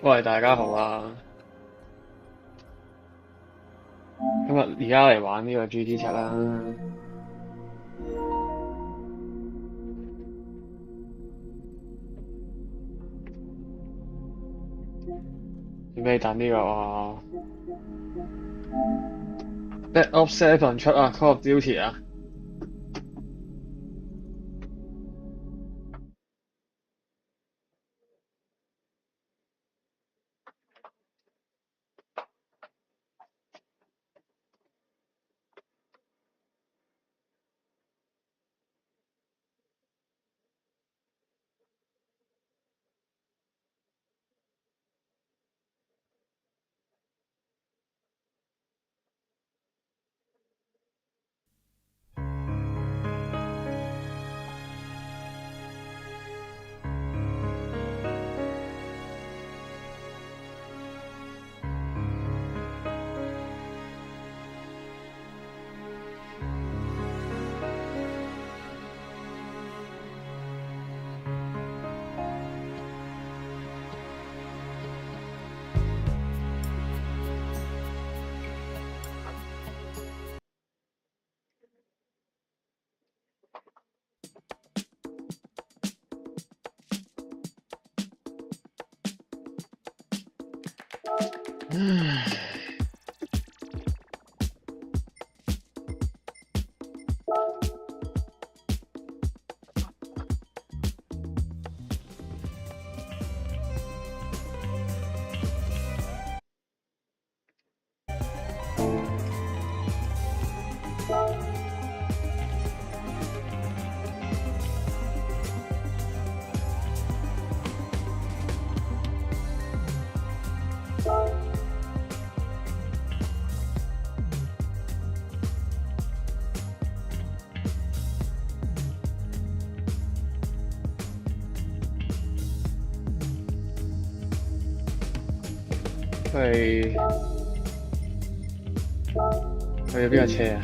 喂，大家好啊！今日而家嚟玩呢個 GT7啦。準備等呢個Black Ops 7出啊 ，Call of Duty 啊！去咗邊架車啊？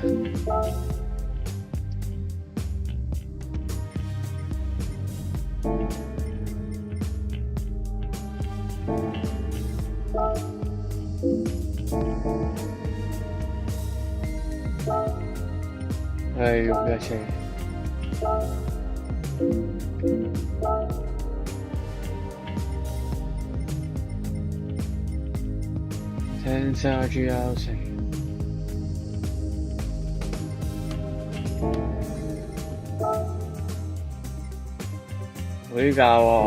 用邊架車？天下只有誰？會㗎喎。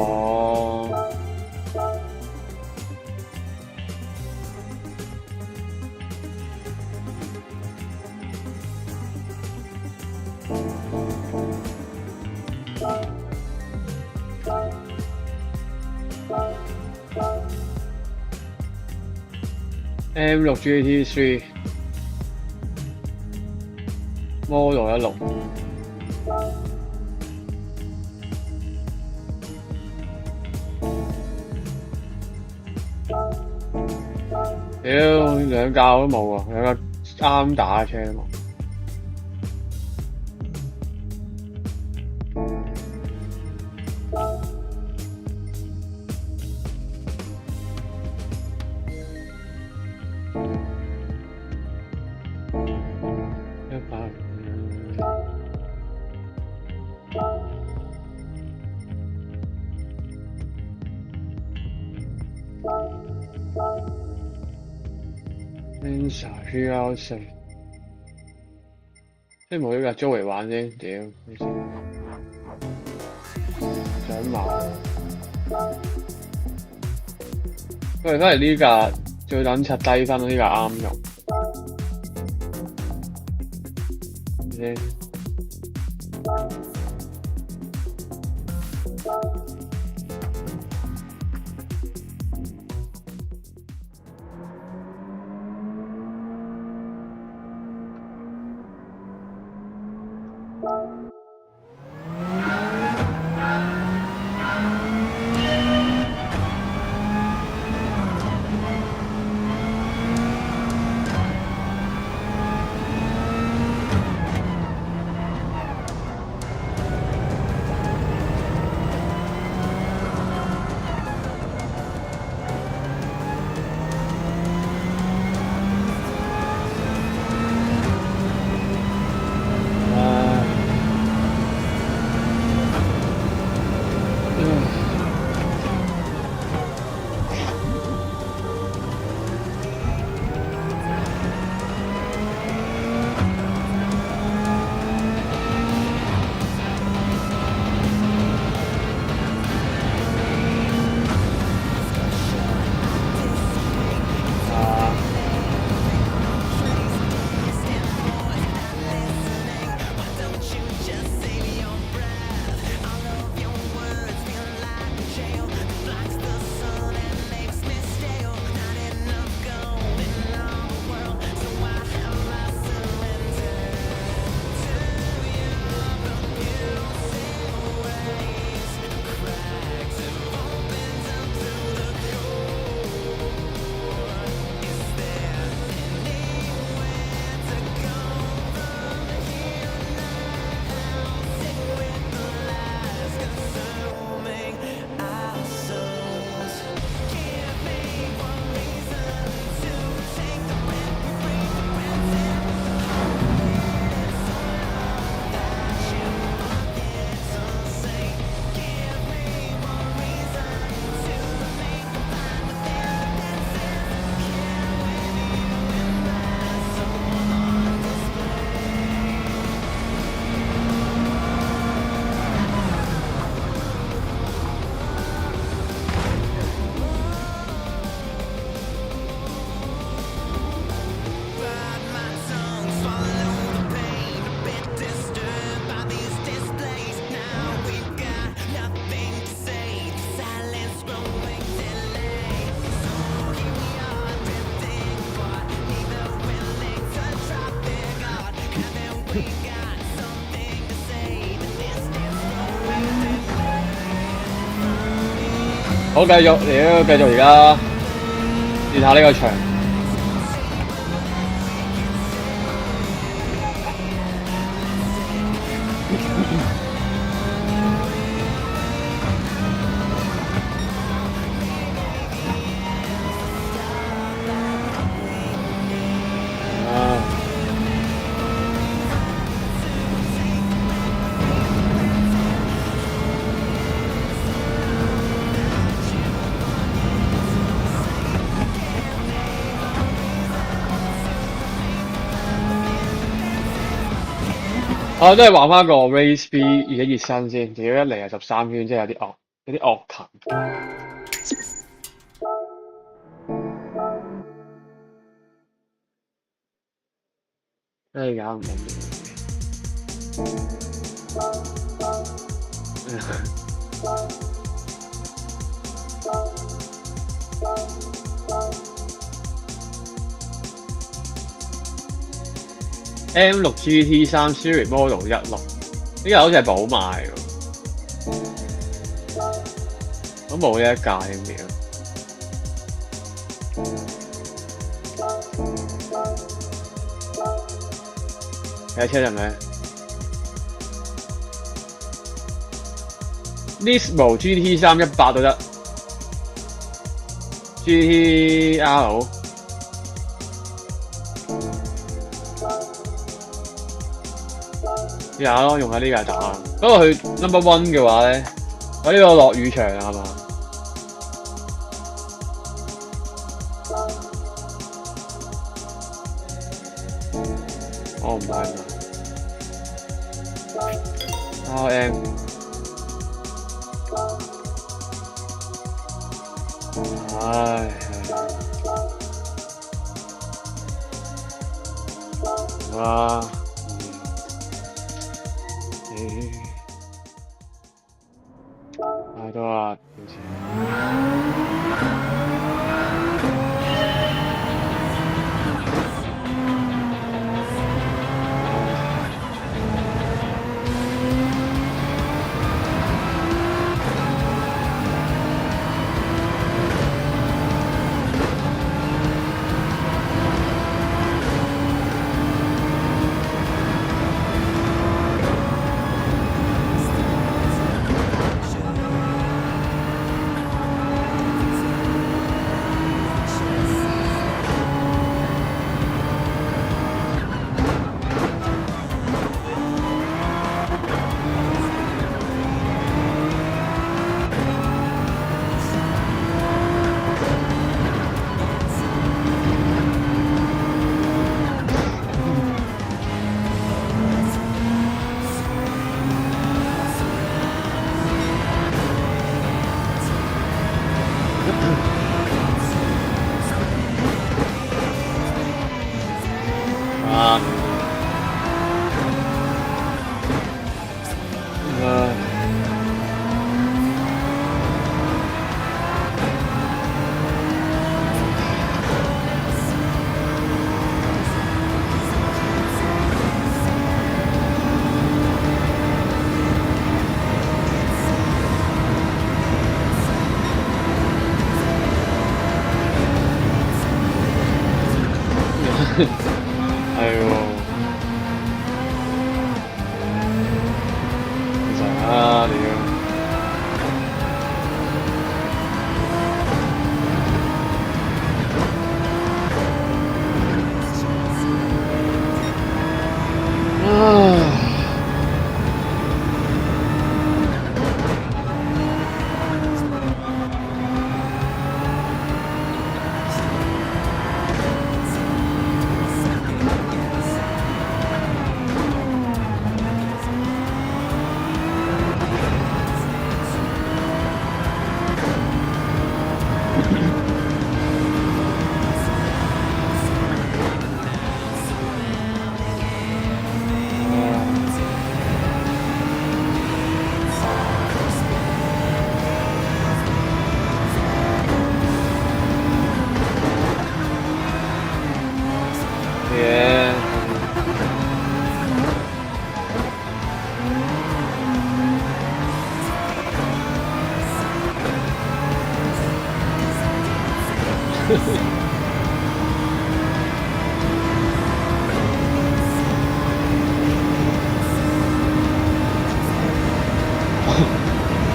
M6 GT3 Model 16。屌，兩架我都冇喎，兩架啱打嘅車都冇。天下只有誰？即係冇呢架租嚟玩啫，屌！想買。喂，翻嚟呢架最撚柒低分，呢架啱用。先。好，繼續，繼續而家試下呢個場。我都係玩翻個 race B 熱一熱身先，屌一嚟係13圈，真係有啲惡禽。真係搞唔掂。M6 GT3 Series Model 16，呢個好似係寶賣喎，都冇呢一架添嘅。睇車係咪 ？Nismo GT3 100都得 ，GTR。試下咯，用下呢架打。不過佢 No.1 嘅話咧，我呢個落雨場係嘛？我唔係嘛 ？RM 唉，哇！屌太多啦，有钱。啊，哎呦，咋的呀？啊！天，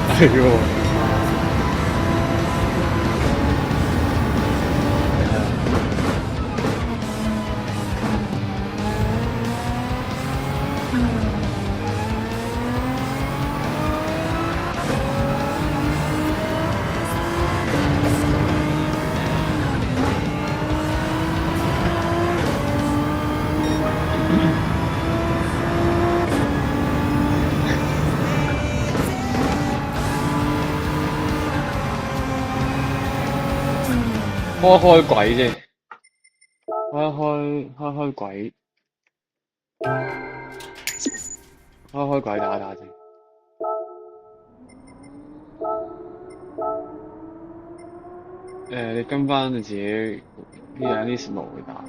哎呦！開鬼啫，開鬼，開鬼打啫。你跟翻你自己啲路去打。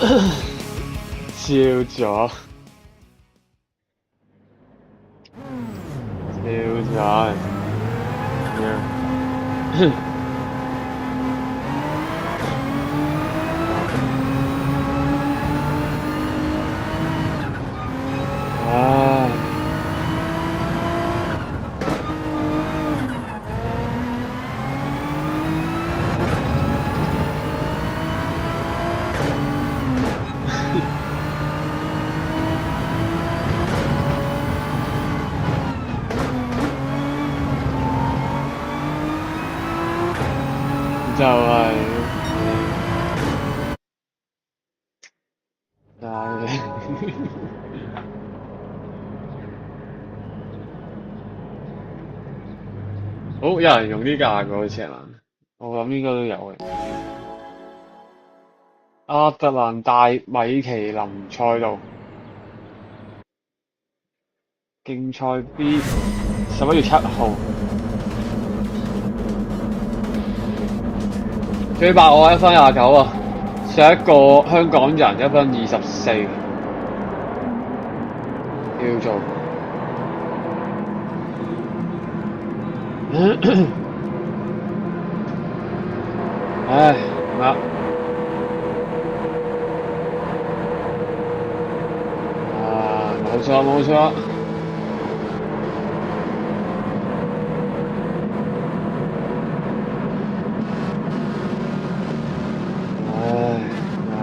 笑咗，笑咗，唉，就係，但係好有人用呢架嘅好似係嘛？我諗應該都有嘅。亞特蘭大米其林賽道競賽 B 11月7號，最白我1分29啊！上一個香港人1分24，叫做唉唔得啊！冇錯冇錯，唉啊！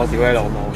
屌你老母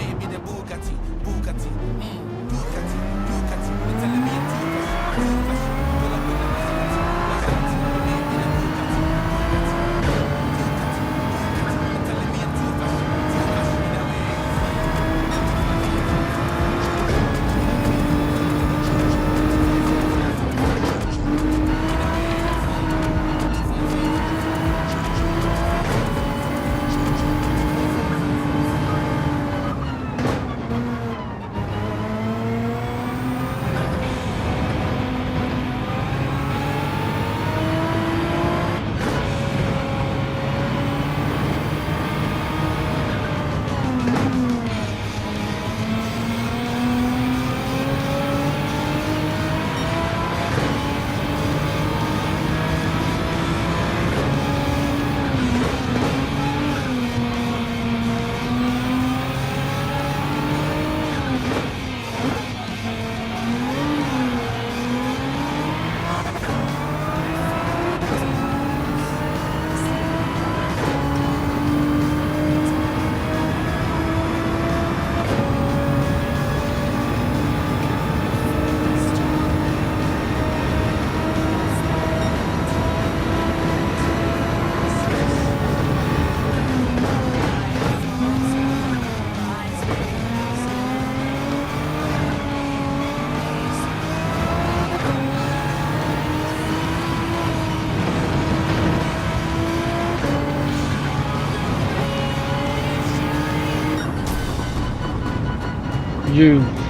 ！You。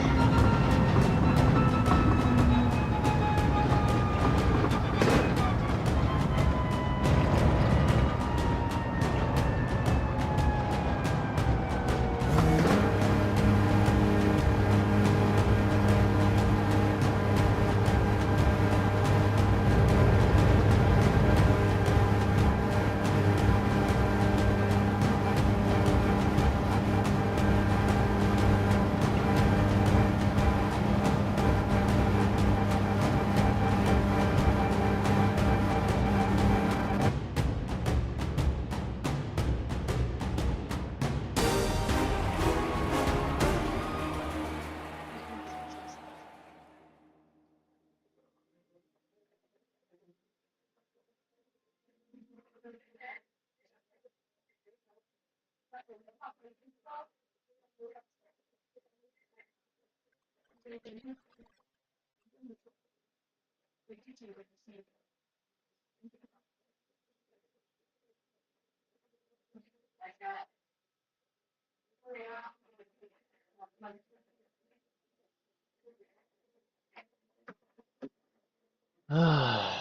唉。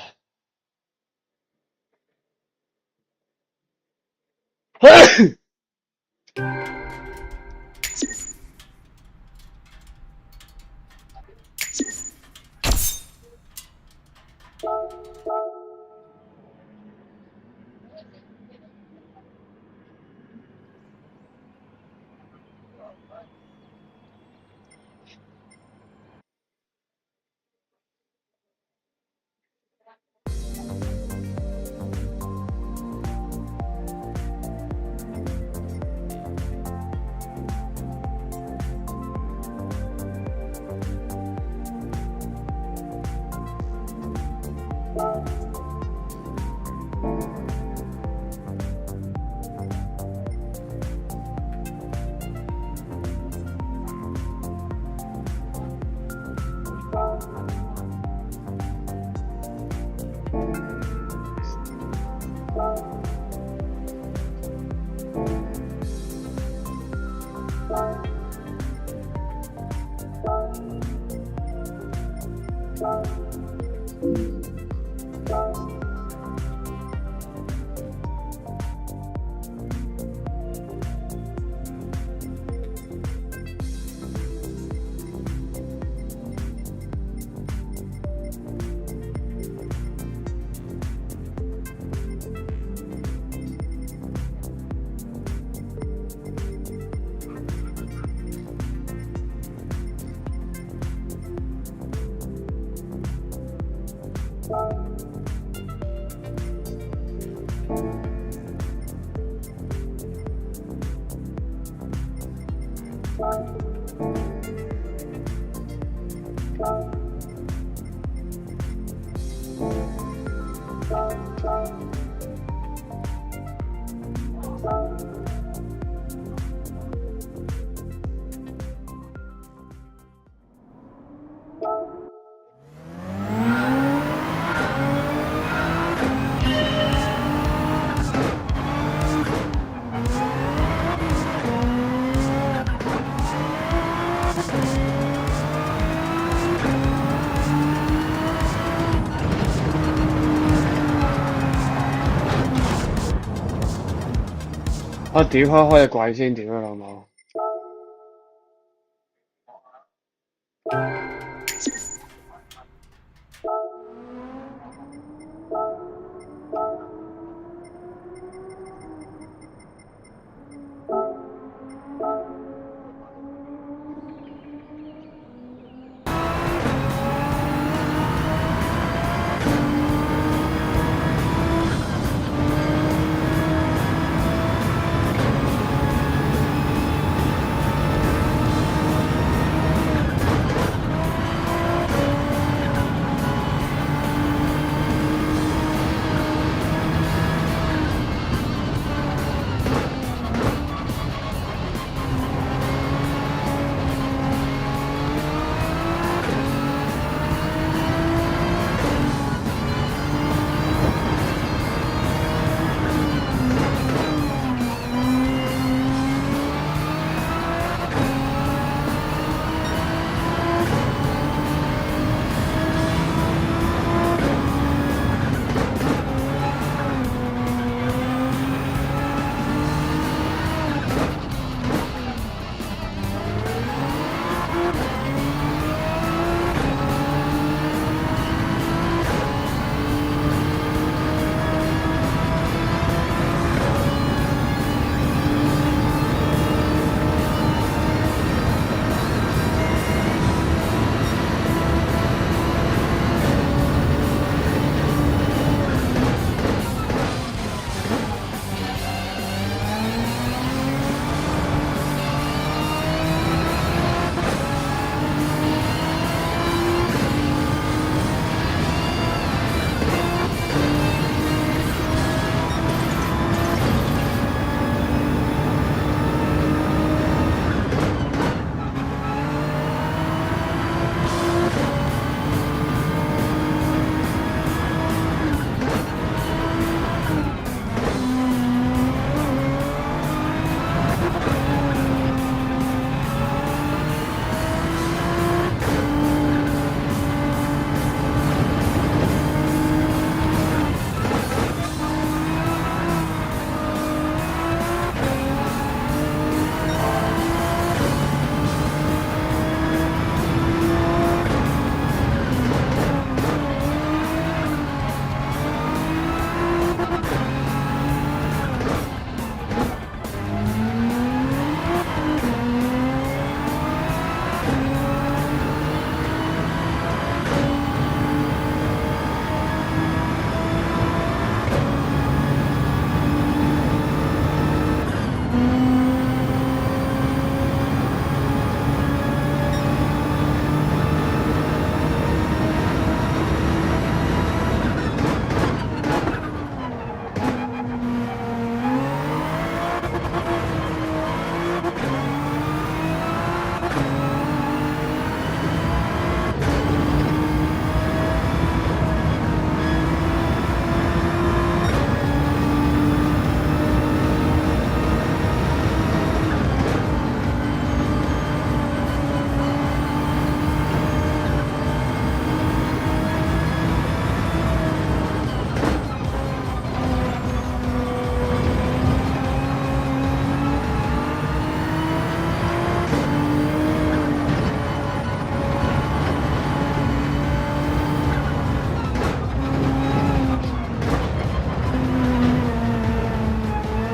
我屌開隻鬼先，屌佢老母！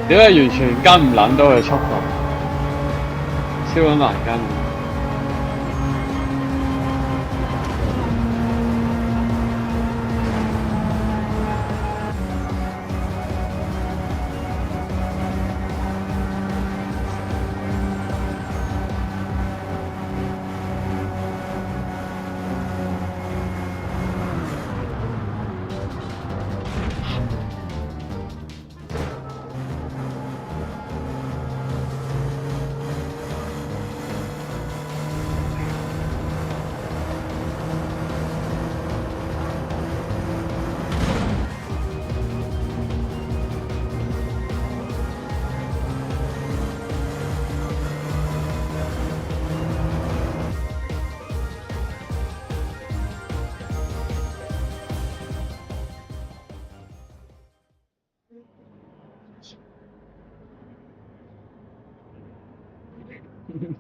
屌你完全跟唔撚到佢速度，超撚難跟。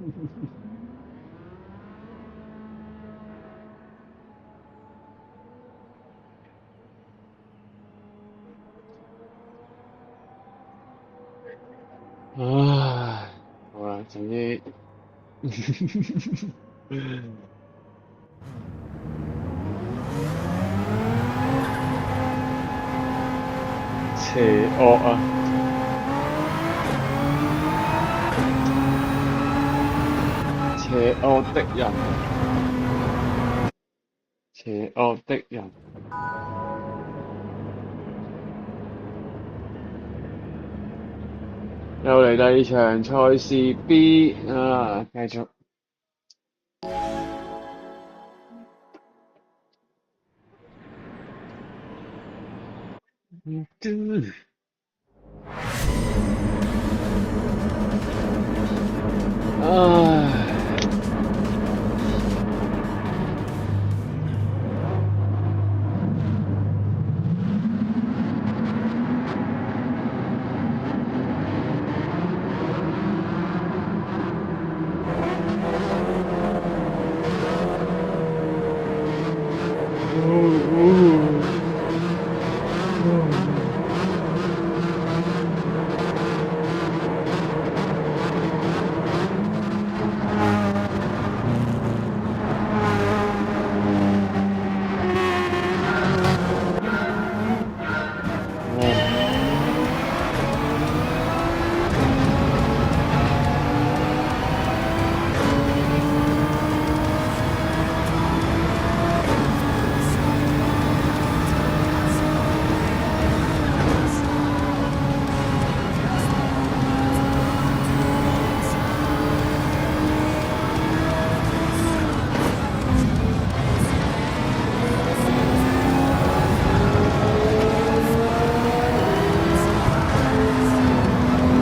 唉，好啦，總之邪惡啊！邪惡的人，邪惡的人。又嚟第二場賽事 B 啊，繼續。唉。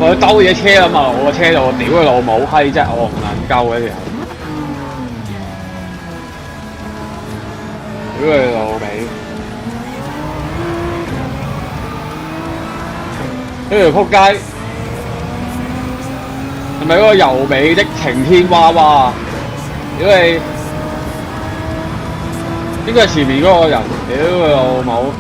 我兜嘢車啊嘛，我個車度，我屌佢老母閪啫，我唔撚鳩嘅條，屌佢老味，呢條撲街係咪嗰個柔美的晴天娃娃？屌你，應該係前面嗰個人，屌佢老母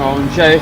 ！on J。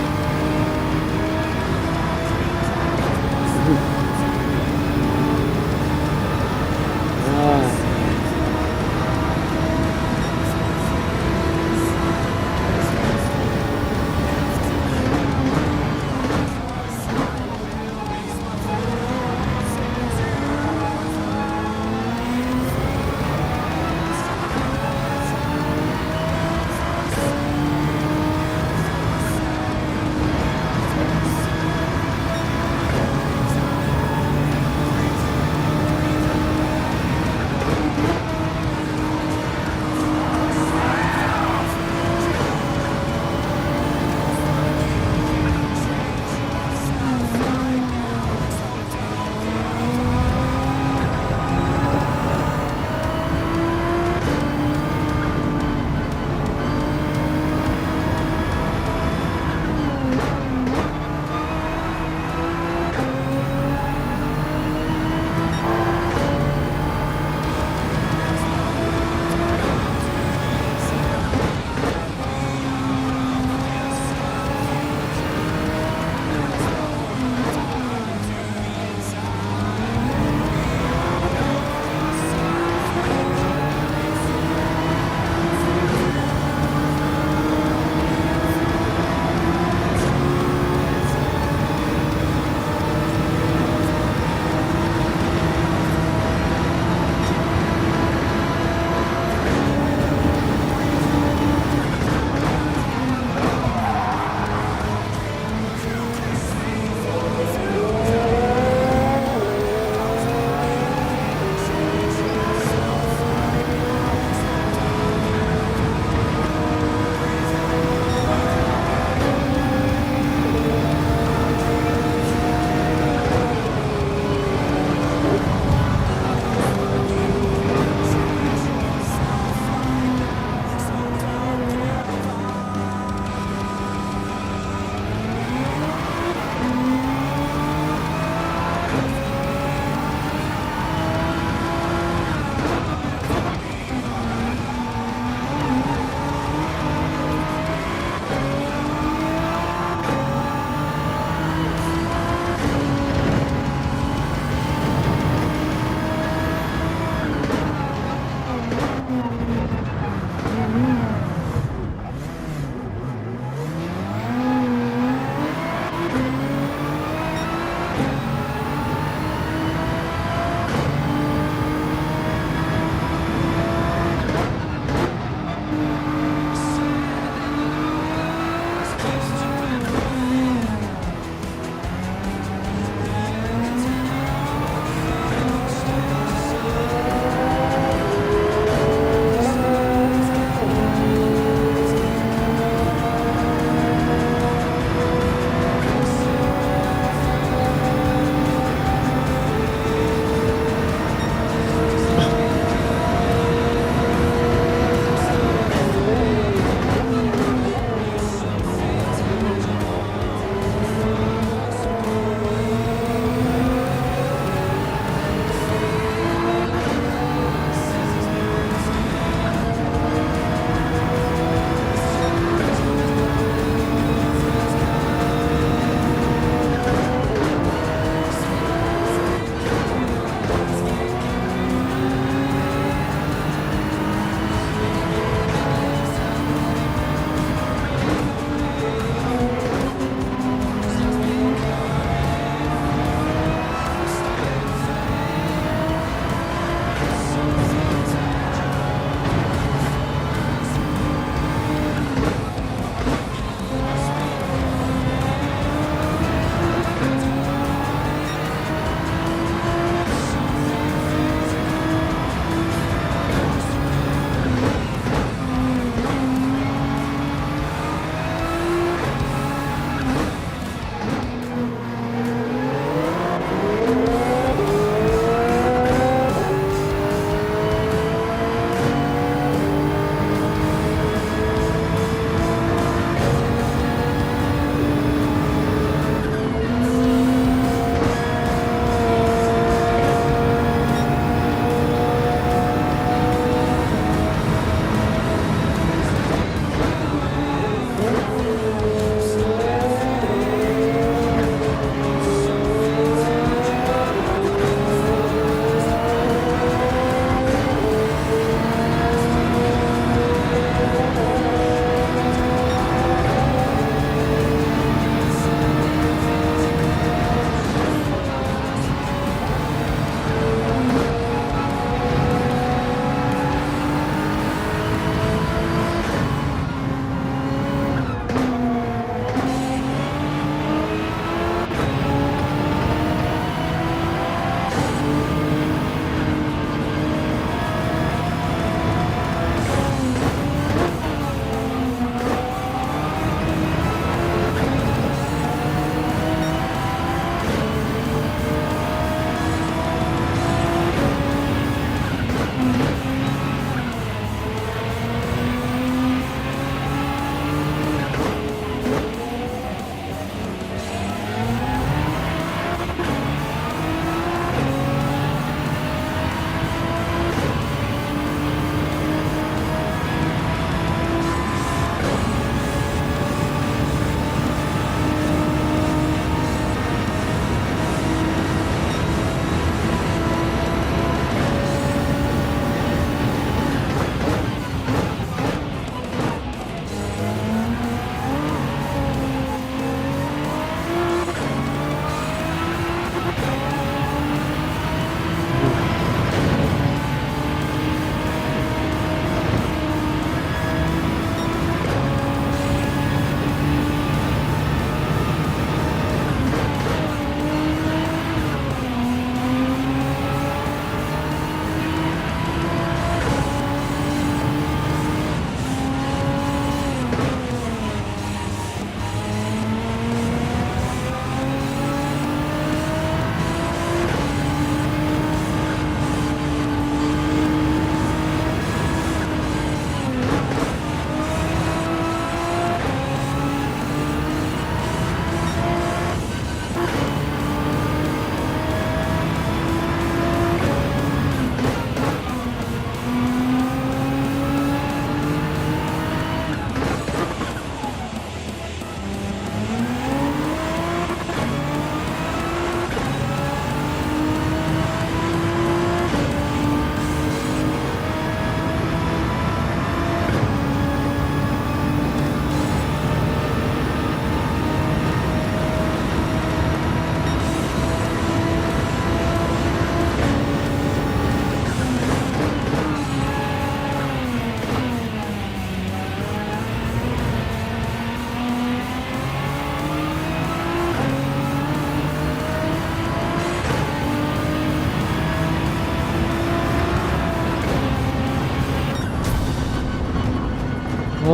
唉。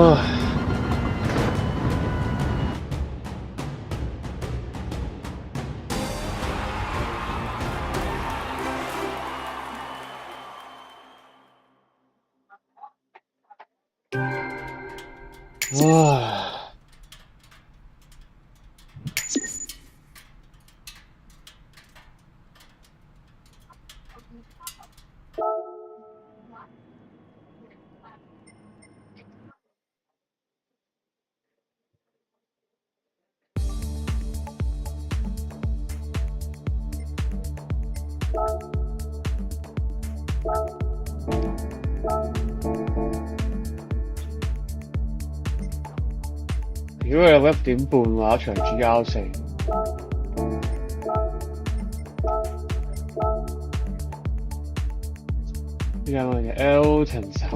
唉。如果有1點半話一場 GR4，呢兩個嘢 Elton 神嗰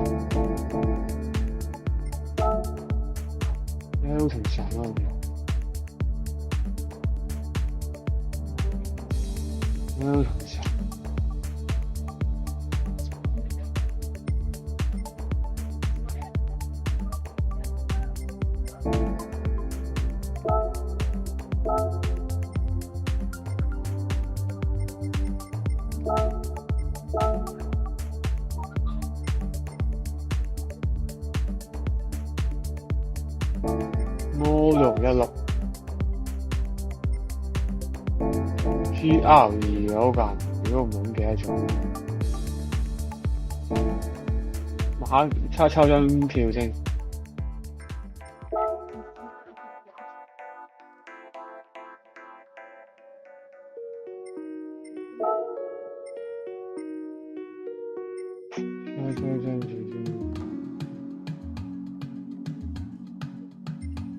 樣，Elton 神。616 GR2嗰架，如果唔係咁記得咗，抽張票先。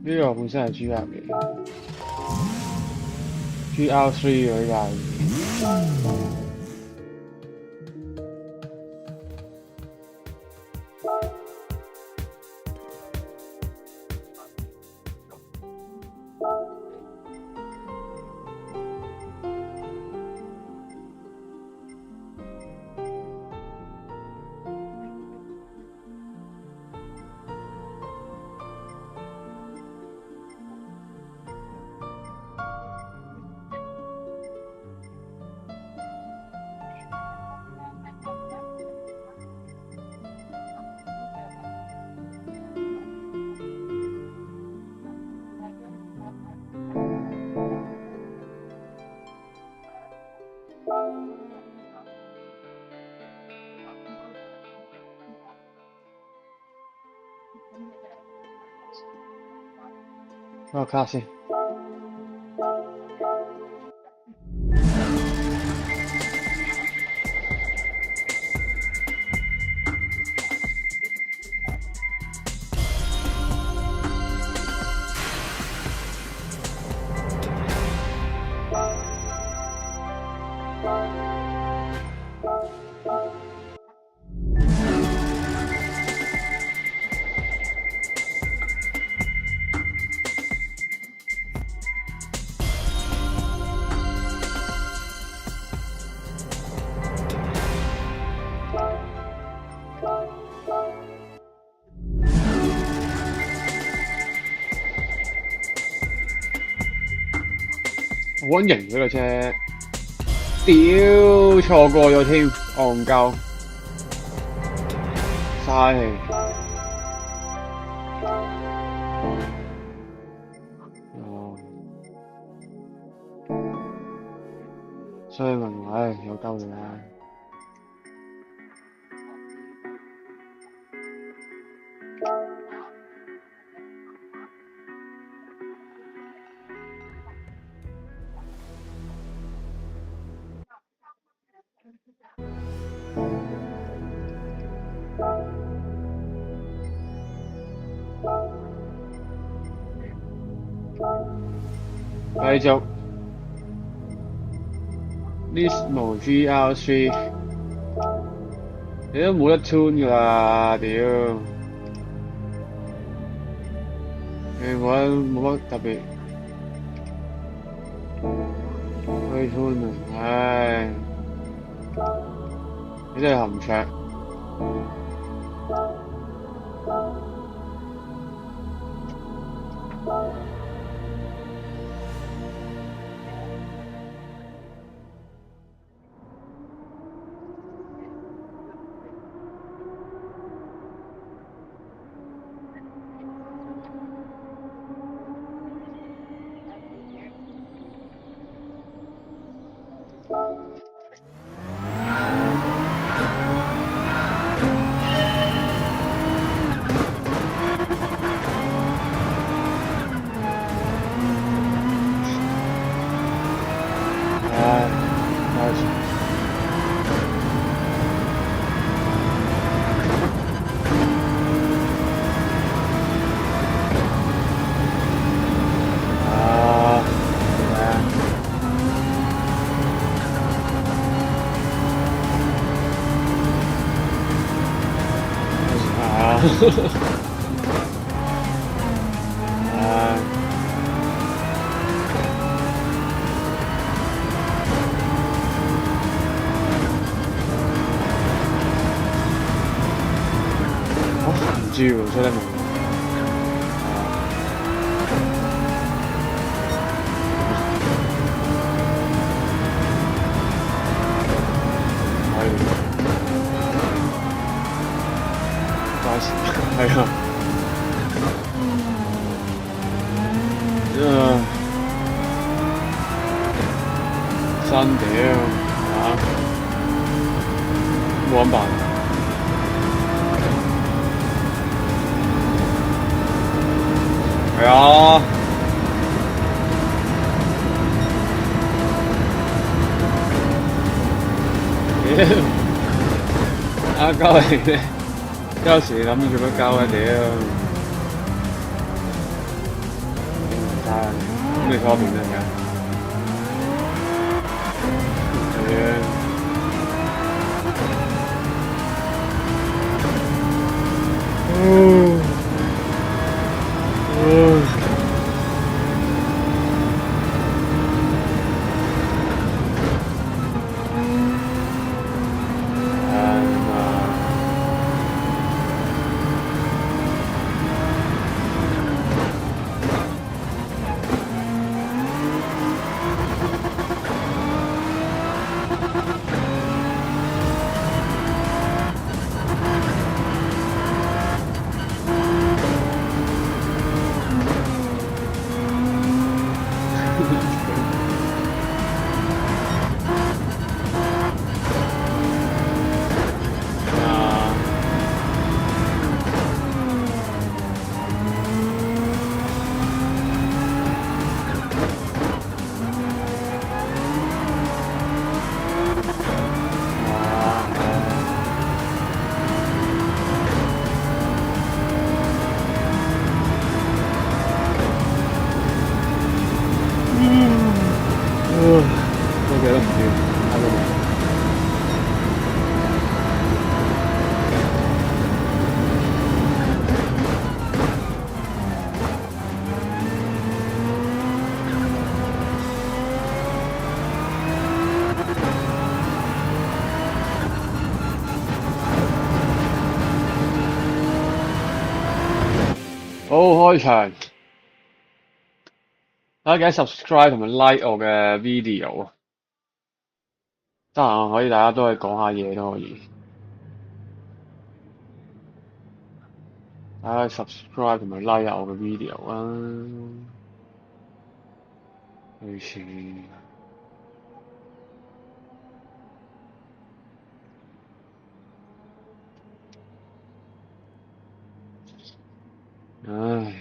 呢個本身係 GR 嘅，GR3 嗰架。攞個卡先。好撚型嗰架車，屌錯過咗添，戇鳩，嘥氣。所以問我，唉，有鳩你啦。繼續 Nismo GR3，你都冇得 tune 㗎啦，屌！你冇乜特別可以 tune 啊，唉，你真係含卓。唉，唔知喎，真係冇。係啊，新屌嚇，冇咁辦。係啊，屌，啱鳩嚟嘅。有時諗住做乜鳩啊屌！唔得，咩方面啊而家？都幾得唔掂，睇到冇？好開場，大家記得 subscribe 同埋 like 我嘅 video 啊！得閒可以大家都可以講下嘢都可以，大家 subscribe 同埋 like 下我嘅 video 啊！類似，唉。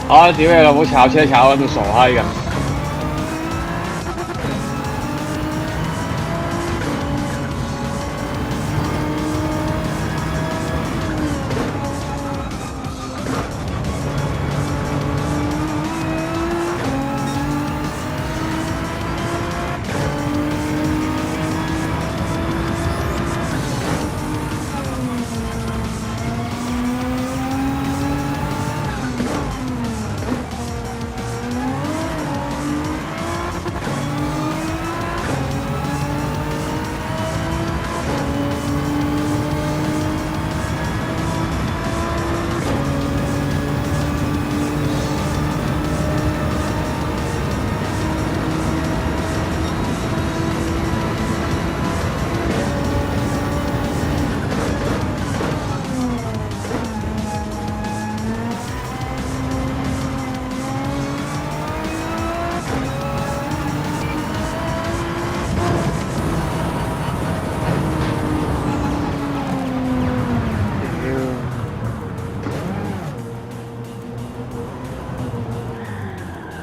啊！屌你老母，炒車炒到傻閪咁。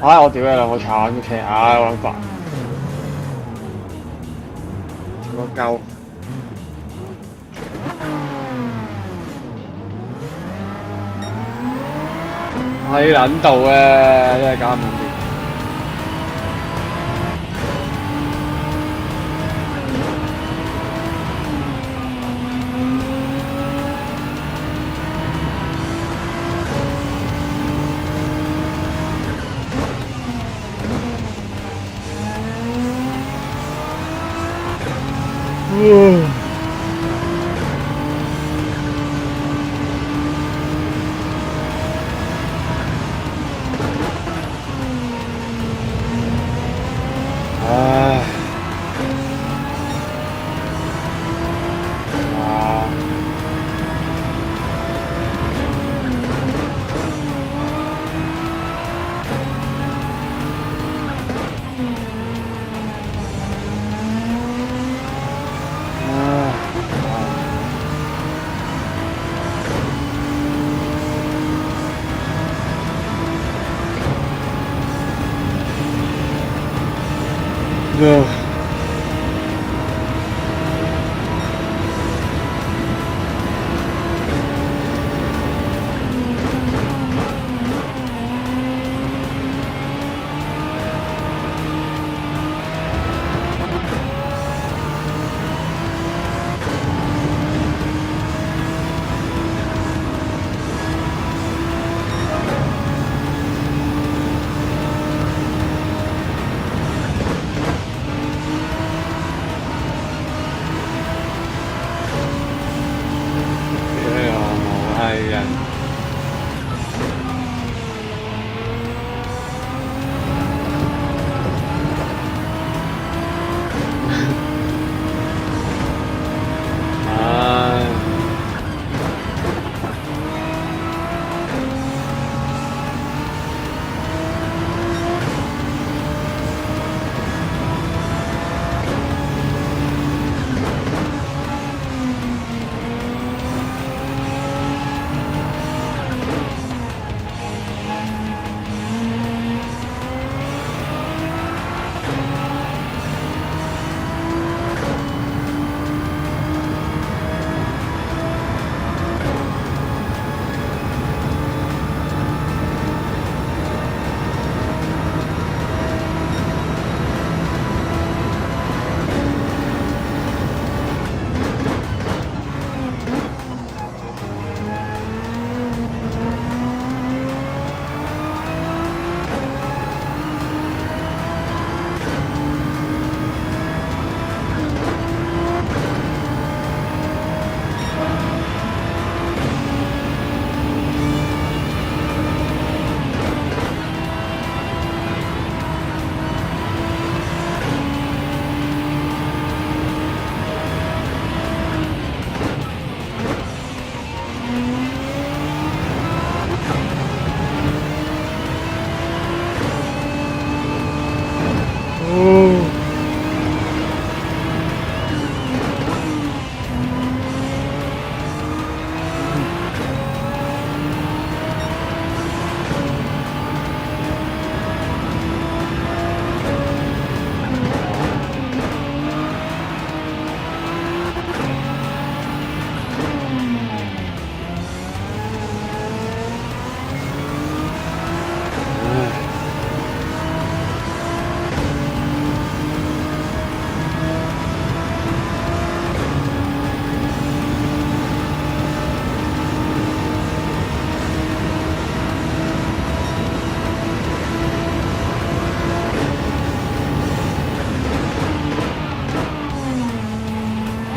唉，我屌你老母，炒緊車，唉，我撚煩。我鳩。係撚到嘅，真係搞唔掂。唉，啊，唉。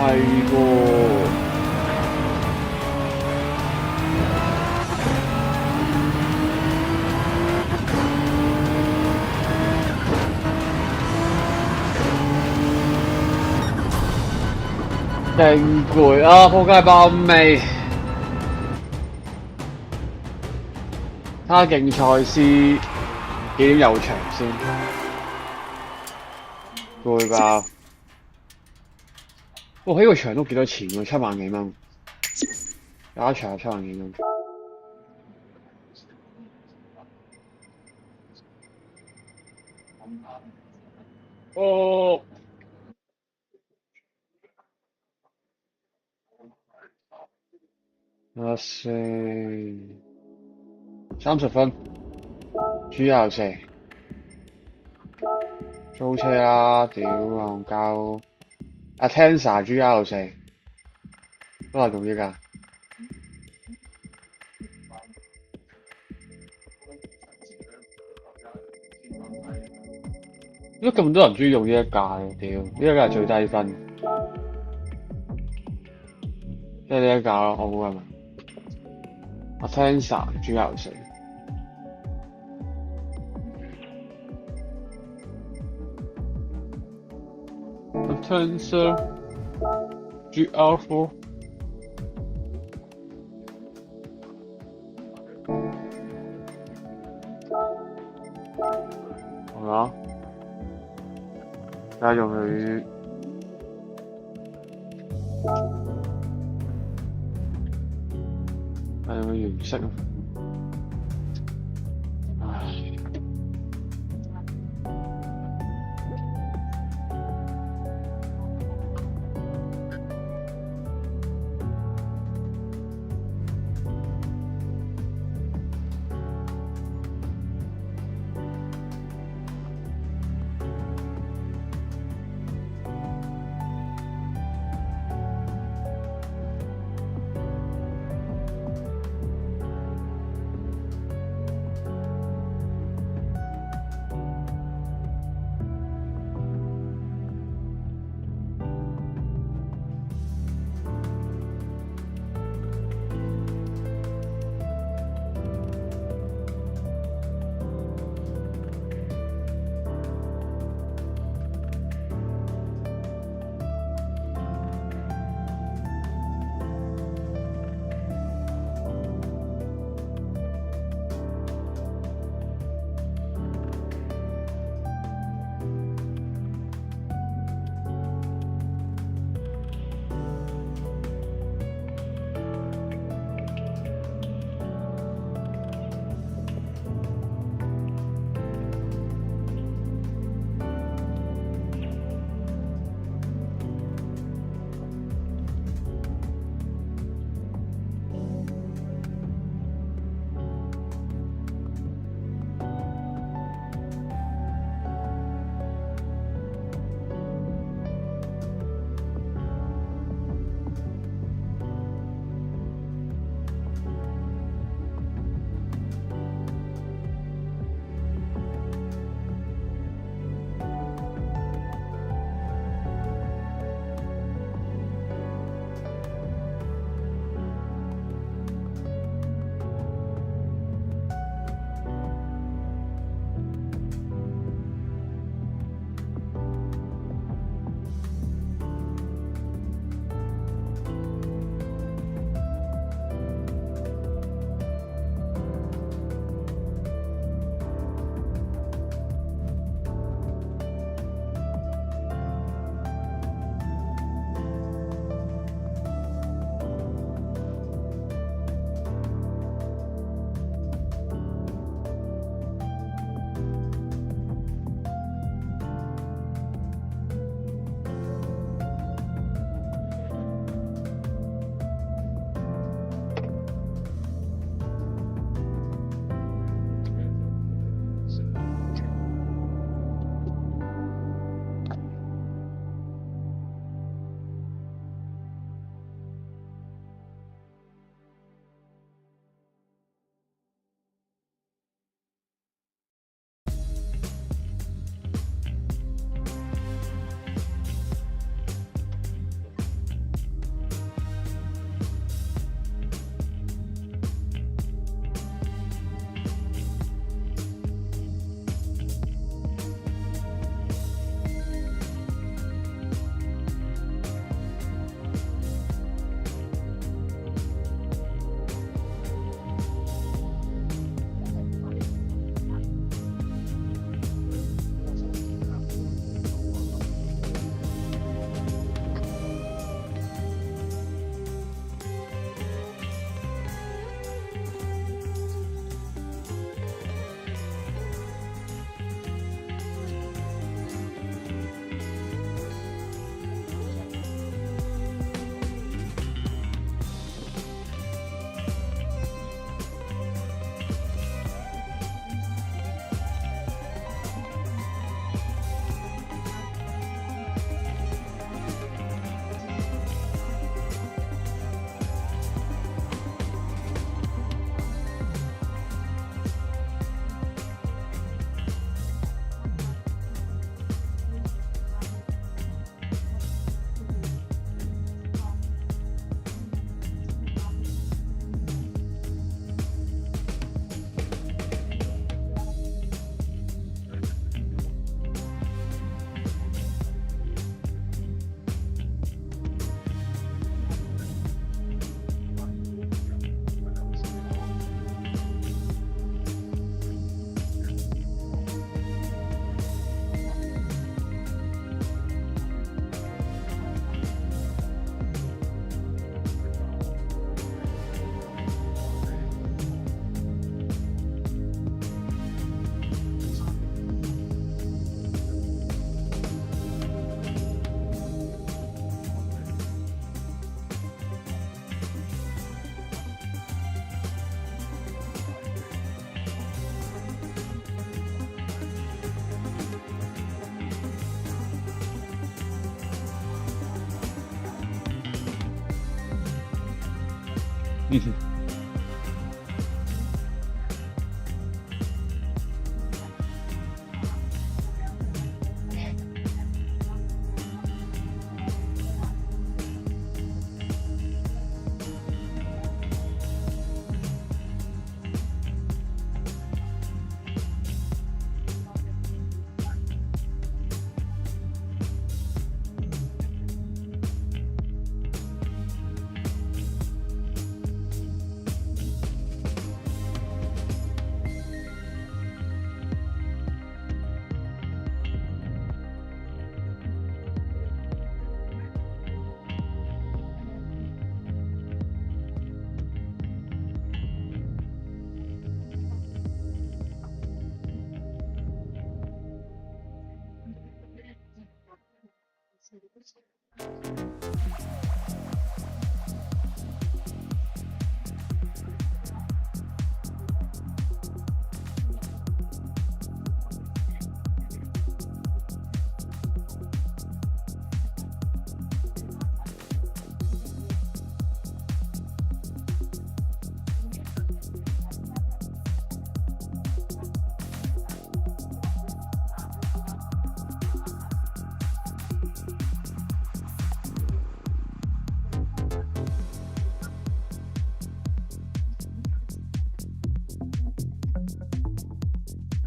係喎。勁攰啊！仆街爆味。睇下競賽師幾點有場先？攰爆！哇！呢個場都幾多錢喎，7萬幾蚊。有一場7萬幾蚊。哦。睇下先，30分。GR4。租車啦，屌戇鳩。Atenza GR4。都係用呢架。點解咁多人中意用呢一架嘅？屌，呢一架係最低分。即係呢一架咯，我估係咪？Atenza GR4。Atenza GR4。好啦，而家用佢。係有個原色啊！唉。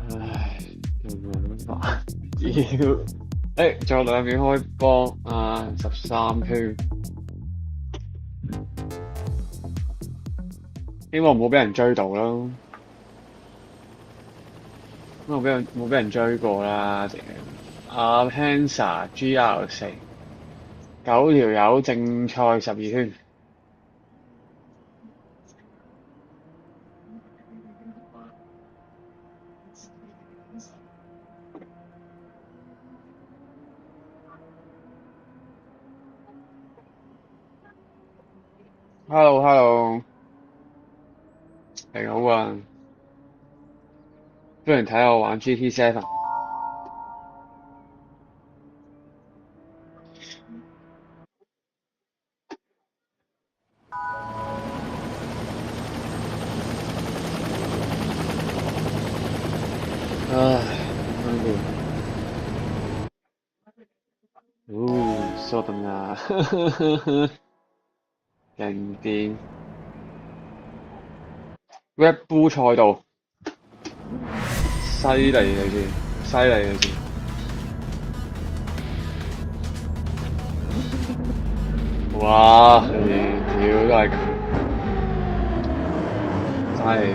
唉，點辦？屌！仲有2秒開波啊，13圈，希望唔好俾人追到啦。冇俾人追過啦，淨係阿 Hansa GR4 9條友正賽12圈。Hello，你好啊，不如睇下我玩 GT7。唉，辛苦。そうだな。勁癲 Red Bull 賽道，犀利你知，犀利你知。哇！屌都係咁，犀利。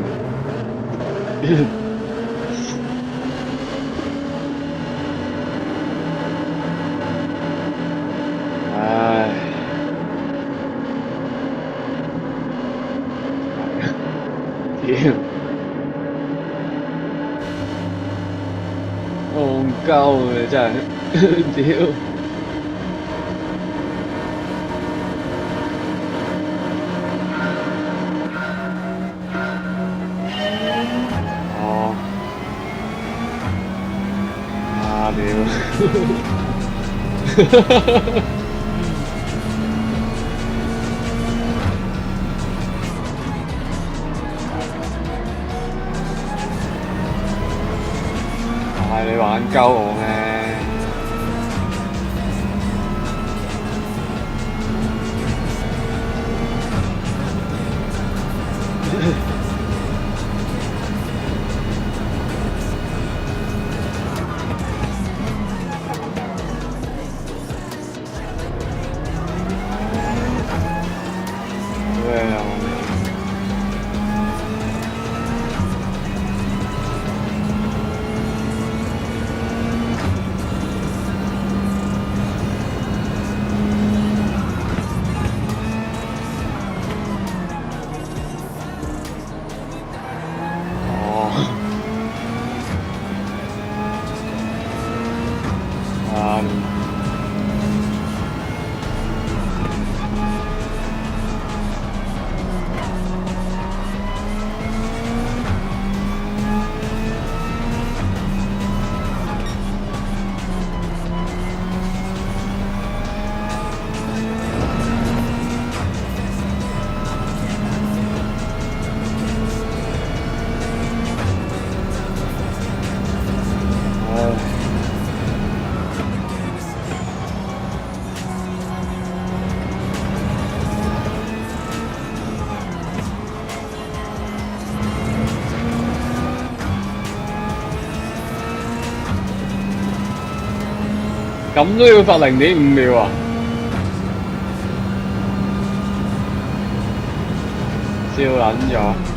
唉，屌，戇鳩啊真係，屌！哦，啊屌！係你玩鳩我咩？對啊，咁都要罰0.5秒啊？笑撚咗！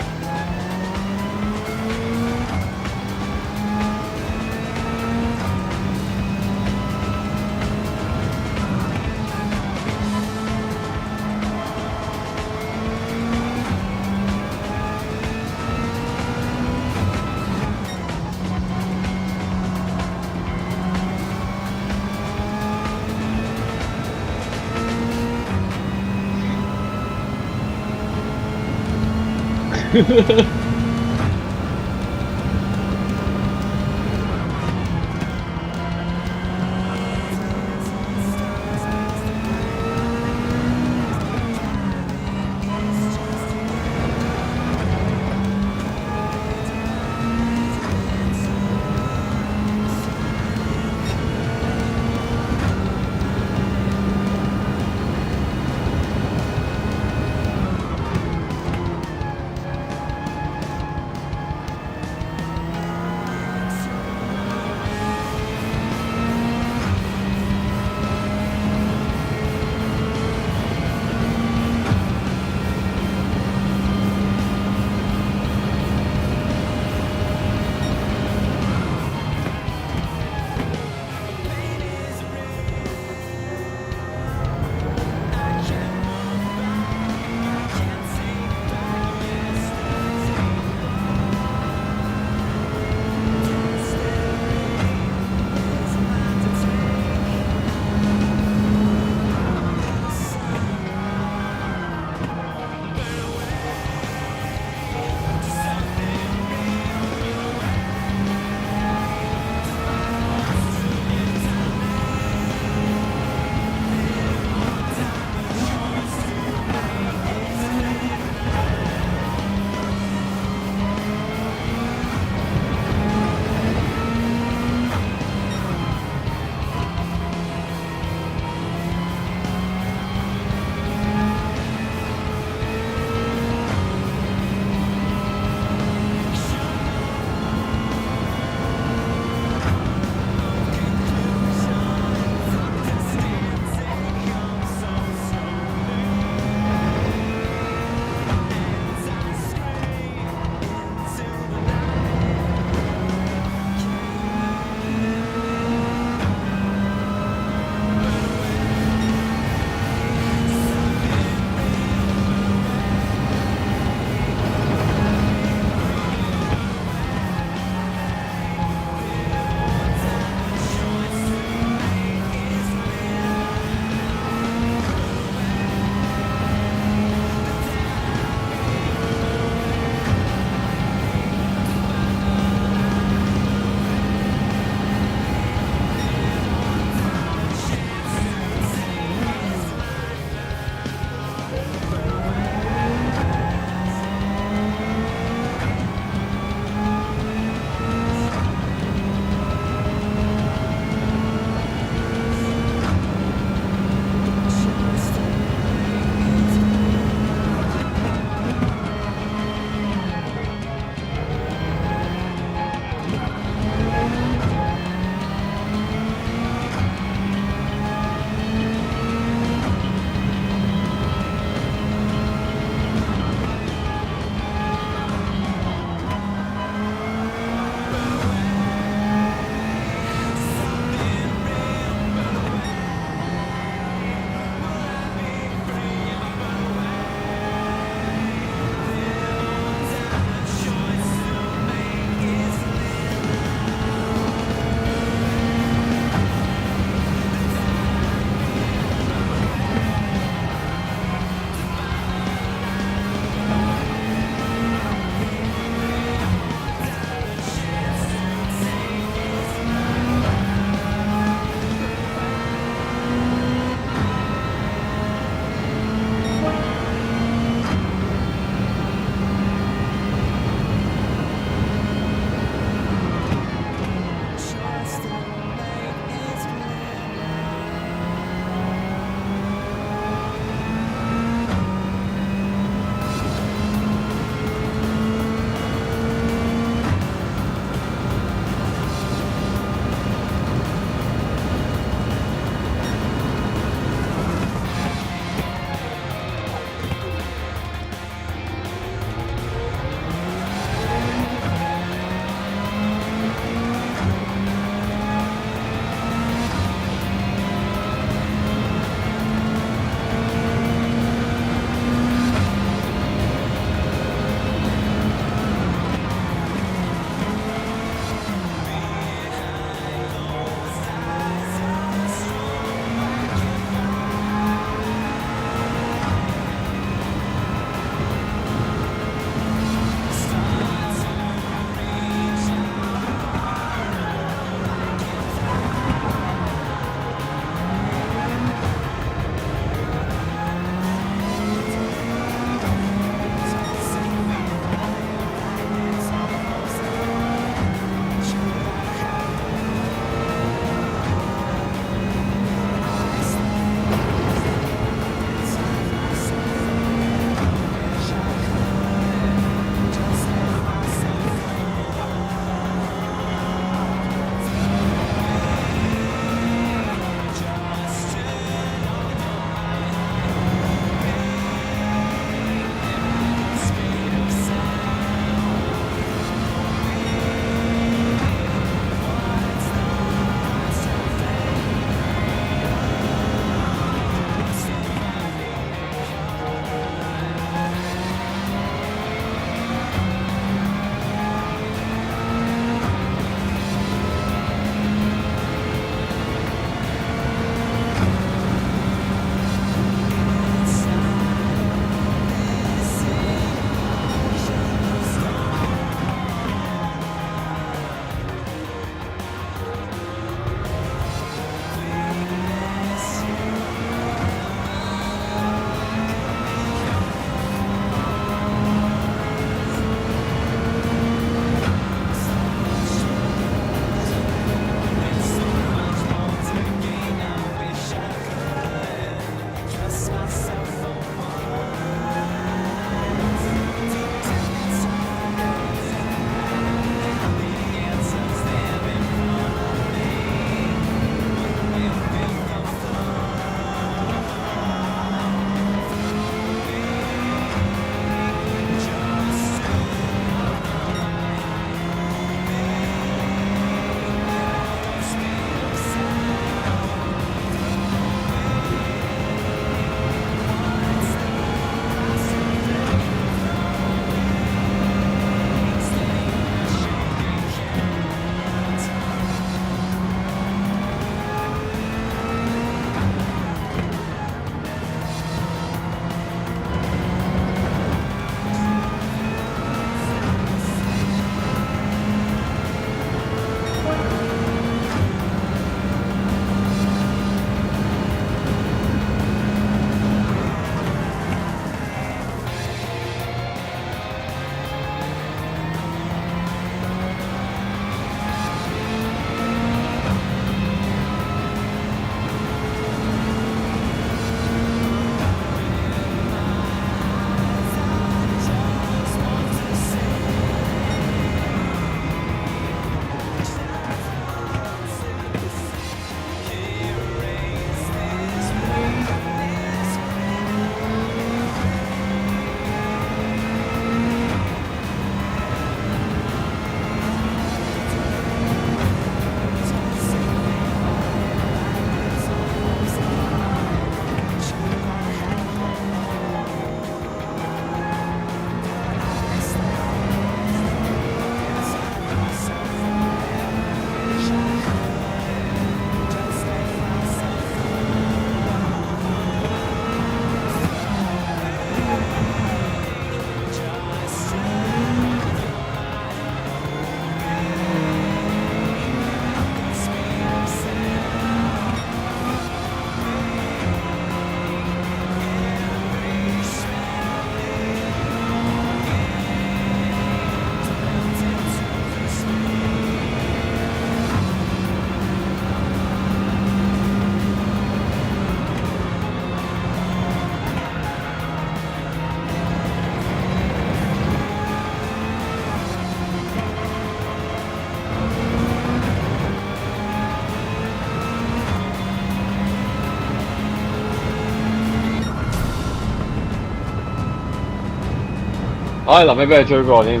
我臨尾俾佢追過添。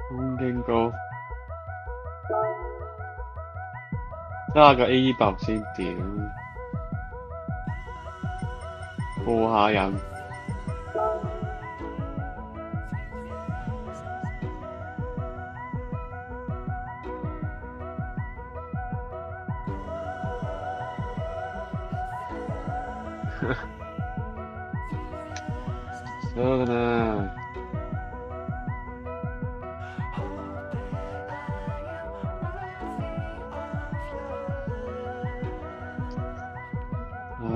空勁高，揸個 A 爆先屌，過下癮。そうだな。唉。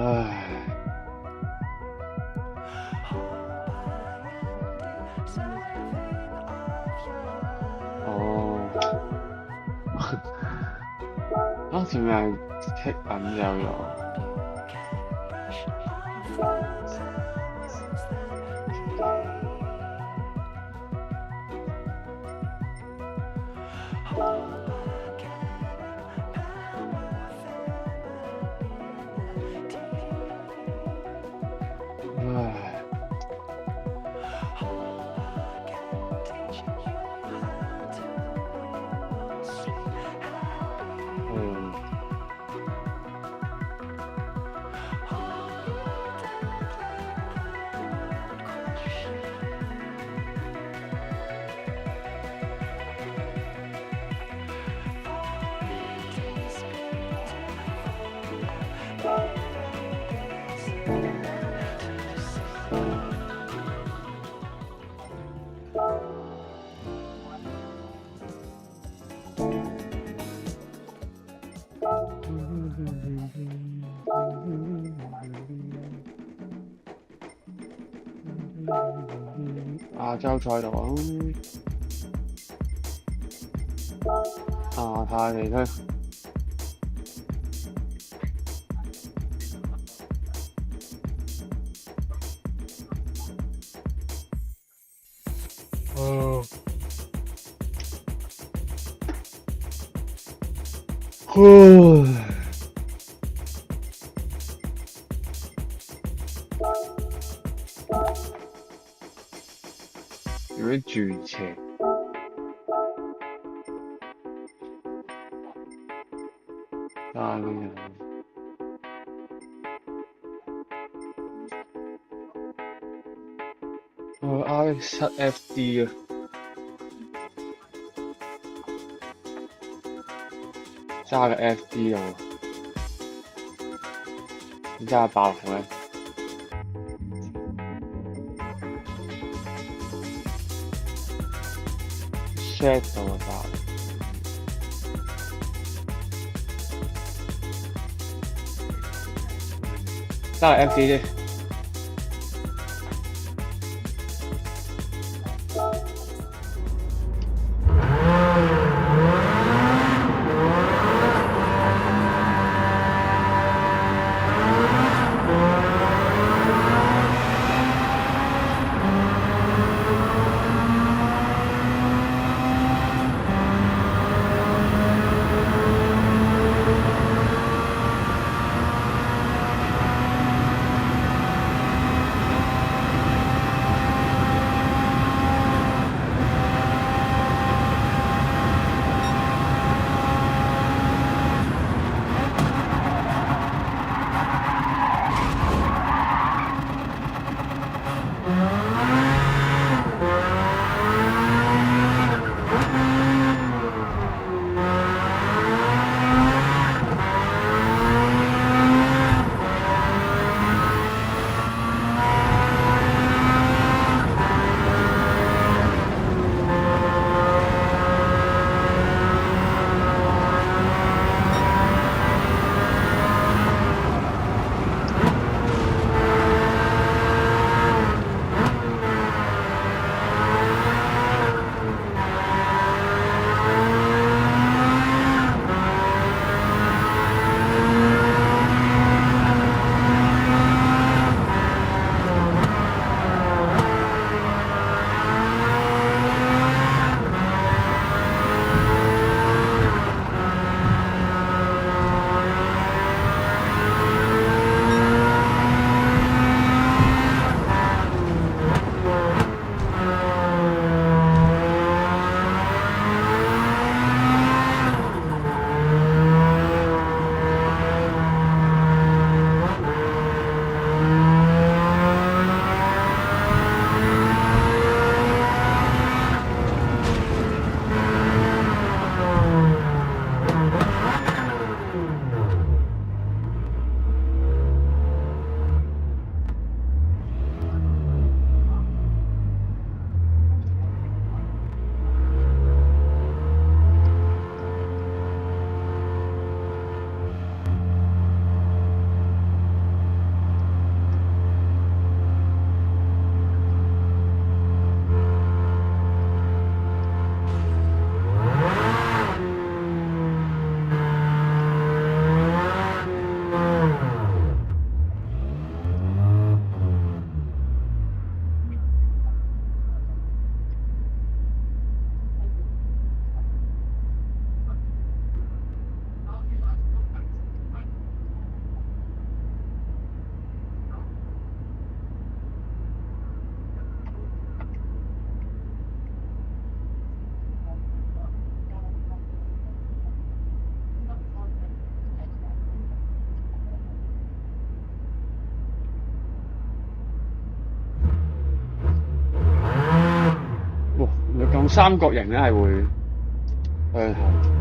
哦。啊，點解踢銀有用？亞洲賽度亞太地區。有啲轉斜，呢樣RX7FD 啊，揸個 FD 喎，你揸爆紅咩？set 到我炸，揸個 FD 啫。三角形咧係會向後。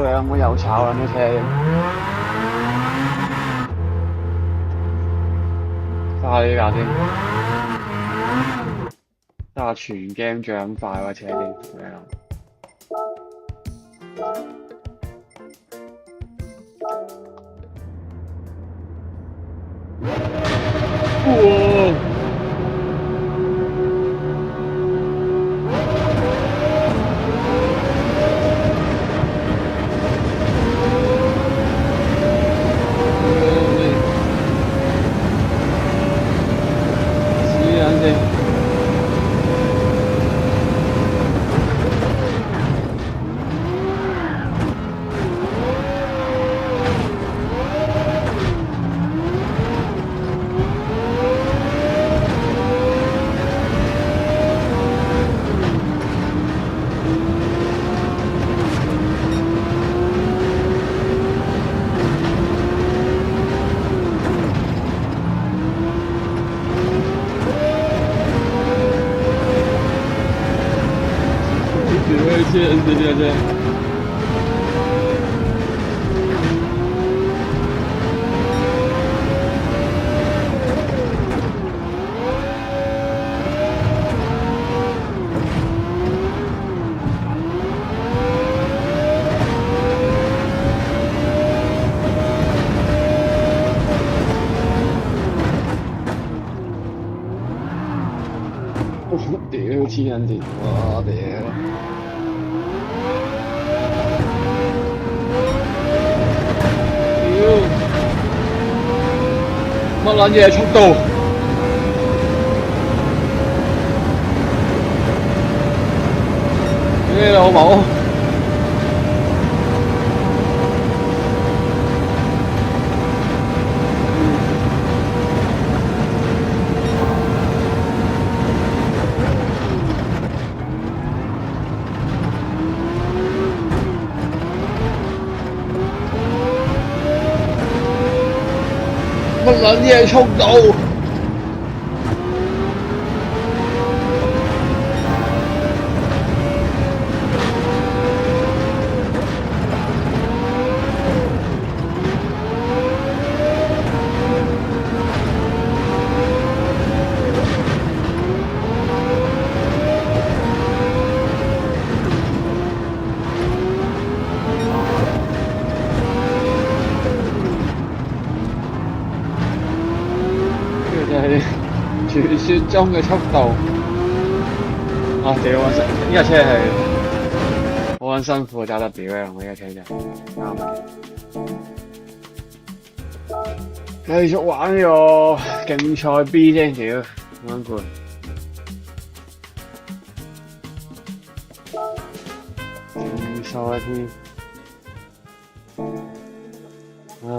樣，我又炒緊架車，揸呢架先，揸全 game 最撚快架車先，咁樣。哇！黐撚線！黐撚線架車！屌黐撚線！哇屌！乜撚嘢速度？咩老母？乜撚嘢速度？傳說中嘅速度啊！屌我呢架車係好撚辛苦揸得屌嘅，我呢架車真係啱啊！繼續玩呢個競賽 B 啫，屌好撚攰。競賽添，唉。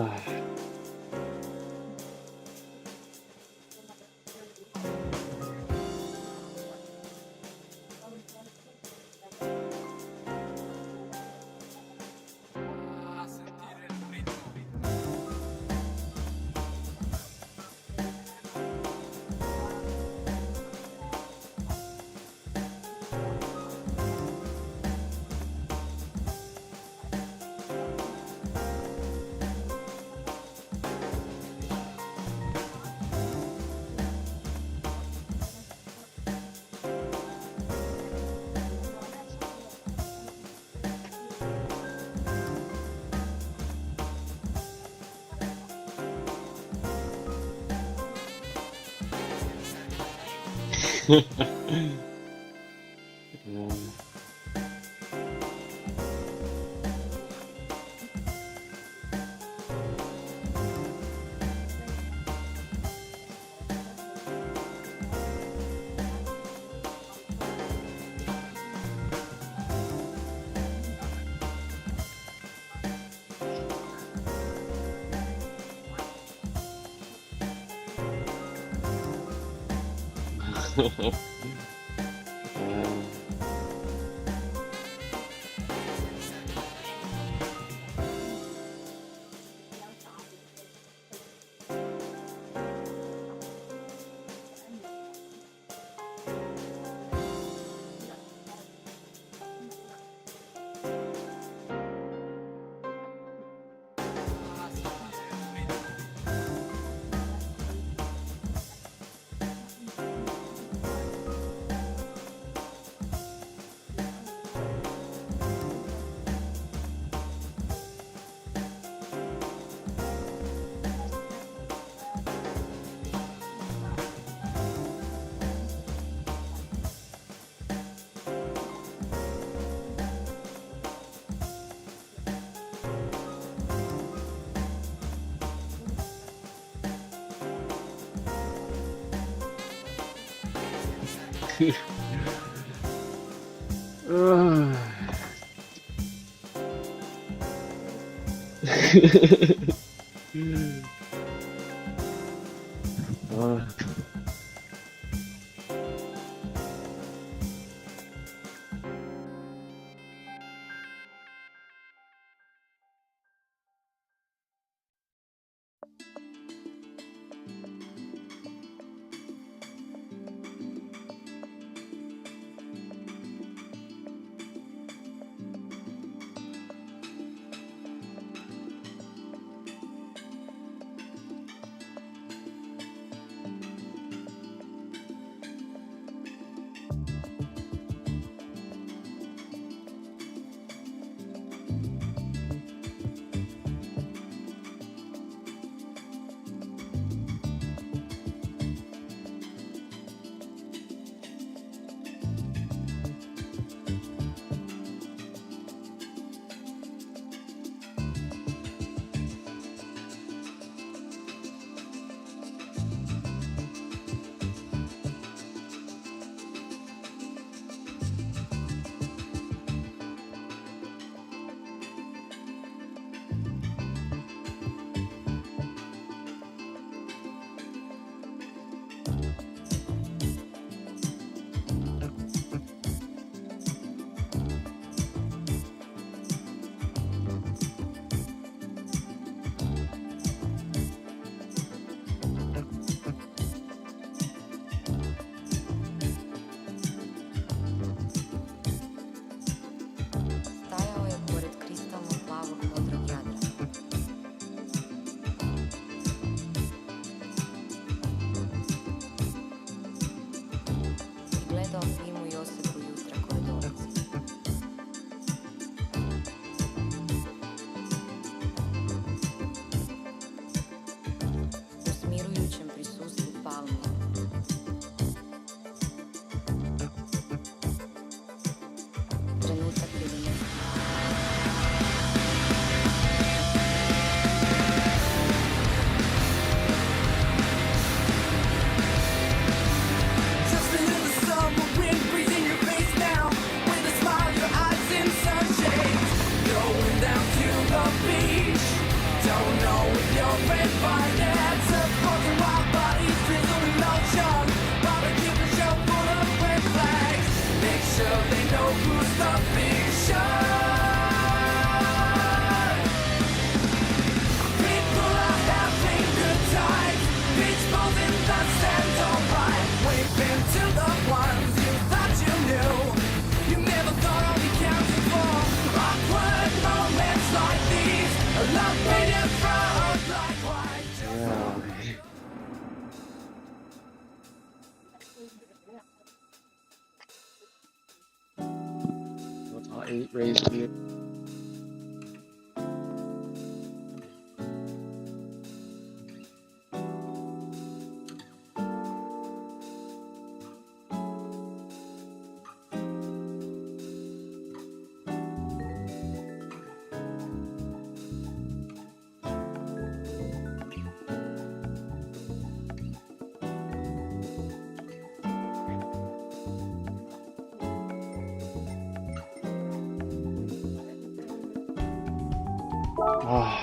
嗯。嗯。啊。Stajao je pored kristalno plavog modrog Jadrana. I gledao fimu i osjeku jutra koje dolazi. U smirujućem prisustvu palmi. Trenutak ili ne. Just feel the summer wind breezing your face now. With a smile, your eyes in sunshade. Going down to the beach. Don't know if you're red finance. Supporting wild bodies, drizzle in ocean. Barbecue the show full of red flags. Make sure they know who's the fiction. People are having good times. Beach balls in the sand, alright. Waving to the ones you thought you knew. You never thought I'd be counting for awkward moments like these. A love made in front like white. 我操 ，A raise here。啊。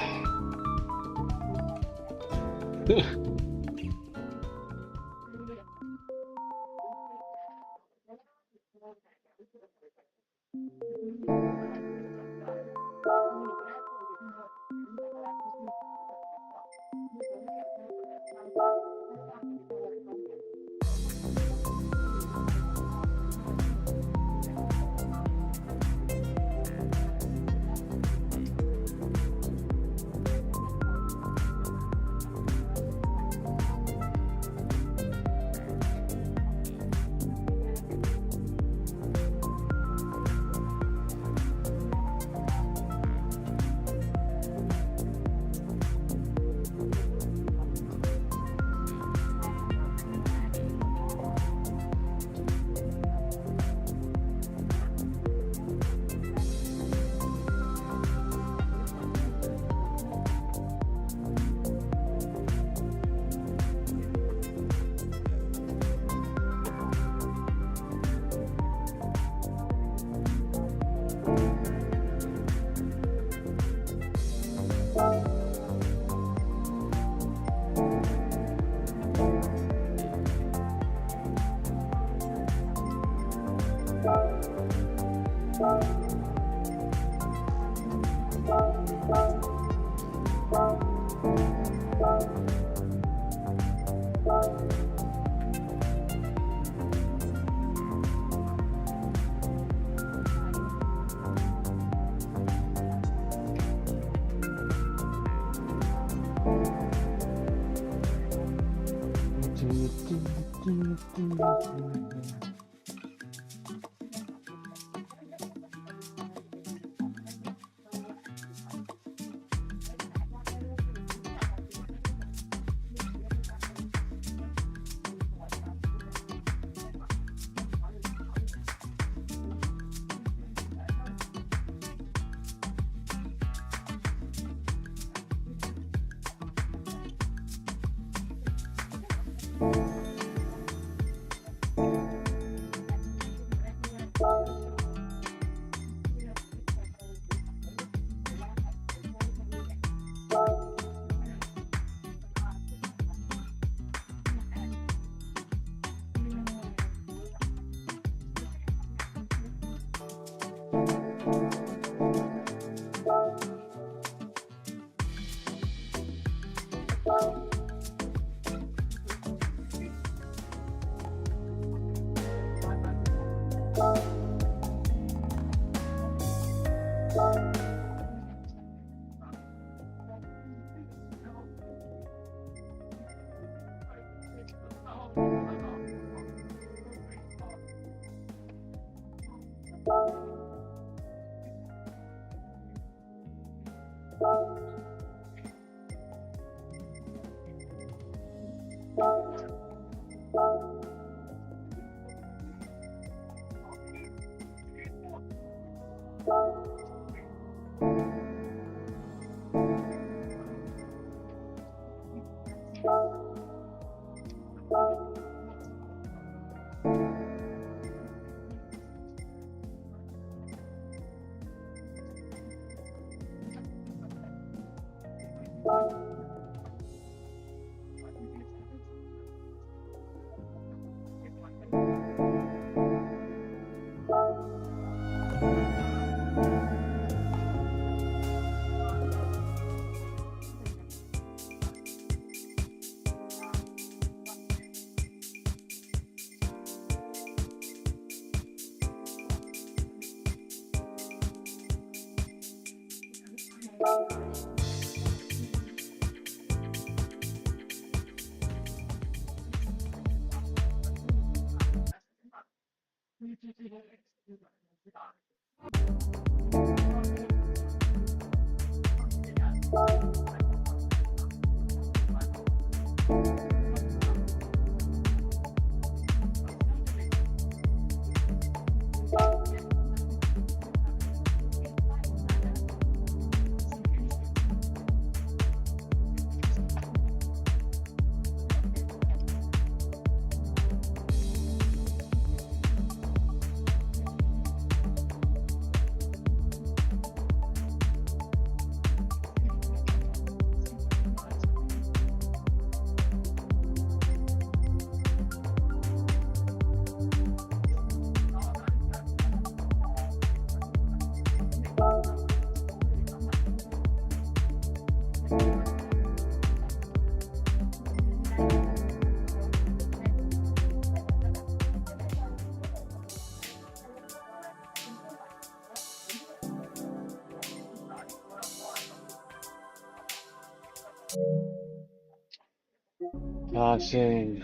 发现，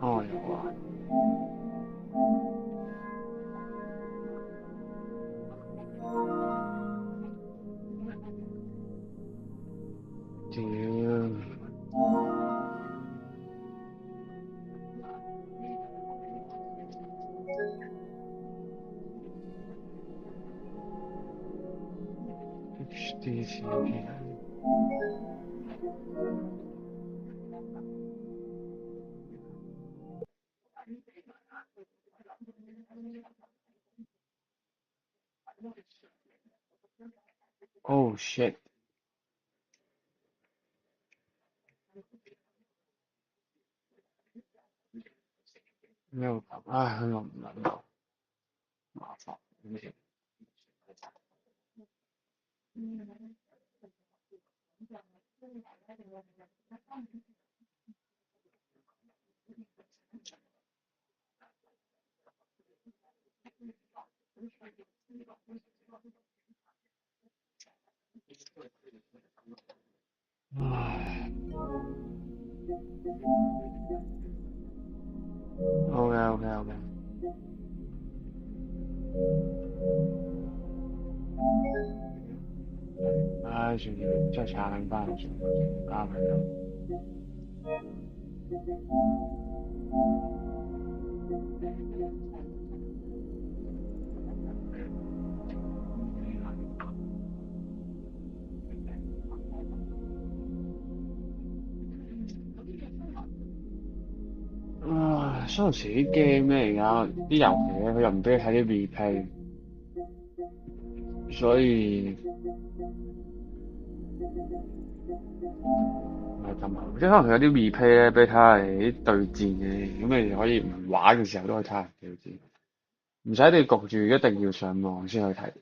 哦，有啊。第一次 Oh shit！ 没有，哎，很难搞，麻烦。唉 ，OK。唉，算要再查緊翻算，加佢啦。唉，嗰陣時啲 game 咧，而家啲遊戲咧，佢又唔俾你睇啲 replay，所以唔係咁好。即係可能佢有啲 replay 咧，俾你睇下你啲對戰嘅，咁你可以唔玩嘅時候都可以睇下對戰，唔使你焗住一定要上網先可以睇。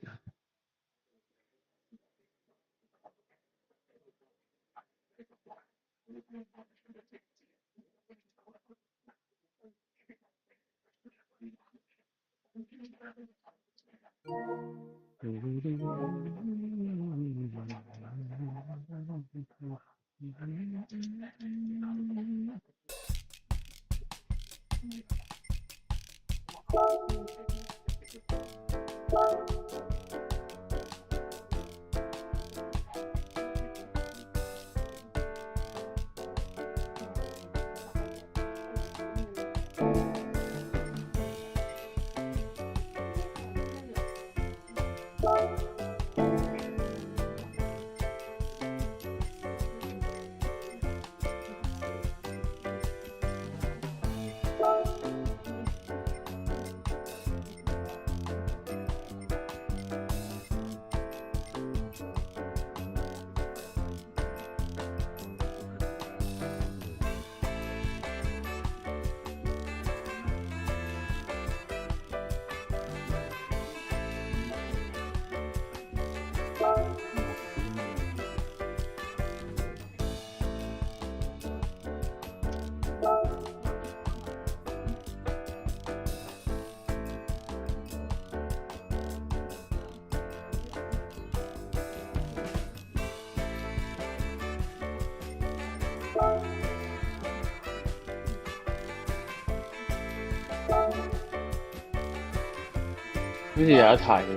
好似有得睇喎。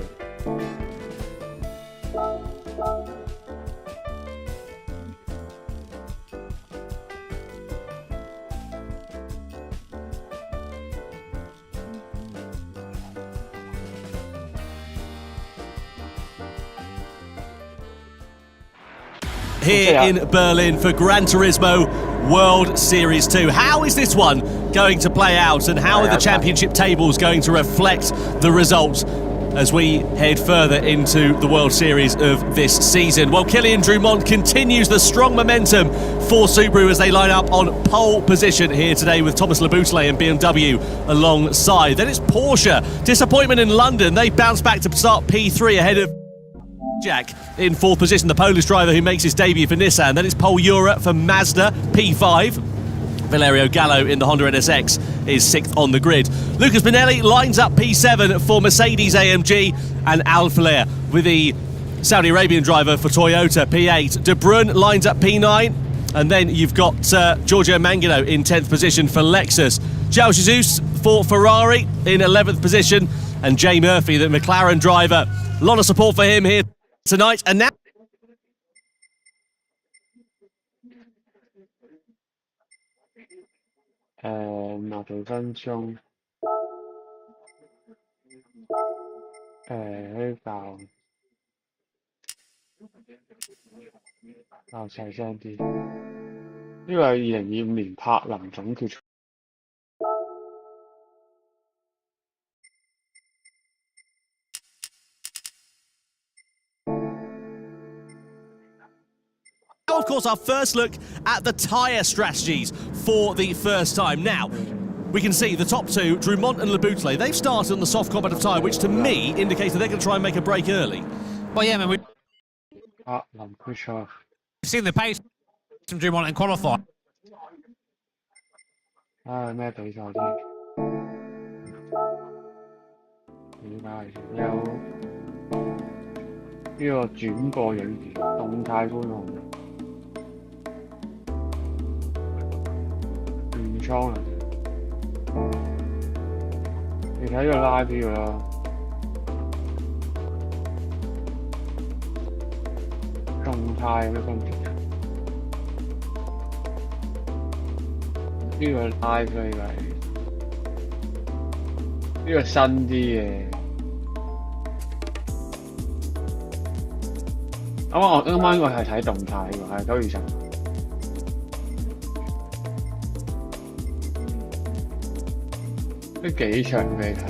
Here in Berlin for Gran Turismo World Series 2. How is this one going to play out, and how are the championship tables going to reflect the results as we head further into the World Series of this season? Well, Kylian Drumont continues the strong momentum for Subaru as they line up on pole position here today with Thomas Laboutelet and BMW alongside. Then it's Porsche. Disappointment in London. They bounce back to start P3 ahead of Jack in fourth position, the Polish driver who makes his debut for Nissan. Then it's Pol Ura for Mazda, P5. Valerio Gallo in the Honda NSX is sixth on the grid. Lucas Binelli lines up P7 for Mercedes AMG, and Al Flair with the Saudi Arabian driver for Toyota, P8. De Bruyne lines up P9, and then you've got Giorgio Mangino in 10th position for Lexus. João Jesus for Ferrari in 11th position, and Jay Murphy, the McLaren driver. A lot of support for him here tonight, and now嗱幾分鐘，呢啊，細聲啲。呢個係2025年柏林總決賽。Of course, our first look at the tyre strategies for the first time. Now, we can see the top two, Drumont and Laboutelet, they've started on the soft competitive tyre, which to me indicates that they're going to try and make a break early. Well, yeah, man, we've 柏林決賽。seen the pace from Dumont in qualifying. 唉，咩比賽先？點解有呢個轉播影片動態觀控原倉啊？你睇個 live 呢個啦，動態有咩分別？呢個 live 呢個係呢個新啲嘅。啱啱我係睇動態喎，係9月10。都幾長俾你睇。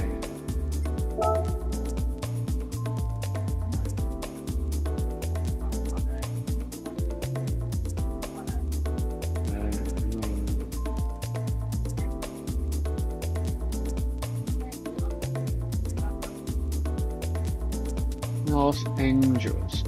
Los Angeles。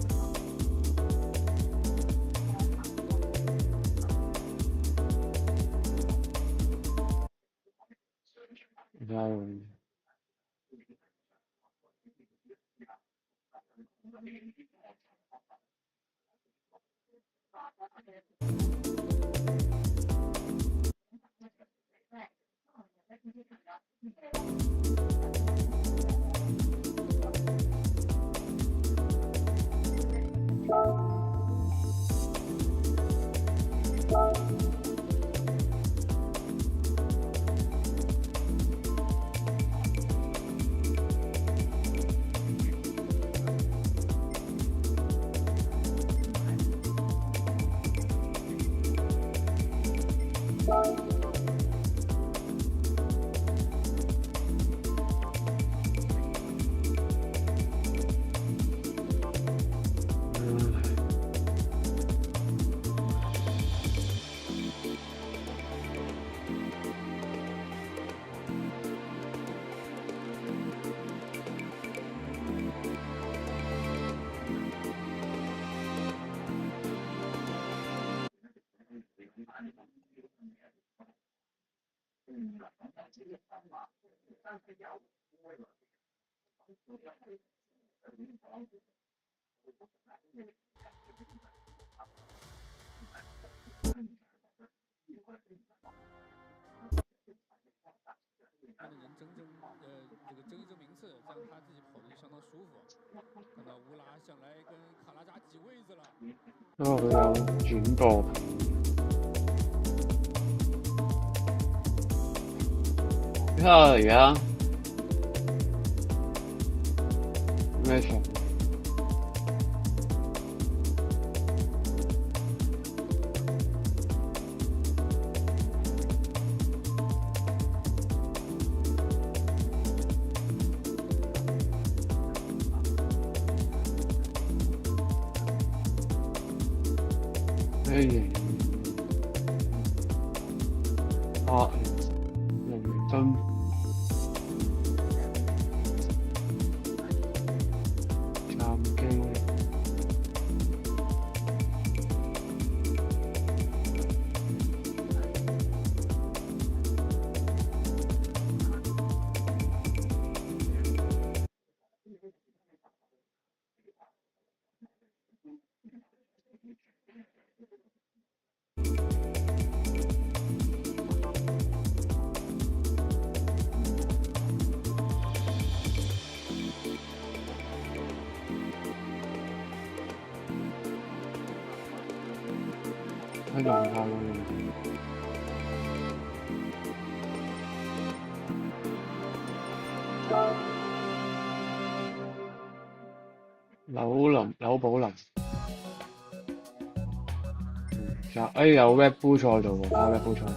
这个争一争名次，这样他自己跑的就相当舒服。看到乌拉上来跟卡拉扎挤位子了。佢有轉播。睇下而家咩場？倫敦站機。喺動態嗰度。紐寶林，有 Red Bull 賽道喎，打 Red Bull 賽道。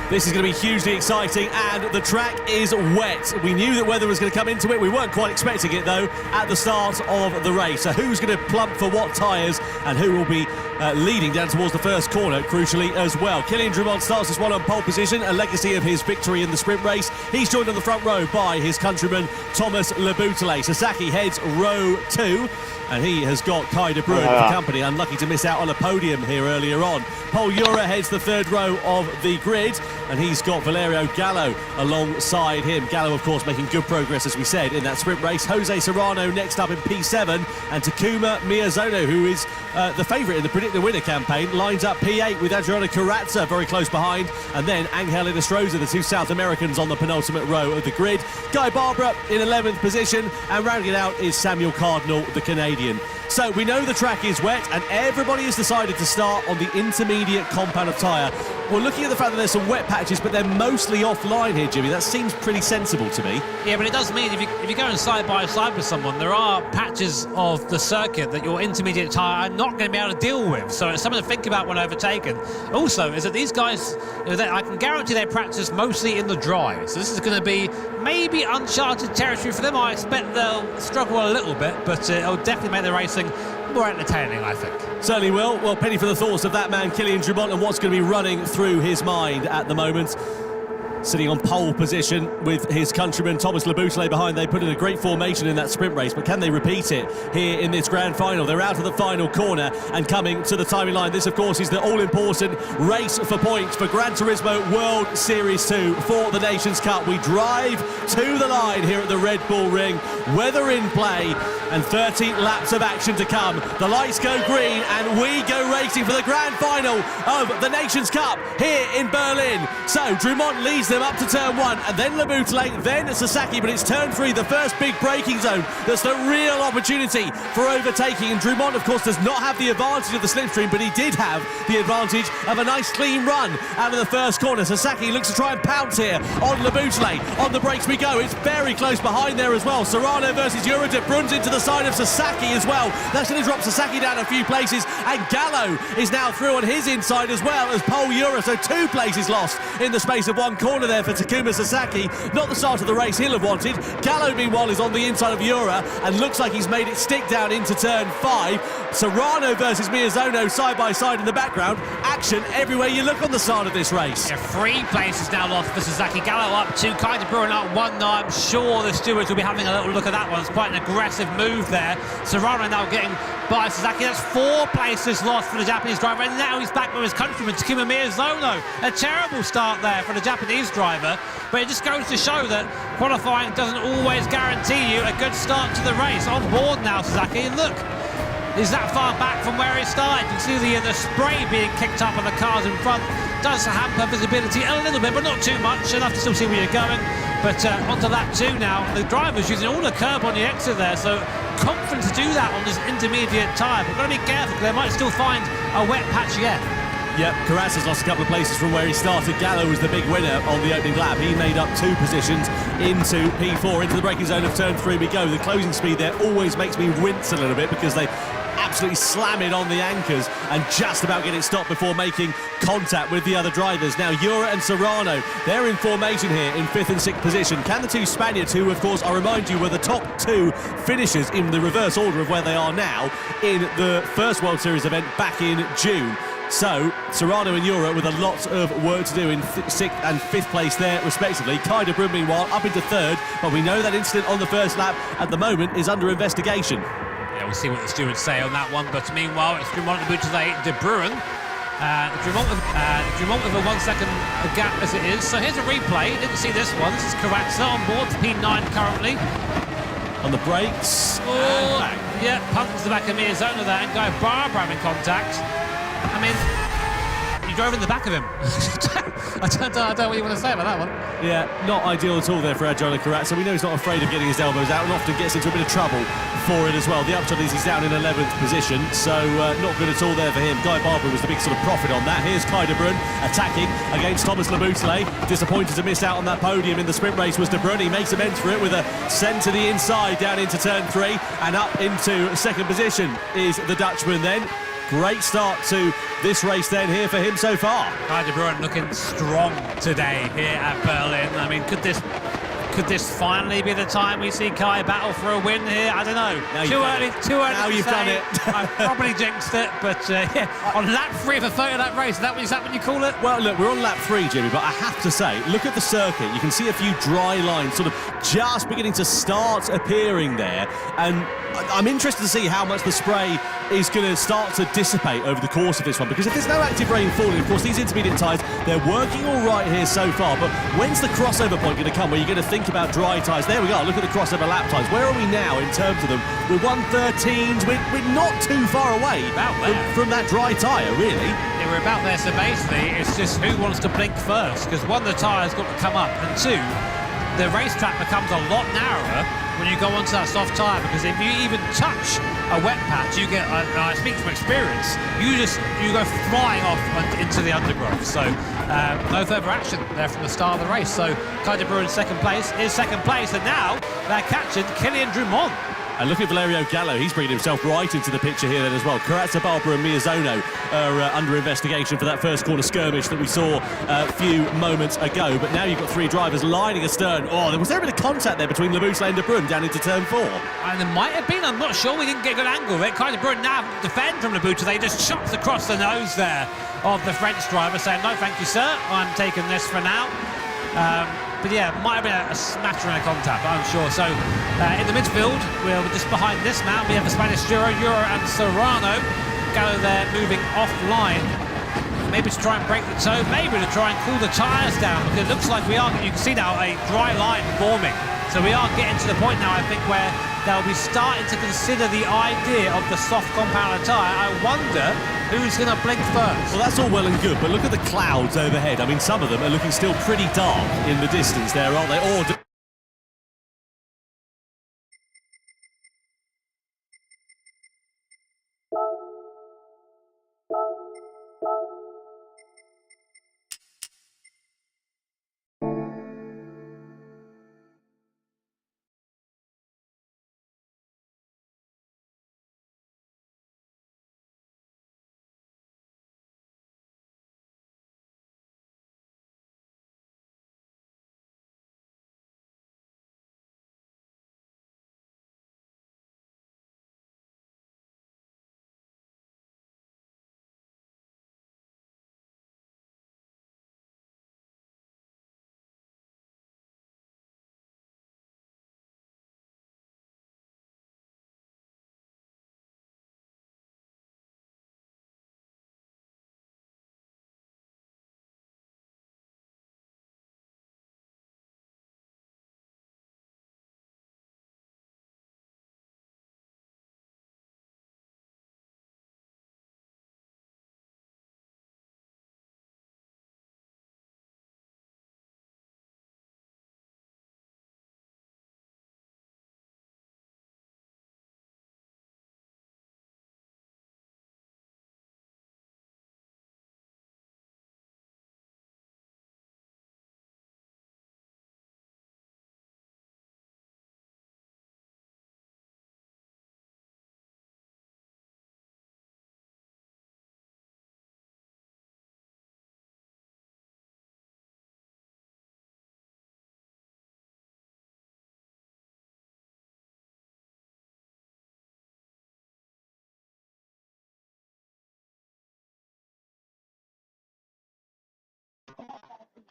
This is going to be hugely exciting, and the track is wet. We knew that weather was going to come into it. We weren't quite expecting it, though, at the start of the race. So who's going to plump for what tyres, and who will be leading down towards the first corner, crucially, as well. Kylian Drumont starts this one on pole position, a legacy of his victory in the sprint race. He's joined on the front row by his countryman, Thomas Leboutelet. Sasaki heads row 2, and he has got Kai de Bruin for company. Unlucky to miss out on a podium here earlier on. Paul Ura heads the third row of the grid, and he's got Valerio Gallo alongside him. Gallo, of course, making good progress, as we said, in that sprint race. Jose Serrano next up in P7, and Takuma Miyazono, who is the favourite in the Predict the Winner campaign, lines up P8 with Adriano Carrazza very close behind, and then Angel Inestrosa, the two South Americans, on the penultimate row of the grid. Guy Barbara in 11th position, and rounding it out is Samuel Cardinal, the Canadian. So we know the track is wet, and everybody has decided to start on the intermediate compound of tyre. Well, looking at the fact that there's some wet patches, but they're mostly offline here, Jimmy, that seems pretty sensible to me. Yeah, but it does mean if you're going side by side with someone, there are patches of the circuit that your intermediate tyre are not going to be able to deal with. So it's something to think about when overtaken. Also, is that these guys, I can guarantee they practice mostly in the dry. So this is going to be maybe uncharted territory for them. I expect they'll struggle a little bit, but it'll definitely make the racing more entertaining, I think. Certainly will. Well, penny for the thoughts of that man, Kylian Drumont, and what's going to be running through his mind at the moment. Sitting on pole position with his countryman Thomas Leboutelet behind. They put in a great formation in that sprint race, but can they repeat it here in this grand final? They're out of the final corner and coming to the timing line. This, of course, is the all-important race for points for Gran Turismo World Series 2 for the Nations Cup. We drive to the line here at the Red Bull Ring. Weather in play and 30 laps of action to come. The lights go green and we go racing for the grand final of the Nations Cup here in Berlin. So Drumont leads them up to turn 1, and then Leboutelet, then Sasaki, but it's turn 3, the first big braking zone. That's the real opportunity for overtaking, and Drumont, of course, does not have the advantage of the slipstream, but he did have the advantage of a nice clean run out of the first corner. Sasaki looks to try and pounce here on Leboutelet. On the brakes we go. It's very close behind there as well. Serrano versus Ura. De Bruyn's into the side of Sasaki as well. That's going to drop Sasaki down a few places, and Gallo is now through on his inside as well as Paul Ura. So 2 places lost in the space of 1 corner there for Takuma Sasaki. Not the start of the race he'll have wanted. Gallo, meanwhile, is on the inside of Ura and looks like he's made it stick down into turn 5. Serrano versus Miyazono side by side in the background. Action everywhere you look on the start of this race. Yeah, 3 places now lost for Sasaki. Gallo up 2, Kai de Bruyn up 1 now. I'm sure the stewards will be having a little look at that one. It's quite an aggressive move there. Serrano now getting by Sasaki. That's 4 places lost for the Japanese driver, and now he's back with his countryman Takuma Miyazono. A terrible start there for the Japanese driver, but it just goes to show that qualifying doesn't always guarantee you a good start to the race. On board now, Sasaki, and look, he's that far back from where he started. You can see the spray being kicked up on the cars in front. Does hamper visibility a little bit, but not too much, enough to still see where you're going. But onto lap 2 now. The driver's using all the curb on the exit there, so confident to do that on this intermediate tyre. But got to be careful, because they might still find a wet patch yet. Yep, Carrazza's lost a couple of places from where he started. Gallo was the big winner on the opening lap. He made up 2 positions into P4. Into the braking zone of turn 3 we go. The closing speed there always makes me wince a little bit, because they absolutely slam it on the anchors and just about get it stopped before making contact with the other drivers. Now Ura and Serrano, they're in formation here in 5th and 6th position. Can the 2 Spaniards, who of course I remind you were the top 2 finishers in the reverse order of where they are now in the first World Series event back in June. So Serrano and Ura with a lot of work to do in 6th and 5th place there respectively. Kai de Bruyn meanwhile up into 3rd, but we know that incident on the first lap at the moment is under investigation. Yeah, we'll see what the stewards say on that one, but meanwhile it's Drumont, Leboutelet, de Bruyn. Drumont with a 1 second gap as it is. So here's a replay. Didn't see this one. This is Carrazza on board, P9 currently. On the brakes. Oh, yeah, punts the back of Miyazono there, and Guy Barbara in contact. I mean, you drove in the back of him. I don't know what you want to say about that one. Yeah, not ideal at all there for Agile Karatsa. We know he's not afraid of getting his elbows out and often gets into a bit of trouble for it as well. The upshot is he's down in 11th position, so not good at all there for him. Guy Barber was the big sort of profit on that. Here's Kai De Bruyne attacking against Thomas Laboutelet. Disappointed to miss out on that podium in the sprint race was De Bruyne. He makes amends for it with a send to the inside down into turn 3 and up into second position is the Dutchman then. Great start to this race then here for him so far. Kai De Bruyne looking strong today here at Berlin. I mean, could this finally be the time we see Kai battle for a win here? I don't know. Too early. Now you've done it. I probably jinxed it, but yeah, on lap 3 of a third of that race, is that what you call it? Well, look, we're on lap 3, Jimmy, but I have to say, look at the circuit. You can see a few dry lines sort of just beginning to start appearing there, and I'm interested to see how much the spray is going to start to dissipate over the course of this one, because if there's no active rain falling, of course, these intermediate tyres, they're working all right here so far, but when's the crossover point going to come where you're going to think about dry tyres? There we are, look at the crossover lap times. Where are we now in terms of them? We're 1:13s, we're not too far away from that dry tyre, really. Yeah, we're about there, so basically it's just who wants to blink first, because one, the tyre's got to come up, and two, the racetrack becomes a lot narrower when you go onto that soft tyre, because if you even touch a wet patch, you get, I speak from experience, you go flying off into the undergrowth. So no further action there from the start of the race. So Kai De Bruyne second place, and now they're catching Kylian Drumont. And look at Valerio Gallo, he's bringing himself right into the picture here then as well. Karatsa, Barber and Miyazono are under investigation for that first corner skirmish that we saw a few moments ago. But now you've got 3 drivers lining astern. Oh, was there a bit of contact there between Laboutelet and De Bruyne down into turn 4? And there might have been, I'm not sure, we didn't get a good angle of it. Kai De Bruyne now defend from Laboutelet, they just chops across the nose there of the French driver, saying, no, thank you, sir, I'm taking this for now. But yeah, might have been a smattering of contact, but I'm sure. So in the midfield, we're just behind this man, we have the Spanish duo, Euro and Serrano. Gallo there moving offline. Maybe to try and break the toe, maybe to try and cool the tyres down, because it looks like we are, you can see now, a dry line forming. So we are getting to the point now, I think, where they'll be starting to consider the idea of the soft compound tyre. I wonder who's going to blink first. Well, that's all well and good, but look at the clouds overhead. I mean, some of them are looking still pretty dark in the distance there, aren't they? Or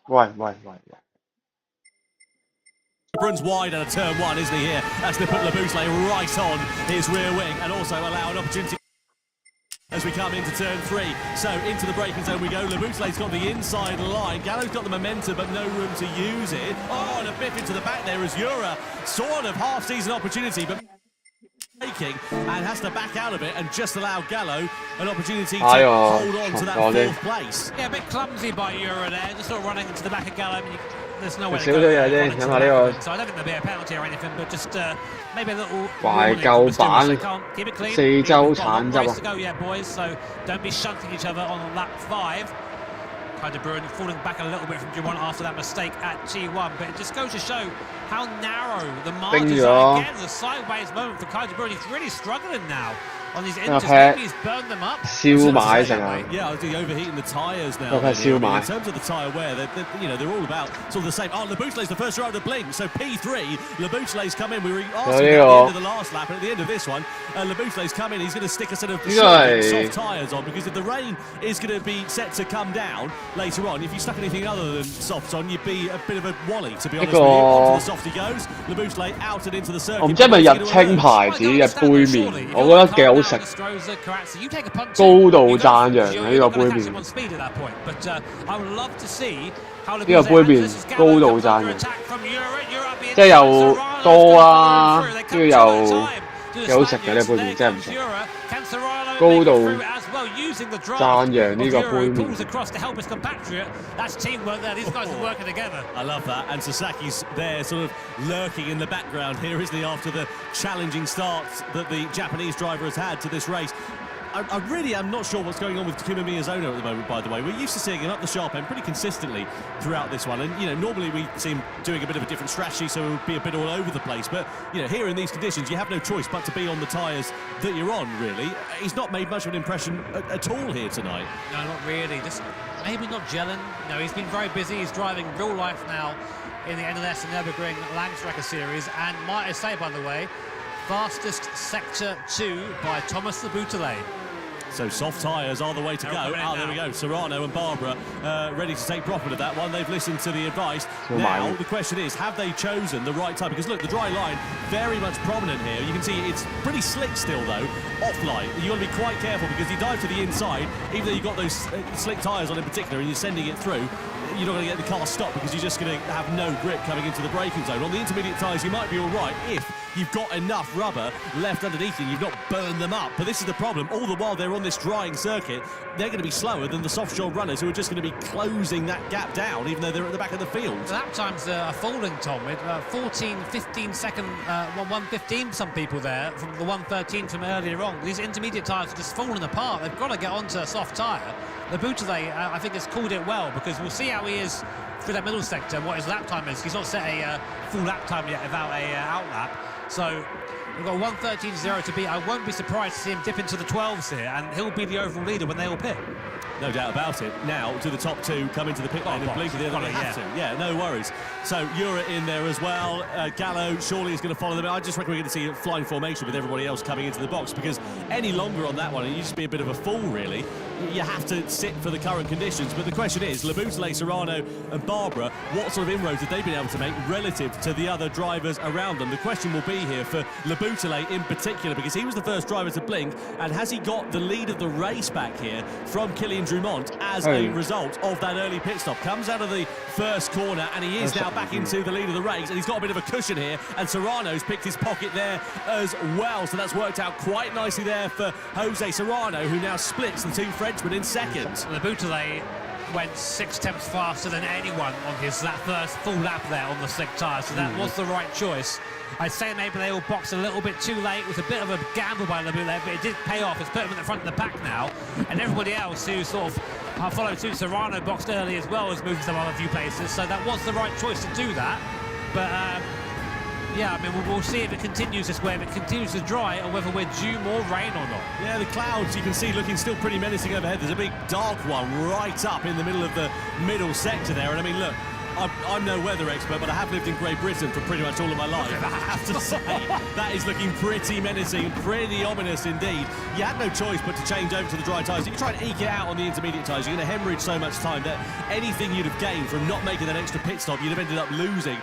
Why? De Bruyne's wide out of turn 1, isn't he here? That's going to put Laboutelet right on his rear wing and also allow an opportunity as we come into turn 3. So into the braking zone we go. Laboutelet's got the inside line. Gallo's got the momentum, but no room to use it. Oh, and a biff into the back there as Jura, sort of half-season opportunity, but and has to back out of it and just allow Gallo an opportunity to 哎呦， hold on to that 撞到啲 fourth place. Yeah, a bit clumsy by Euro there, just sort of running into the back of Gallo. I mean, there's no way to 少 go 少嘢 there, 啫， running to 飲 the 下 back 呢 of 個 him. So I don't think there'll be a penalty or anything, but just maybe a little 懷 warning 舊 from the stewards. They 版 can't keep it clean. 四周 We've got a 橙 long 汁 race 啊 to！go yet, boys, so don't be shunting each other on lap 5. Kind of Bruin falling back a little bit from G1 after that mistake at G1, but it just goes to show how narrow the margins are. Again, the sideways moment for Kaiser Bruin. He's really struggling now on these inters. Maybe he's burned them up. 燒埋成日。 Yeah, I think overheating the tyres now. Okay, Really. I mean, Silmar. in terms of the tyre wear, they're all about sort of the same. Oh, Laboutelet's the first driver to blink. So P3, Laboutelet's come in. We were asking at the end of the last lap, and at the end of this one, Laboutelet's come in. He's going to stick a set of soft tyres on, because if the rain is going to be set to come down later on, if you stuck anything other than softs on, you'd be a bit of a wally, to be honest with you. Onto the soft he goes. Laboutelet out and into the circuit. 我唔知係咪日清牌子嘅杯麵，我覺得幾好食。 高度讚揚嘅呢個杯麵，呢個杯麵高度讚揚，即係又多啦，跟住又幾好食嘅呢個杯麵，真係唔錯。高度讚揚呢個杯麵。I love that, and Sasaki's there sort of lurking in the background here, isn't he, after the challenging start that the Japanese driver has had to this race. I really am not sure what's going on with Takuma Miyazono at the moment, by the way. We're used to seeing him up the sharp end pretty consistently throughout this one. And, normally we see him doing a bit of a different strategy, so it would be a bit all over the place. But, here in these conditions, you have no choice but to be on the tyres that you're on, really. He's not made much of an impression at all here tonight. No, not really. Just maybe not gelling. No, he's been very busy. He's driving real life now in the NLS and Nürburgring Langstrecke series. And might I say, by the way, fastest Sector 2 by Thomas Laboutelet. So soft tyres are the way to go. There we go. Serrano and Barbara ready to take profit of that one. They've listened to the advice. Now, the question is, have they chosen the right tyre? Because look, the dry line, very much prominent here. You can see it's pretty slick still, though, offline. You've got to be quite careful, because you dive to the inside, even though you've got those slick tyres on in particular, and you're sending it through, you're not going to get the car stopped, because you're just going to have no grip coming into the braking zone. On the intermediate tyres, you might be all right if you've got enough rubber left underneath you, you've not burned them up. But this is the problem. All the while they're on this drying circuit, they're going to be slower than the soft shell runners, who are just going to be closing that gap down, even though they're at the back of the field. The lap times are falling, Tom, with 14, 15 second, 1:15 some people there, from the 1:13 from earlier on. These intermediate tyres are just falling apart. They've got to get onto a soft tyre. Laboutelet, I think, has called it well, because we'll see how he is through that middle sector, what his lap time is. He's not set a full lap time yet without a out lap. So we've got 1:13.0 to beat. I won't be surprised to see him dip into the 12s here, and he'll be the overall leader when they all pit. No doubt about it. Now, to the top two come into the pit lane and blink the other. They have to. Yeah, no worries. So, Ura in there as well. Gallo surely is going to follow them. I just reckon we're going to see a flying formation with everybody else coming into the box, because any longer on that one, you just be a bit of a fool, really. You have to sit for the current conditions. But the question is, Laboutelet, Serrano and Barbara, what sort of inroads have they been able to make relative to the other drivers around them? The question will be here for Laboutelet in particular, because he was the first driver to blink, and has he got the lead of the race back here from Kilian Drumont as a result of that early pit stop? Comes out of the first corner, and he is now back into the lead of the race, and he's got a bit of a cushion here, and Serrano's picked his pocket there as well, so that's worked out quite nicely there for Jose Serrano, who now splits the two Frenchmen in second. Laboutelet went 6/10 faster than anyone on that first full lap there on the slick tyre, so that was the right choice. I'd say maybe they all boxed a little bit too late. It was a bit of a gamble by Laboutelet, but it did pay off. It's put him in the front of the pack now, and everybody else who sort of followed suit, Serrano boxed early as well, has moved some other few places, so that was the right choice to do that. But yeah, I mean, we'll see if it continues this way, if it continues to dry, or whether we're due more rain or not. Yeah, the clouds you can see looking still pretty menacing overhead. There's a big dark one right up in the middle of the middle sector there, and I mean, look, I'm no weather expert, but I have lived in Great Britain for pretty much all of my life. I have to say, that is looking pretty menacing, pretty ominous indeed. You had no choice but to change over to the dry tyres. If you try and eke it out on the intermediate tyres, you're going to hemorrhage so much time that anything you'd have gained from not making that extra pit stop, you'd have ended up losing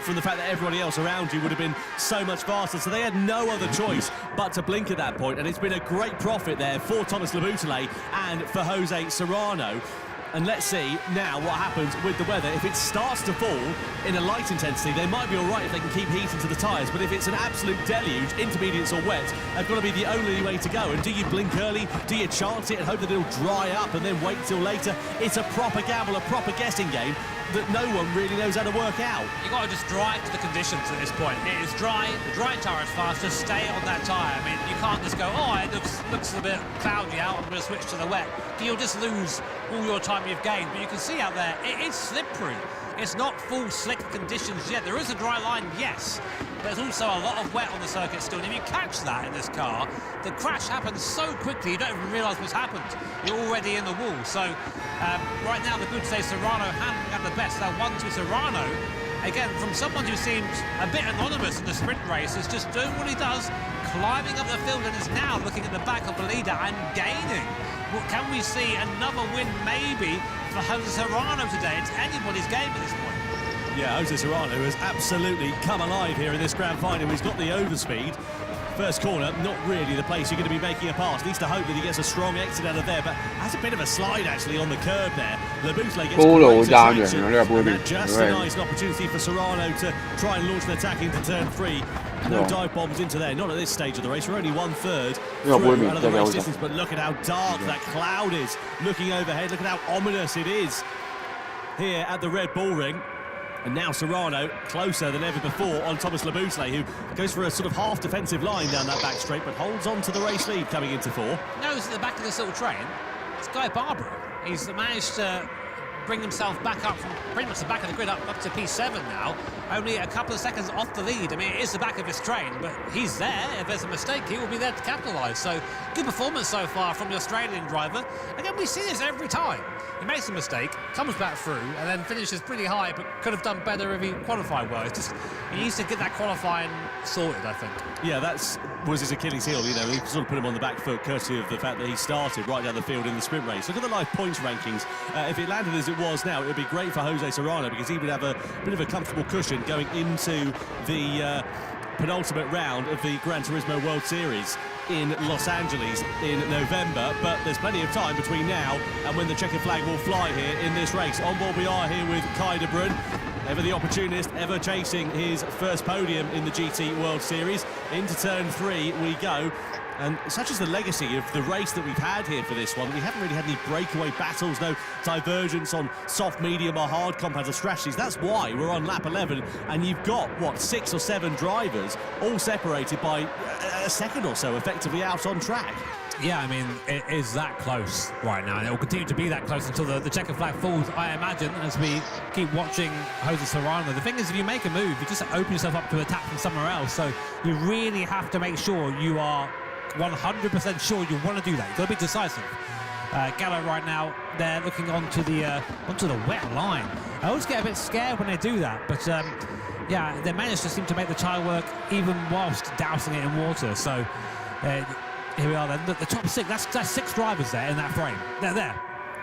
from the fact that everybody else around you would have been so much faster. So they had no other choice but to blink at that point, and it's been a great profit there for Thomas Laboutelet and for Jose Serrano. And let's see now what happens with the weather. If it starts to fall in a light intensity, they might be all right if they can keep heat into the tyres. But if it's an absolute deluge, intermediates or wet, have got to be the only way to go. And do you blink early? Do you chance it and hope that it'll dry up and then wait till later? It's a proper gamble, a proper guessing game that no one really knows how to work out. You've got to just drive to the conditions at this point. It is dry, the dry tyre is fast, just stay on that tyre. I mean, you can't just go, oh, it looks a bit cloudy out, I'm going to switch to the wet. You'll just lose all your time you've gained. But you can see out there, it is slippery. It's not full slick conditions yet. There is a dry line, yes, but there's also a lot of wet on the circuit still. And if you catch that in this car, the crash happens so quickly you don't even realise what's happened. You're already in the wall. So right now, the good say Serrano handling at the best. Now 1-2 Serrano, again, from someone who seemed a bit anonymous in the sprint race, is just doing what he does, climbing up the field, and is now looking at the back of the leader and gaining. Well, can we see another win maybe for Jose Serrano today? It's anybody's game at this point. Yeah, Jose Serrano has absolutely come alive here in this grand final. He's got the overspeed. First corner, not really the place you're going to be making a pass. Needs to hope that he gets a strong exit out of there, but has a bit of a slide actually on the curb there. Labusle gets great traction, and that just denies an opportunity for Serrano to try and launch an attack into turn 3. No dive bombs into there, not at this stage of the race. We're only 1/3 through out of the race distance, but look at how dark that cloud is looking overhead. Look at how ominous it is here at the Red Bull Ring. And now Serrano closer than ever before on Thomas Labusle, who goes for a sort of half defensive line down that back straight, but holds on to the race lead coming into 4. Knows at the back of this little train, it's Guy Barbara. He's managed to bring himself back up from pretty much the back of the grid up to P7 now, only a couple of seconds off the lead. I mean, it is the back of his train, but he's there. If there's a mistake, he will be there to capitalise. So, good performance so far from the Australian driver. Again, we see this every time. He makes a mistake, comes back through, and then finishes pretty high, but could have done better if he qualified well. It's just, he needs to get that qualifying sorted, I think. Yeah, was his Achilles heel, you know. He sort of put him on the back foot courtesy of the fact that he started right down the field in the sprint race. Look at the live points rankings. If it landed as it was now, it would be great for Jose Serrano because he would have a bit of a comfortable cushion going into the penultimate round of the Gran Turismo World Series in Los Angeles in November, but there's plenty of time between now and when the checkered flag will fly here in this race. On board we are here with Kai de Bruyne, ever the opportunist, ever chasing his first podium in the GT World Series. Into turn 3 we go. And such is the legacy of the race that we've had here for this one. We haven't really had any breakaway battles, no divergence on soft, medium or hard compounds or strategies. That's why we're on lap 11 and you've got, what, 6 or 7 drivers all separated by a second or so effectively out on track. Yeah, I mean, it is that close right now, and it will continue to be that close until the checkered flag falls, I imagine, as we keep watching Jose Serrano. The thing is, if you make a move, you just open yourself up to attack from somewhere else, so you really have to make sure you are 100% sure you want to do that. You've got to be decisive. Gallo right now, they're looking onto the wet line. I always get a bit scared when they do that, but yeah, they managed to seem to make the tyre work even whilst dousing it in water. So here we are then. Look, the top 6, that's 6 drivers there in that frame. They're there.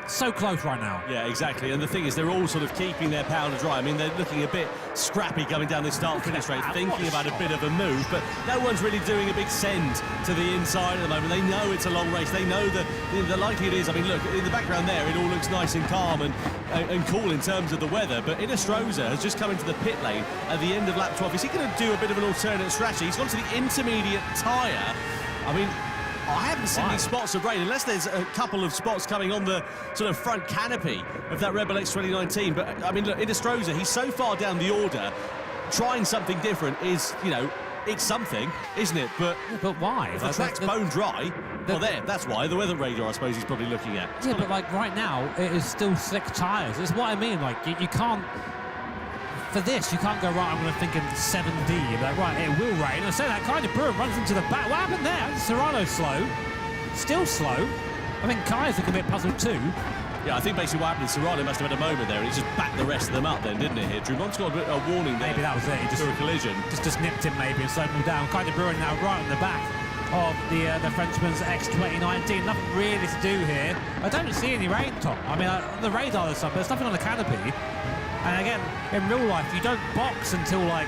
So close right now. Yeah, exactly. And the thing is, they're all sort of keeping their powder dry. I mean, they're looking a bit scrappy coming down this start-finish race, thinking about a bit of a move, but no one's really doing a big send to the inside at the moment. They know it's a long race. They know that the likelihood is, I mean, look, in the background there, it all looks nice and calm and cool in terms of the weather, but Inestrosa has just come into the pit lane at the end of lap 12. Is he going to do a bit of an alternate strategy? He's gone to the intermediate tyre. I mean, I haven't seen any spots of rain, unless there's a couple of spots coming on the sort of front canopy of that Red Bull X 2019. But, I mean, look, Inestrosa, he's so far down the order, trying something different is, you know, it's something, isn't it? But why? If the track's bone dry, well, there, that's why. The weather radar, I suppose, he's probably looking at. Yeah, but, like, right now, it is still slick tyres. That's what I mean. Like, you can't... For this, you can't go, right, I'm going to think in 7D. You're like, right, it will rain. I say that kind of Bruyne runs into the back. What happened there? Serrano's slow. Still slow. I think Kai's looking a bit puzzled too. Yeah, I think basically what happened is Serrano must have had a moment there and he just backed the rest of them up then, didn't it, here? Drumont's got a warning there. Maybe that was it. He just for a collision. Just nipped him maybe and slowed him down. Kai de Bruyne now right on the back of the Frenchman's X 2019. Nothing really to do here. I don't see any rain, Tom. I mean, on the radar there's something. There's nothing on the canopy. And again, in real life, you don't box until like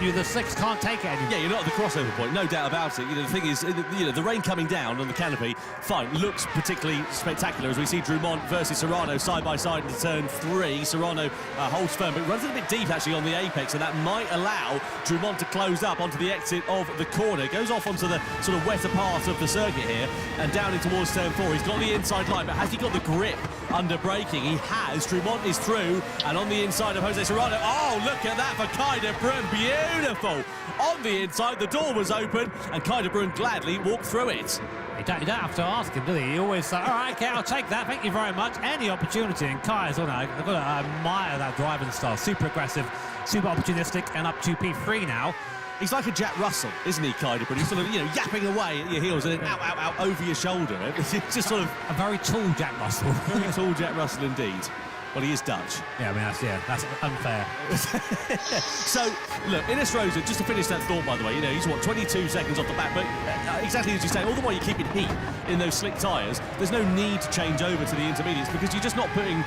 the slicks can't take it anymore. Yeah, you're not at the crossover point, no doubt about it. The thing is, the rain coming down on the canopy, fine, looks particularly spectacular as we see Drumont versus Serrano side by side into turn 3. Serrano holds firm, but runs a bit deep actually on the apex, and that might allow Drumont to close up onto the exit of the corner. Goes off onto the sort of wetter part of the circuit here and down in towards turn 4. He's got the inside line, but has he got the grip under braking? He has. Drumont is through and on the inside of Jose Serrano. Oh, look at that for Kai de Bruyne. Beautiful. On the inside, the door was open and Kai de Bruyne gladly walked through it. You don't have to ask him, do you? He always say, all right, okay, I'll take that. Thank you very much. Any opportunity. And Kai is on it. I've got to admire that driving style. Super aggressive, super opportunistic, and up to P3 now. He's like a Jack Russell, isn't he, Kai de Bruyne? He's sort of, yapping away at your heels and then out over your shoulder. It's just sort of a very tall Jack Russell. Very tall Jack Russell indeed. Well, he is Dutch. Yeah, I mean, that's unfair. So, look, Ines Rosa, just to finish that thought, by the way, he's, 22 seconds off the back, but exactly as you say, all the while you're keeping heat in those slick tyres, there's no need to change over to the intermediates because you're just not putting,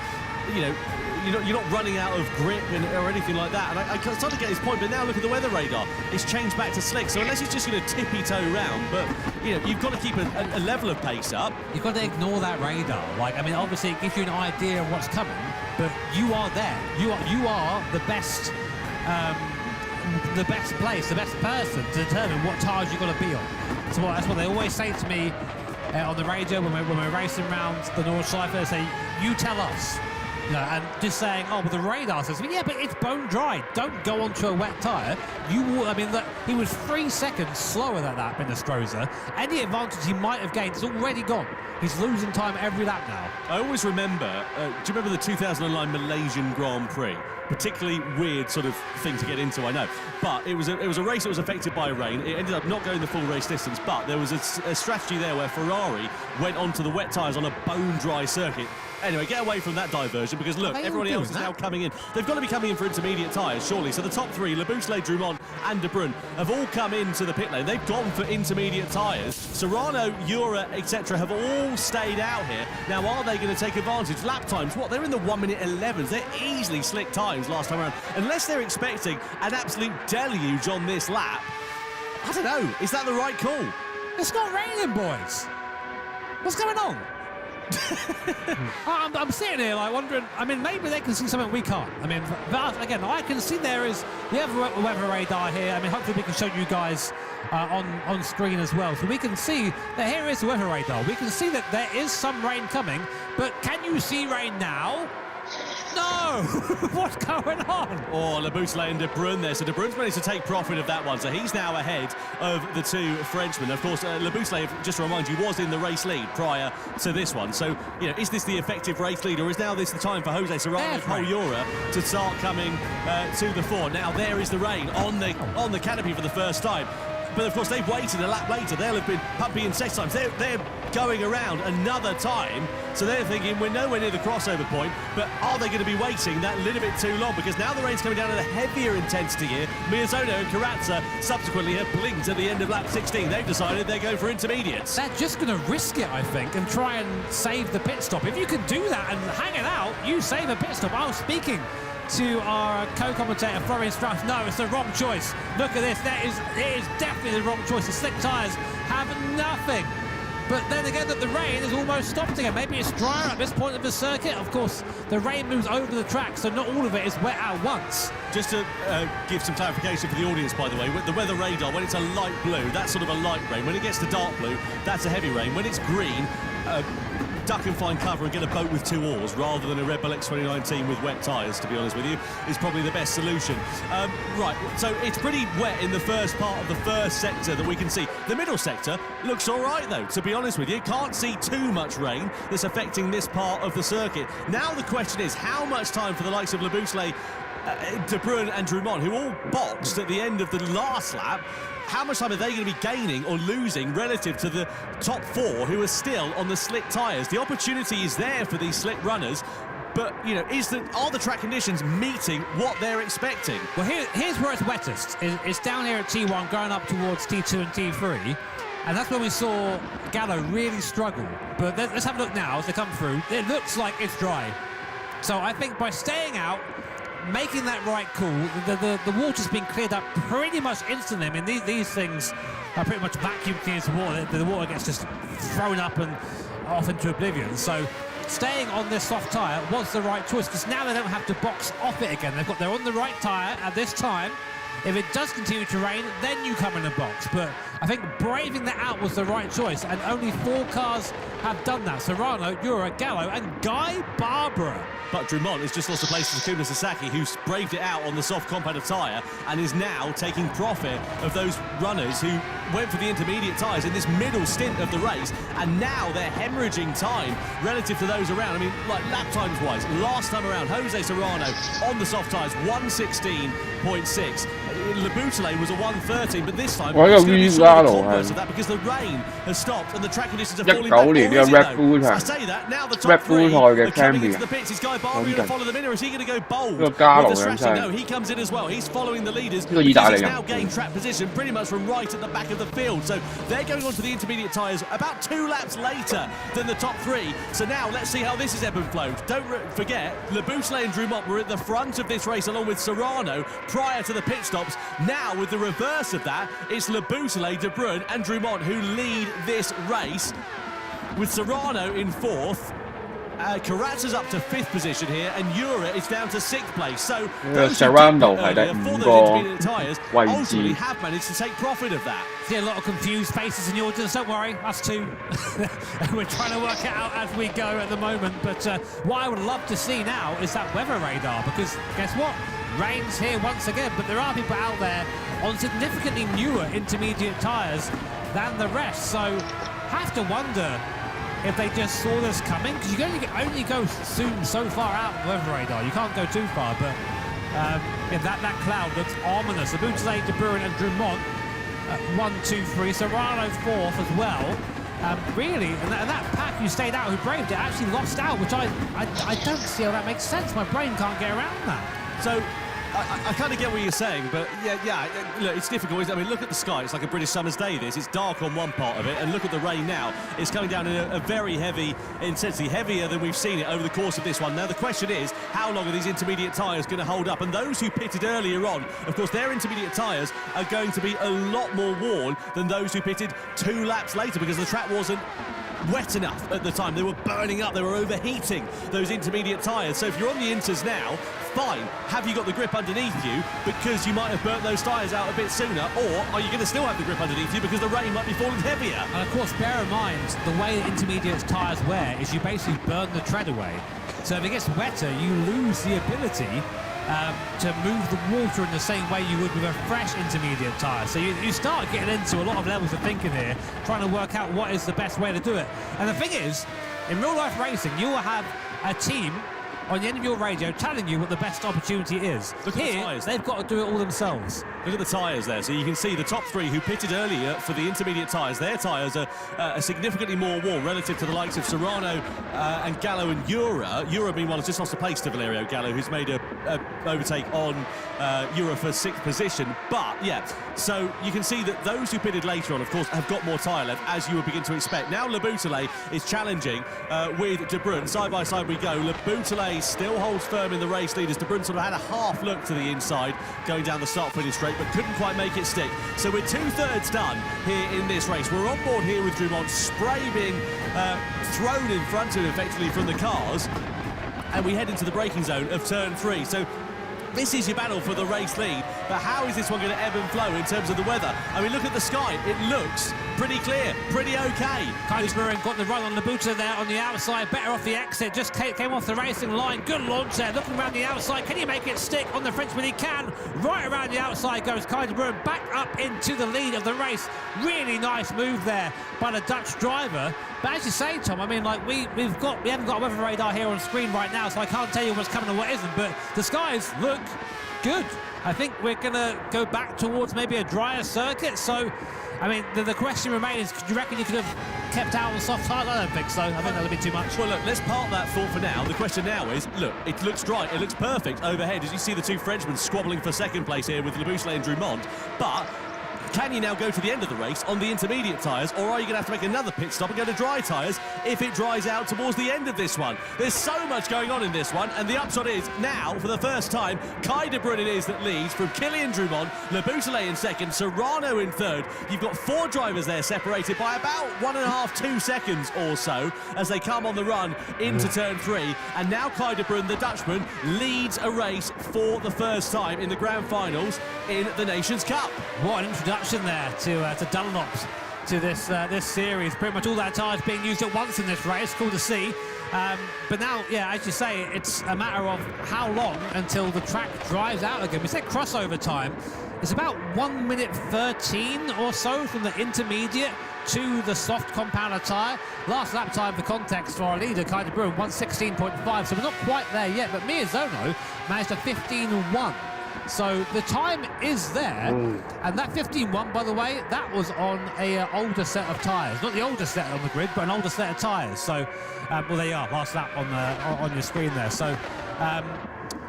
you're not running out of grip or anything like that. And I start to get his point, but now look at the weather radar. It's changed back to slick, so unless he's just going to tippy-toe round, but, you've got to keep a level of pace up. You've got to ignore that radar. Obviously it gives you an idea of what's coming, but you are there. You are the best place, the best person to determine what tyres you've got to be on. So that's what they always say to me on the radio when we're racing around the North Cypher. They say, you tell us. And just saying, oh, but the radar says, well, yeah, but it's bone dry. Don't go onto a wet tyre. He was 3 seconds slower than that, Minestrosa. Any advantage he might have gained is already gone. He's losing time every lap now. I always remember, do you remember the 2009 Malaysian Grand Prix? Particularly weird sort of thing to get into, I know. But it was a race that was affected by rain. It ended up not going the full race distance, but there was a strategy there where Ferrari went onto the wet tyres on a bone-dry circuit. Anyway, get away from that diversion because, look, everyone else is now coming in. They've got to be coming in for intermediate tyres, surely. So the top 3, Labuschagne, Drumont and de Bruyne, have all come into the pit lane. They've gone for intermediate tyres. Serrano, Ura, etc. have all stayed out here. Now, are they going to take advantage? Lap times, they're in the 1:11s. They're easily slick times last time around. Unless they're expecting an absolute deluge on this lap, I don't know. Is that the right call? It's not raining, boys. What's going on? I'm sitting here wondering, maybe they can see something we can't. Again, I can see there is the other weather radar here. Hopefully we can show you guys on screen as well. So we can see that here is the weather radar. We can see that there is some rain coming, but can you see rain now? No! What's going on? Oh, Labuschagne and de Bruyne there. So de Bruyne's managed to take profit of that one. So he's now ahead of the 2 Frenchmen. Of course, Labuschagne, just to remind you, was in the race lead prior to this one. So, is this the effective race lead, or is now this the time for Jose Serrano and Paul Ura to start coming to the fore? Now there is the rain on the canopy for the first time. But of course, they've waited a lap later. They'll have been pumping in set times. They're going around another time. So they're thinking, we're nowhere near the crossover point, but are they going to be waiting that little bit too long? Because now the rain's coming down at a heavier intensity here. Miyazono and Karatza subsequently have blinked at the end of lap 16. They've decided they're going for intermediates. They're just going to risk it, I think, and try and save the pit stop. If you can do that and hang it out, you save a pit stop. I was speaking to our co-commentator Florian Strauss. No, it's the wrong choice. Look at this. It is definitely the wrong choice. The slick tyres have nothing. But then again, that the rain has almost stopped again. Maybe it's drier at this point of the circuit. Of course, the rain moves over the track, so not all of it is wet at once. Just to give some clarification for the audience, by the way, with the weather radar, when it's a light blue, that's sort of a light rain. When it gets to dark blue, that's a heavy rain. When it's green, duck and find cover and get a boat with 2 oars rather than a Red Bull X 2019 with wet tyres, to be honest with you, is probably the best solution. Right, so it's pretty wet in the first part of the first sector that we can see. The middle sector looks all right, though, to be honest with you. Can't see too much rain that's affecting this part of the circuit. Now the question is, how much time for the likes of Labuschagne, de Bruyne and Drumont, who all boxed at the end of the last lap, how much time are they going to be gaining or losing relative to the top 4 who are still on the slick tyres? The opportunity is there for these slick runners, but, are the track conditions meeting what they're expecting? Well, here's where it's wettest. It's down here at T1 going up towards T2 and T3, and that's when we saw Gallo really struggle. But let's have a look now as they come through. It looks like it's dry. So I think by staying out, making that right call. The water's been cleared up pretty much instantly. I mean, these things are pretty much vacuum cleared to water. The water gets just thrown up and off into oblivion. So staying on this soft tyre was the right choice, because now they don't have to box off it again. They're on the right tyre at this time. If it does continue to rain, then you come in a box. But I think braving that out was the right choice, and only 4 cars have done that. Serrano, Ura, Gallo, and Guy Barbara. But Drummond has just lost a place to Takuma Sasaki, who's braved it out on the soft compactor tyre and is now taking profit of those runners who went for the intermediate tyres in this middle stint of the race, and now they're hemorrhaging time relative to those around. I mean, like lap times wise, last time around, Jose Serrano on the soft tyres, 1:16.6. Laboutelet was a 1:13, but this time it's going to be short the converse of that, because the rain has stopped and the track conditions are falling back. Or is it though? I say that, now the top 3 are coming into the pits. Is Guy Barbara going to follow them in, or is he going to go bold with the strategy? No, he comes in as well. He's following the leaders, because he's now gained track position pretty much from right at the back of the field. So they're going on to the intermediate tyres about 2 laps later than the top 3. So now let's see how this is ebb and flowed. Don't forget, Laboutelet and Drummond were at the front of this race along with Serrano prior to the pit stops. Now with the reverse of that, it's Laboutelet, De Bruyn and Drummond who lead this race, with Serrano in 4th. Carazza's up to 5th position here, and Ura is down to 6th place. So those Serrano for those intermediate tyres ultimately have managed to take profit of that. See a lot of confused faces in the audience. Don't worry, us too. We're trying to work it out as we go at the moment. But what I would love to see now is that weather radar, because guess what? Rain's here once again, but there are people out there on significantly newer intermediate tyres than the rest. So have to wonder if they just saw this coming, because you can only go so far out of the weather radar. You can't go too far, but that cloud looks ominous. Laboutelet, De Bruyn and Drummond 1, 2, 3. Serrano 4th as well. Really, and that pack who stayed out, who braved it, actually lost out, which I don't see how that makes sense. My brain can't get around that. So I kind of get what you're saying, but yeah, look, it's difficult, isn't it? I mean, look at the sky. It's like a British summer's day, this. It's dark on one part of it, and look at the rain now. It's coming down in a very heavy intensity, heavier than we've seen it over the course of this one. Now, the question is, how long are these intermediate tyres going to hold up? And those who pitted earlier on, of course, their intermediate tyres are going to be a lot more worn than those who pitted 2 laps later, because the track wasn't wet enough at the time. They were burning up, they were overheating those intermediate tyres. So if you're on the inters now, fine, have you got the grip underneath you because you might have burnt those tyres out a bit sooner, or are you going to still have the grip underneath you because the rain might be falling heavier? And of course, bear in mind, the way intermediate tyres wear is you basically burn the tread away. So if it gets wetter, you lose the ability to move the water in the same way you would with a fresh intermediate tyre. So you start getting into a lot of levels of thinking here, trying to work out what is the best way to do it. And the thing is, in real life racing, you will have a team on the end of your radio telling you what the best opportunity is. Look at here, the tyres. they've got to do it all themselves. Look at the tyres there. So you can see the top 3 who pitted earlier for the intermediate tyres. Their tyres are significantly more worn relative to the likes of Serrano and Gallo and Ura. Ura, meanwhile, has just lost a place to Valerio Gallo, who's made a overtake on Ura for 6th position. But, yeah, so you can see that those who pitted later on, of course, have got more tyre left, as you would begin to expect. Now Laboutelet is challenging with De Bruyn. Side by side we go. Laboutelet still holds firm in the race lead as De Bruyn sort of had a half look to the inside going down the start-finish straight, but couldn't quite make it stick. So we're 2/3 done here in this race. We're on board here with Drummond, spray being thrown in front of him effectively from the cars, and we head into the braking zone of turn 3. So this is your battle for the race lead, but how is this one going to ebb and flow in terms of the weather? I mean, look at the sky. It looks pretty clear, pretty okay. Guy Bruyn got the run on the Laboutelet there on the outside, better off the exit, just came off the racing line. Good launch there, looking around the outside. Can he make it stick on the Frenchman? He can. Right around the outside goes Guy Bruyn, back up into the lead of the race. Really nice move there by the Dutch driver. But as you say, Tom, I mean, like we haven't got a weather radar here on screen right now, so I can't tell you what's coming and what isn't. But the skies look good. I think we're going to go back towards maybe a drier circuit. So, I mean, the question remains, do you reckon you could have kept out on soft tyres? I don't think so. I think that would be too much. Well, look, let's park that thought for now. The question now is, look, it looks dry. It looks perfect overhead. As you see the 2 Frenchmen squabbling for 2nd place here with Laboutelet and Drummond. But can you now go to the end of the race on the intermediate tyres, or are you going to have to make another pit stop and go to dry tyres if it dries out towards the end of this one? There's so much going on in this one, and the upshot is now, for the first time, Kai de Bruyne it is that leads from Kylian Drumont, Le Bousselet in second, Serrano in third. You've got 4 drivers there separated by about 1.5, 2 seconds or so as they come on the run into turn 3, and now Kai de Bruyne, the Dutchman, leads a race for the first time in the grand finals in the Nations Cup. What an introduction there to Dunlop's to this series. Pretty much all that tyres being used at once in this race. Cool to see. But now, yeah, as you say, it's a matter of how long until the track dries out again. We said crossover time. It's about 1 minute 13 or so from the intermediate to the soft compounder tyre. Last lap time for context for our leader, Kai de Bruyne, 1:16.5, so we're not quite there yet, but Miyazono managed a 15.1. So the time is there, and that 15.1, by the way, that was on a older set of tyres. Not the oldest set on the grid, but an older set of tyres. So, well, there you are, last lap on your screen there. So,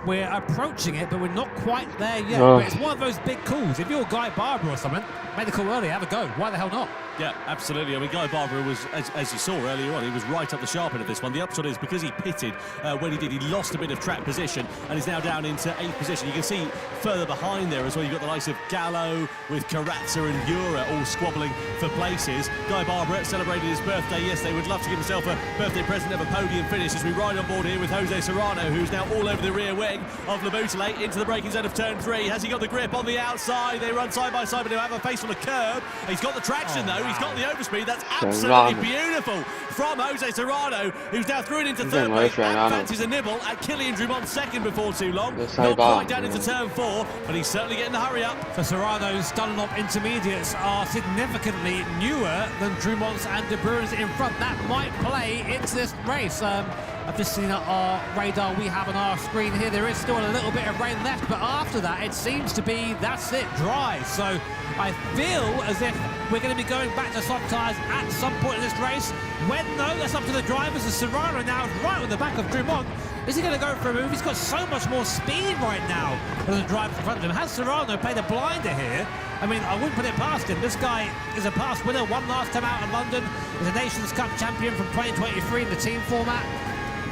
we're approaching it, but we're not quite there yet. But it's one of those big calls. If you're Guy Barber or something, make the call early, have a go. Why the hell not? Yeah, absolutely. I mean, Guy Barber was, as you saw earlier on, he was right up the sharp end of this one. The upshot is because he pitted when he did, he lost a bit of track position and is now down into 8th position. You can see further behind there as well, you've got the likes of Gallo with Carazza and Ura all squabbling for places. Guy Barber celebrated his birthday yesterday. Would love to give himself a birthday present of a podium finish as we ride on board here with Jose Serrano, who's now all over the rear wing of Le Bousselet into the braking zone of turn 3. Has he got the grip on the outside? They run side by side, but he'll have a face full of curb. He's got the traction though. He's got the overspeed. That's absolutely beautiful from Jose Serrano, who's now through it into third place and fancies a nibble at Kylian Drumont second before too long. Not quite down into turn 4, but he's certainly getting the hurry up. So Serrano's Dunlop intermediates are significantly newer than Drumont's and De Bruyne's in front. That might play into this race. I've just seen our radar we have on our screen here. There is still a little bit of rain left, but after that, it seems to be, that's it, dry. So I feel as if we're going to be going back to soft tyres at some point in this race. When, though, that's up to the drivers. And Serrano now is right on the back of Drumont. Is he going to go for a move? He's got so much more speed right now than the drivers in front of him. Has Serrano played a blinder here? I mean, I wouldn't put it past him. This guy is a past winner, won last time out in London. He's a Nations Cup champion from 2023 in the team format.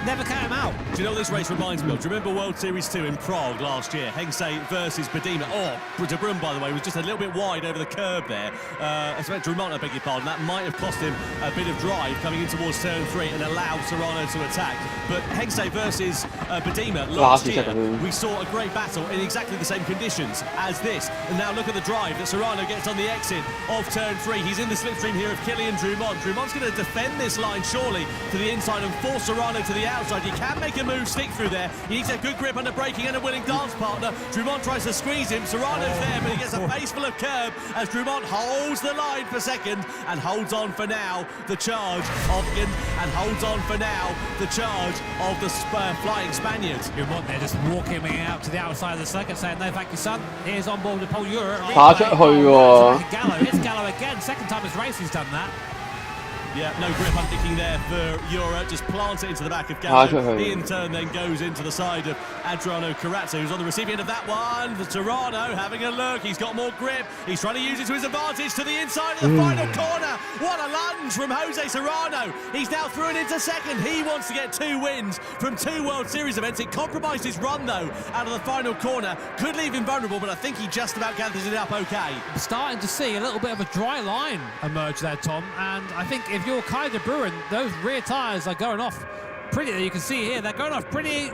Never came out. Do you know what this race reminds me of? Do you remember World Series 2 in Prague last year? Hengse versus Bedima. Oh, De Bruyne, by the way, was just a little bit wide over the curb there. I meant Drumont, I beg your pardon. That might have cost him a bit of drive coming in towards turn 3 and allowed Serrano to attack. But Hengse versus Bedima last year, we saw a great battle in exactly the same conditions as this. And now look at the drive that Serrano gets on the exit of turn 3. He's in the slipstream here of Kylian Drumont. Drumont's going to defend this line, surely, to the inside and force Serrano to the outside. You can make a move, stick through there. He needs a good grip under braking and a willing dance partner. Drumont tries to squeeze him. Serrano's there, but he gets a face full of curb as Drumont holds the line for second and holds on for now the charge of and holds on for now the charge of the flying Spaniards. Drumont there just walking me out to the outside of the circuit saying no thank you son. Here's on board with Paul Ura. Gallo. It's Gallo again. Second time this race he's done that. Yeah, no grip undertaking there for Ura, just plants it into the back of Gallo. He in turn then goes into the side of Adriano Carazza, who's on the receiving end of that one. The Serrano having a look, he's got more grip, he's trying to use it to his advantage to the inside of the final corner. What a lunge from Jose Serrano. He's now through it into second. He wants to get 2 wins from 2 World Series events. It compromised his run though out of the final corner. Could leave him vulnerable, but I think he just about gathers it up okay. Starting to see a little bit of a dry line emerge there, Tom, and I think if you're Kai de Bruyne, those rear tyres are going off pretty, you can see here, they're going off pretty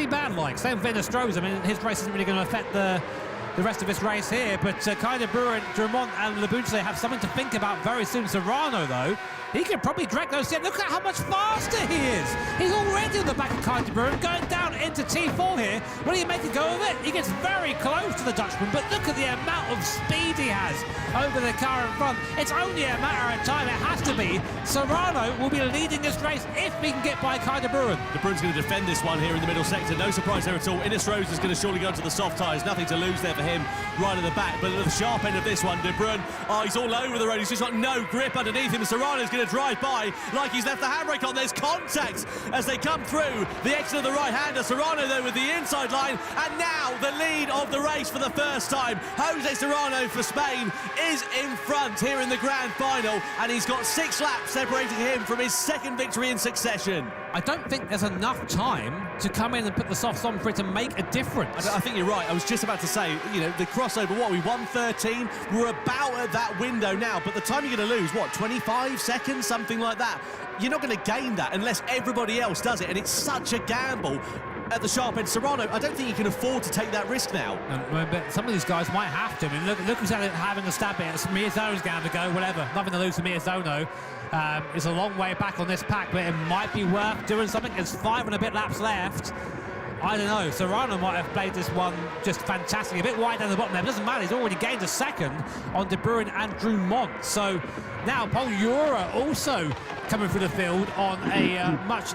bad like. Same for Strohs. I mean, his race isn't really going to affect the rest of this race here, but Kai de Bruyne, Drumont and Le Bousselet have something to think about very soon. Serrano, though, he can probably drag those in. Look at how much faster he is. He's already on the back of Kai de Bruyne, going down into T4 here. What do you make a go of it? He gets very close to the Dutchman, but look at the amount of speed he has over the car in front. It's only a matter of time. It has to be. Serrano will be leading this race if he can get by Kai de Bruyne. De Bruyne's going to defend this one here in the middle sector. No surprise there at all. Rose is going to surely go to the soft tyres. Nothing to lose there for him right at the back. But at the sharp end of this one, De Bruyne, he's all over the road. He's just got no grip underneath him. Serrano's going to drive by like he's left the handbrake on. There's contact as they come through the exit of the right-hander. Serrano, though, with the inside line, and now the lead of the race for the first time. Jose Serrano for Spain is in front here in the grand final, and he's got 6 laps separating him from his second victory in succession. I don't think there's enough time to come in and put the softs on for it to make a difference. I think you're right. I was just about to say, you know, the crossover, what, we won 13? We're about at that window now, but the time you're going to lose, what, 25 seconds, something like that? You're not going to gain that unless everybody else does it, and it's such a gamble at the sharp end. Serrano, I don't think he can afford to take that risk now. But some of these guys might have to. I mean, look who's having a stab at it. Miyazano's going to go, whatever. Nothing to lose for Miyazano. It's a long way back on this pack, but it might be worth doing something. There's 5 and a bit laps left. I don't know. Serrano might have played this one just fantastic. A bit wide down the bottom there. It doesn't matter. He's already gained a second on De Bruyne and Drumont. So now Paul Ura also coming through the field on a much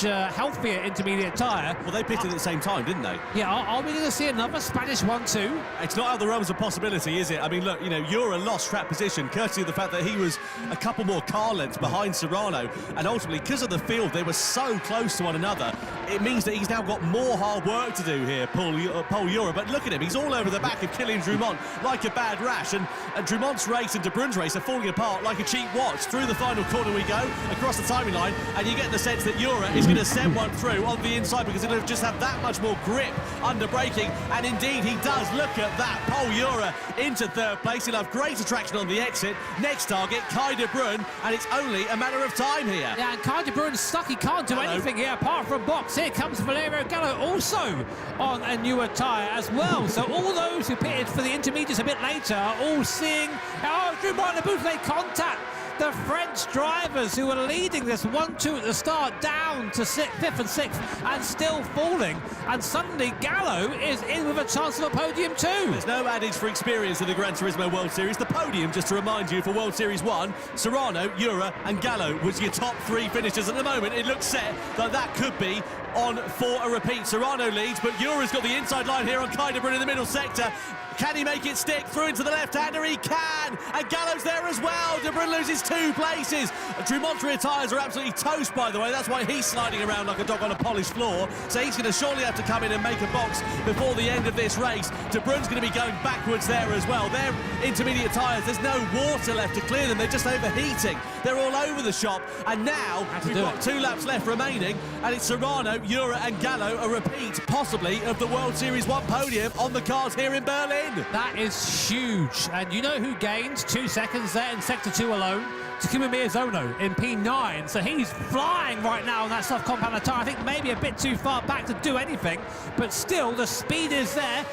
healthier intermediate tyre. Well, they pitted at the same time, didn't they? Yeah, are we going to see another Spanish 1-2? It's not out of the realms of possibility, is it? I mean, look, you know, Ura lost track position courtesy of the fact that he was a couple more car lengths behind Serrano, and ultimately, because of the field, they were so close to one another, it means that he's now got more hard work to do here, Paul Ura. But look at him, he's all over the back of Kylian Drumont like a bad rash, and Drumont's race and De Bruyne's race are falling apart like a cheap watch. Through the final corner we go, across the timing line, and you get the sense that Ura is going to send one through on the inside because it'll just have that much more grip under braking, and indeed he does. Look at that, Paul Ura into 3rd place. He'll have greater traction on the exit. Next target, Kai De Bruyne, and it's only a matter of time here. Yeah, and Kai De Bruyne's stuck. He can't do anything here apart from box. Here comes Valerio Gallo also on a newer tyre as well. So all those who pitted for the intermediates a bit later are all seeing, oh, Drumont and Booth made contact. The French drivers who were leading this 1-2 at the start down to 5th and 6th and still falling, and suddenly Gallo is in with a chance of a podium too. There's no adage for experience in the Gran Turismo World Series. The podium, just to remind you, for World Series 1, Serrano, Ura and Gallo was your top 3 finishers. At the moment it looks set that could be on for a repeat. Serrano leads, but Ura's got the inside line here on Kai De Bruyne in the middle sector. Can he make it stick through into the left-hander? He can! And Gallo's there as well. De Bruyne loses 2 places. Drumont's rear tyres are absolutely toast, by the way. That's why he's sliding around like a dog on a polished floor. So he's going to surely have to come in and make a box before the end of this race. De Bruyne's going to be going backwards there as well. They're intermediate tyres. There's no water left to clear them. They're just overheating. They're all over the shop. And now we've got 2 laps left remaining. And it's Serrano, Ura and Gallo, a repeat, possibly, of the World Series 1 podium on the cards here in Berlin. That is huge. And you know who gains 2 seconds there in Sector 2 alone? Takuma Miyazono in P9. So he's flying right now on that soft compound tyre. I think maybe a bit too far back to do anything, but still the speed is there.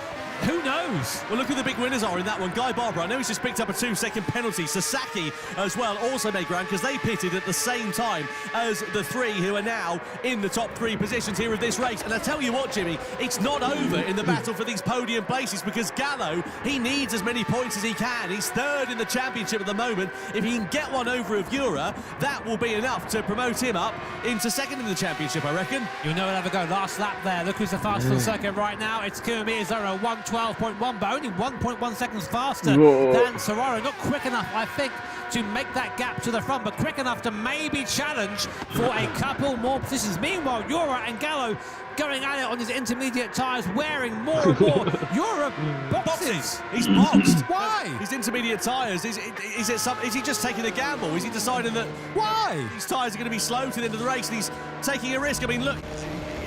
Who knows? Well, look who the big winners are in that one. Guy Barber, I know he's just picked up a 2-second penalty. Sasaki as well also made ground because they pitted at the same time as the 3 who are now in the top 3 positions here of this race. And I tell you what, Jimmy, it's not over in the battle for these podium places because Gallo, he needs as many points as he can. He's 3rd in the championship at the moment. If he can get one over of Ura, that will be enough to promote him up into 2nd in the championship, I reckon. You'll know it'll ever go. Last lap there. Look who's the fastest on the circuit right now. It's Takuma Miyazono, 1:12.1, but only 1.1 seconds faster than Serrano. Not quick enough, I think, to make that gap to the front, but quick enough to maybe challenge for a couple more positions. Meanwhile, Ura and Gallo going at it on his intermediate tyres, wearing more and more. Ura boxes. He's boxed. Why? His intermediate tyres. Is he just taking a gamble? Is he deciding that why these tyres are going to be slow to the end of the race and he's taking a risk? I mean, look,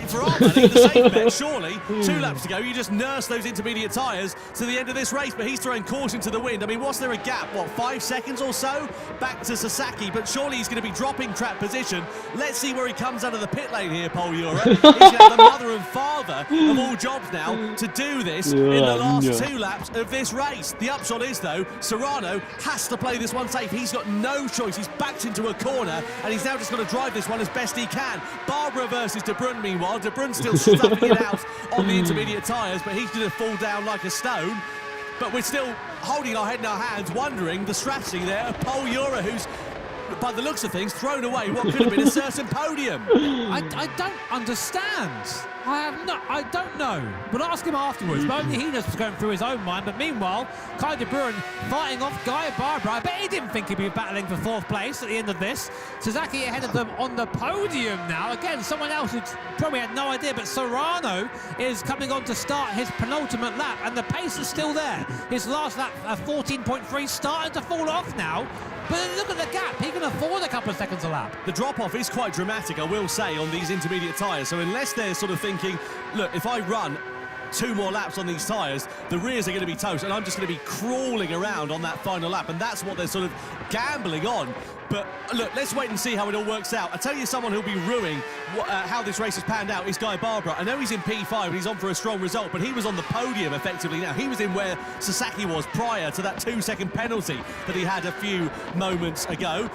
for our money, the safe bet, surely, 2 laps to go, you just nurse those intermediate tyres to the end of this race, but he's throwing caution to the wind. I mean, was there a gap, what, 5 seconds or so back to Sasaki, but surely he's going to be dropping track position. Let's see where he comes out of the pit lane here, Paul Ura. He's going to have the mother and father of all jobs now to do this in the last 2 laps of this race. The upshot is, though, Serrano has to play this one safe. He's got no choice. He's backed into a corner, and he's now just got to drive this one as best he can. Barbara versus De Bruyne, meanwhile. De Bruyne's still stuffing it out on the intermediate tyres, but he's going to fall down like a stone. But we're still holding our head in our hands, wondering the strategy there of Paul Ura, who's by the looks of things, thrown away what could have been a certain podium. I don't understand. I don't know. We'll ask him afterwards. But only he knows what's going through his own mind. But meanwhile, Kai de Bruin fighting off Guy Barbara. I bet he didn't think he'd be battling for 4th place at the end of this. Sasaki ahead of them on the podium now. Again, someone else who probably had no idea, but Serrano is coming on to start his penultimate lap, and the pace is still there. His last lap, 14.3, starting to fall off now. But look at the gap. He can afford a couple of seconds a lap. The drop-off is quite dramatic, I will say, on these intermediate tyres. So unless they're sort of thinking, look, if I run 2 more laps on these tyres, the rears are going to be toast, and I'm just going to be crawling around on that final lap, and that's what they're sort of gambling on. But look, let's wait and see how it all works out. I tell you, someone who'll be ruining how this race has panned out is Guy Barbara. I know he's in P5 and he's on for a strong result, but he was on the podium effectively now. He was in where Sasaki was prior to that 2-second penalty that he had a few moments ago.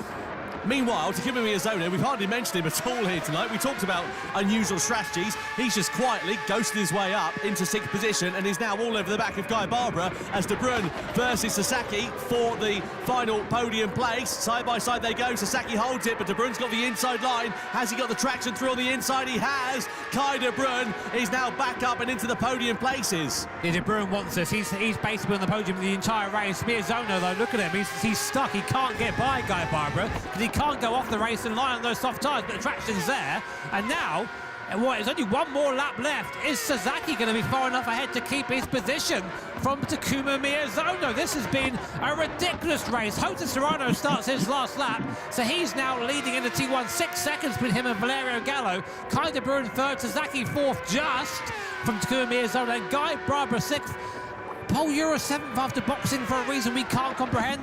Meanwhile, Takuma Miyazono, we've hardly mentioned him at all here tonight. We talked about unusual strategies. He's just quietly ghosted his way up into 6th position and is now all over the back of Guy Barbara as De Bruyne versus Sasaki for the final podium place. Side by side they go. Sasaki holds it, but De Bruyne's got the inside line. Has he got the traction through on the inside? He has. Kai De Bruyne is now back up and into the podium places. Yeah, De Bruyne wants this. He's basically on the podium the entire race. Miyazono, though, look at him. He's stuck. He can't get by Guy Barbara because he can't go off the race and lie on those soft tyres, but the traction's there. And now, there's only one more lap left. Is Sasaki going to be far enough ahead to keep his position from Takuma Miyazono? This has been a ridiculous race. Jose Serrano starts his last lap, so he's now leading into T1. 6 seconds between him and Valerio Gallo. Kai de Bruin 3rd, Sasaki 4th just from Takuma Miyazono, and Guy Barbara 6th. Paul Euro 7th after boxing for a reason we can't comprehend.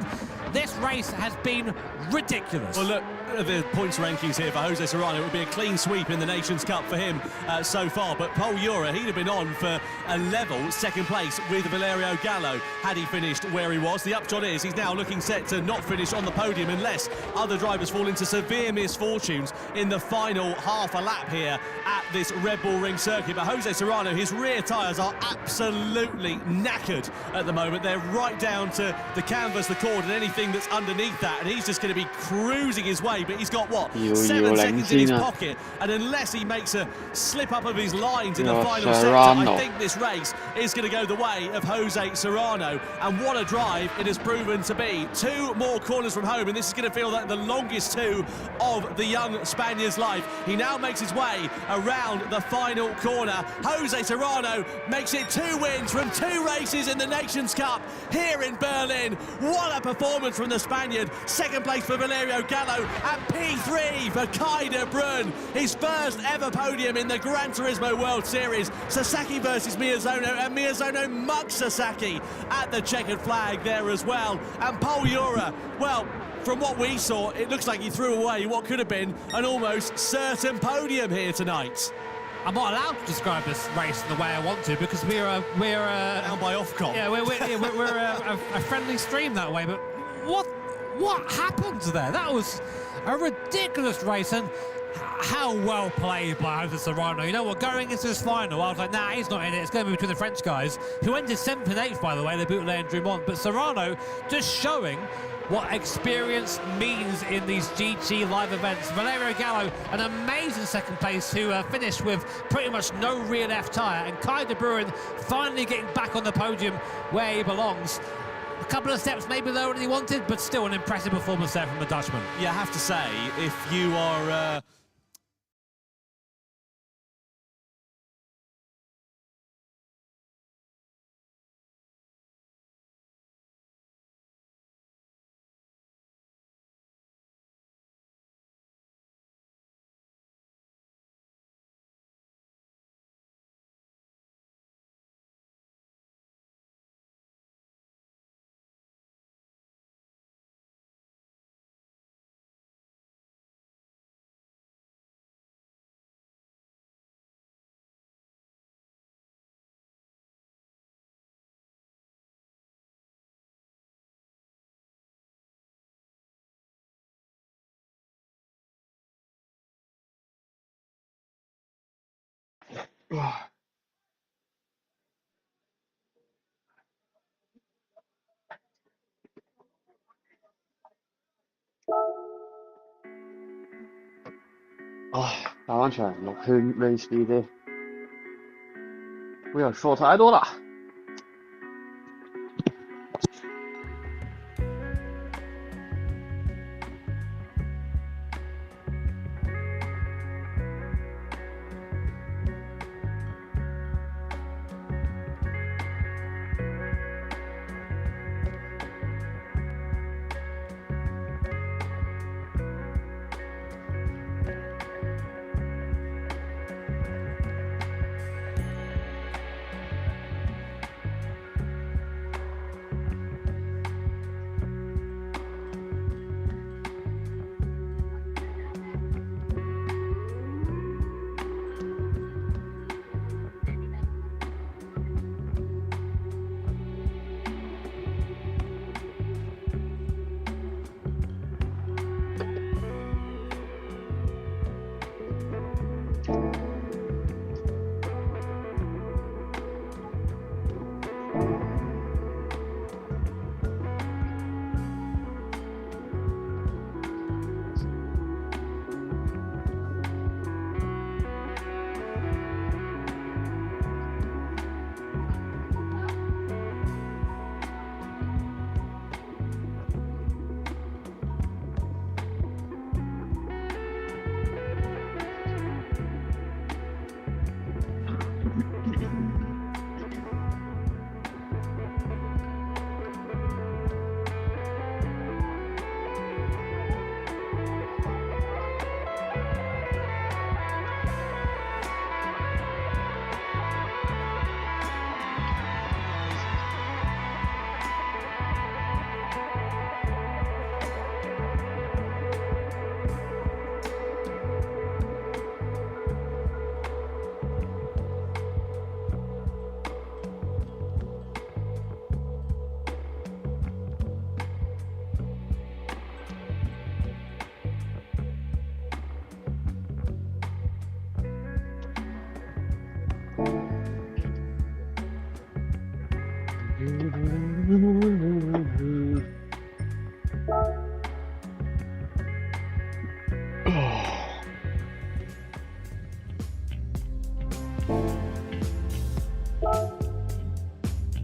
This race has been ridiculous. Well, look at the points rankings here for Jose Serrano. It would be a clean sweep in the Nations Cup for him so far. But Paul Euro, he'd have been on for a level 2nd place with Valerio Gallo had he finished where he was. The upshot is he's now looking set to not finish on the podium unless other drivers fall into severe misfortunes in the final half a lap here at this Red Bull Ring circuit. But Jose Serrano, his rear tyres are absolutely knackered at the moment. They're right down to the canvas, the cord, and anything that's underneath that, and he's just going to be cruising his way. But he's got what, 7 seconds in his pocket, and unless he makes a slip up of his lines in the final sector, I think this race is going to go the way of Jose Serrano. And what a drive it has proven to be. 2 more corners from home, and this is going to feel like the longest 2 of the young Spaniard's life. He now makes his way around the final corner. Jose Serrano makes it 2 wins from 2 races in the Nations Cup here in Berlin. What a performance from the Spaniard. 2nd place for Valerio Gallo, and P3 for Kai de Bruin. His first ever podium in the Gran Turismo World Series. Sasaki versus Miyazono, and Miyazono mugs Sasaki at the checkered flag there as well. And Paul Euro, well, from what we saw, it looks like he threw away what could have been an almost certain podium here tonight. I'm not allowed to describe this race in the way I want to because we're down by Ofcom. Yeah, we're a friendly stream that way. But what happened there? That was a ridiculous race, and how well played by Jose Serrano. You know what, going into this final, I was like, nah, he's not in it. It's going to be between the French guys, who ended 7th and 8th, by the way, the Boutelet and Drummond. But Serrano just showing what experience means in these GT live events. Valerio Gallo, an amazing 2nd place, who finished with pretty much no rear left tyre, and Kai de Bruin finally getting back on the podium where he belongs. A couple of steps maybe lower than he wanted, but still an impressive performance there from the Dutchman. Yeah, I have to say, if you are 唉，打翻場6圈 race B 啫，不要說太多啦。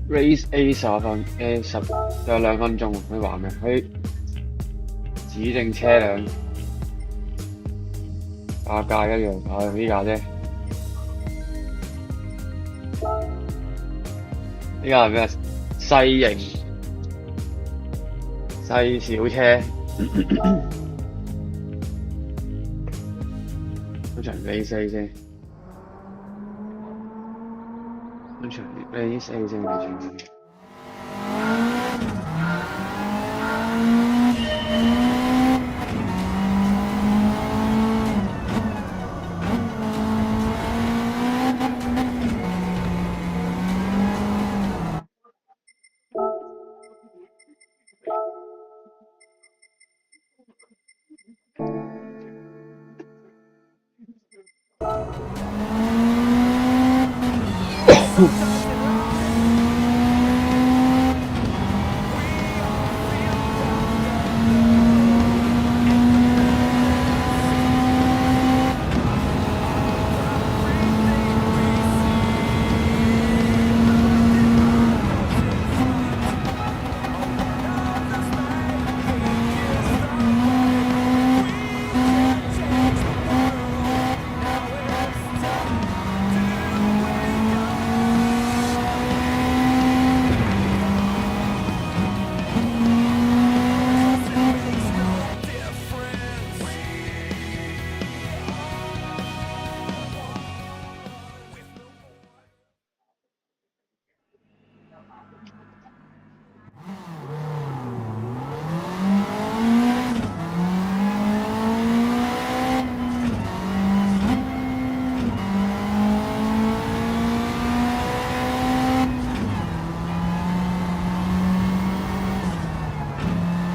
Race A 10分，10仲有2分鐘，可以話咩？可以指定車輛價一樣，呢架啫。呢架係咩？細型細小車。咁場 Race A 先。Race A 先，你轉嘅。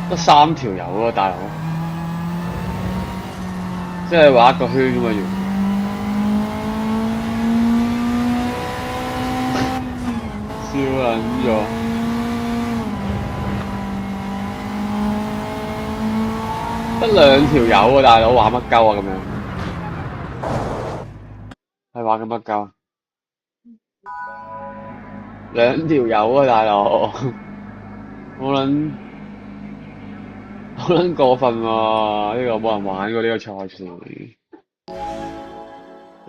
得3條油喎，大佬，即係畫一個圈咁啊要。笑撚咗，得2條油喎，大佬，畫乜鳩啊咁樣？玩緊乜鳩？兩條友啊，大佬，好撚過分喎！呢個冇人玩過呢個賽事，呢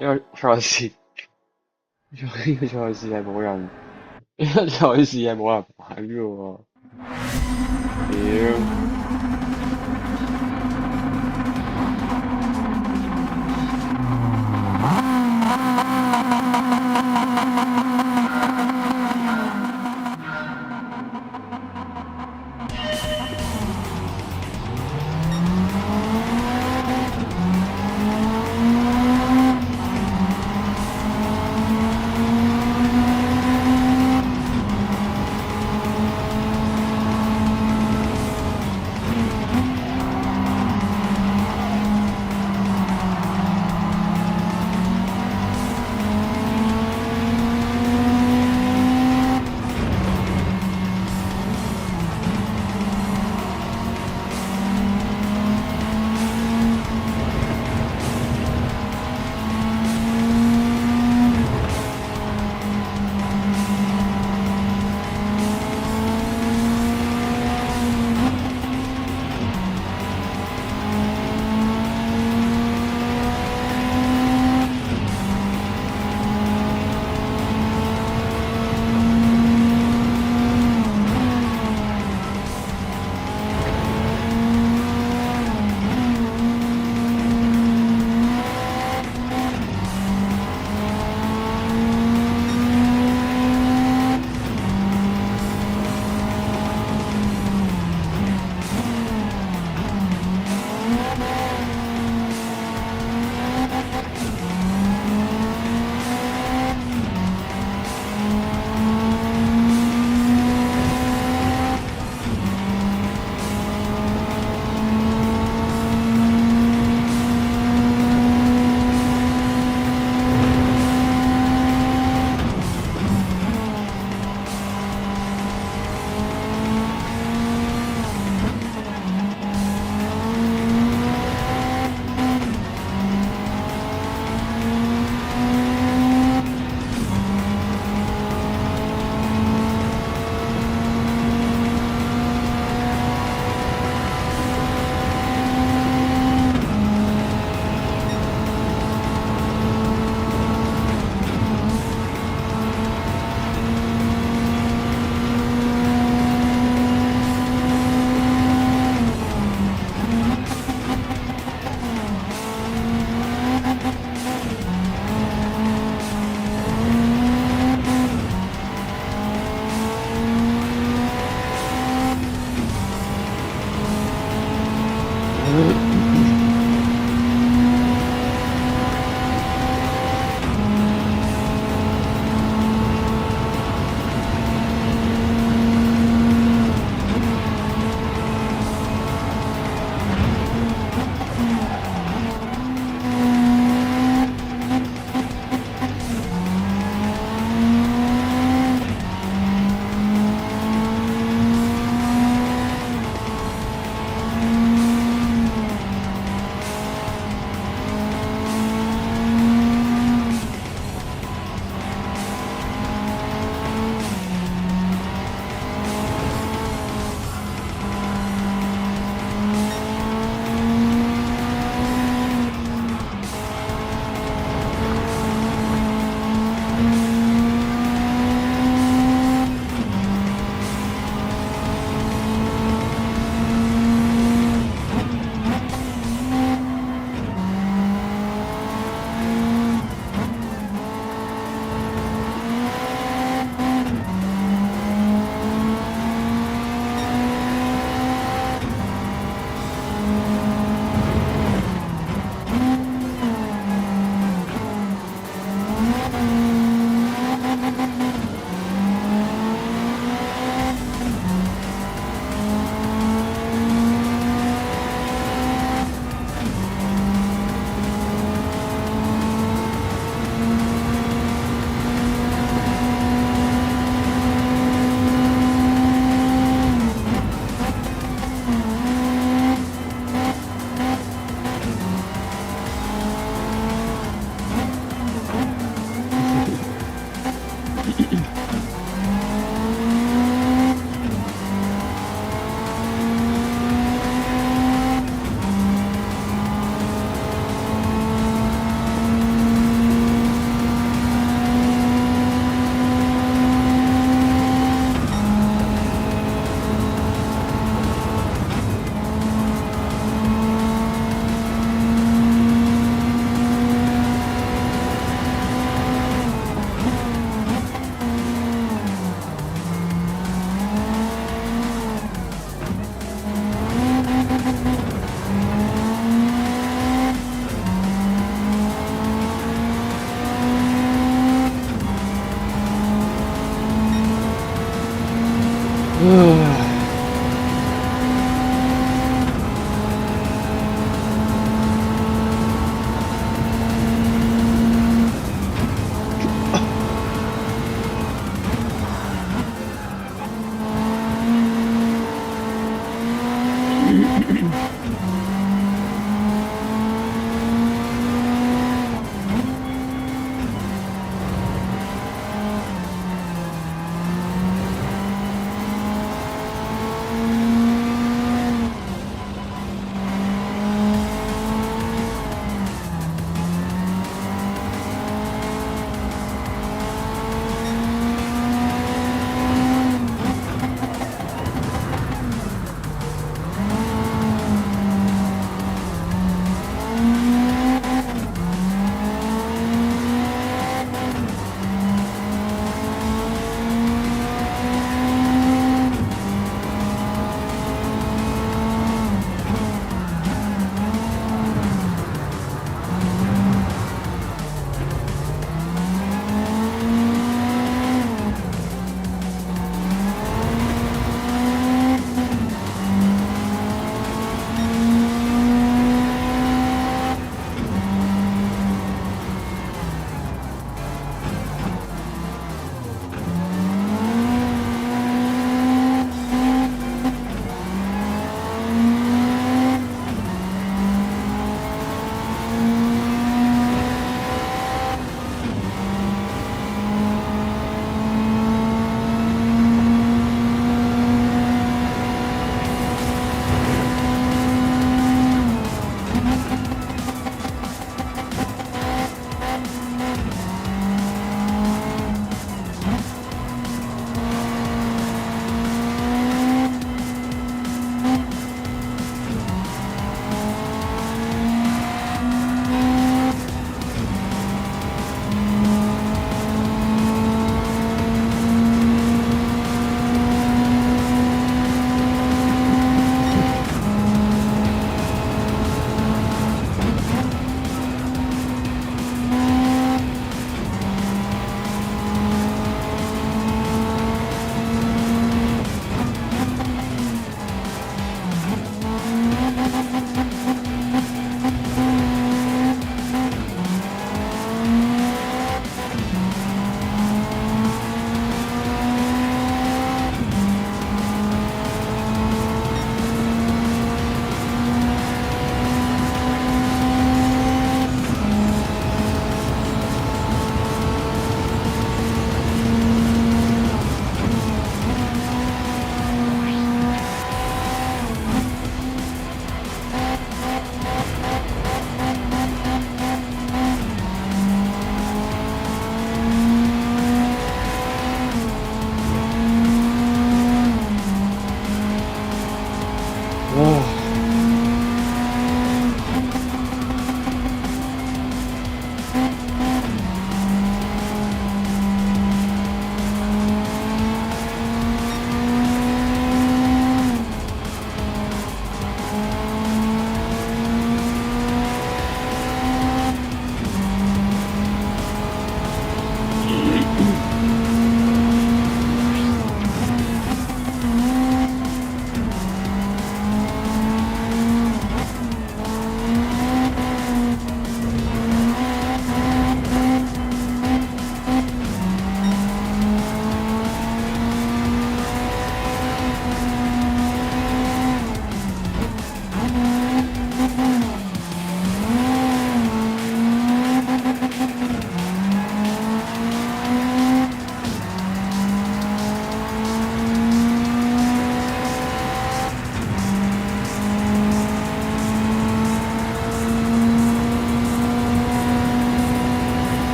個賽事，呢個賽事係冇人，呢個賽事係冇人玩嘅喎，屌！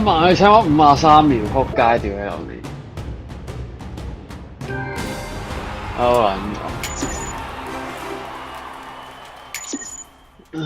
慢佢差唔多53秒，撲街屌喺後面。撚唉。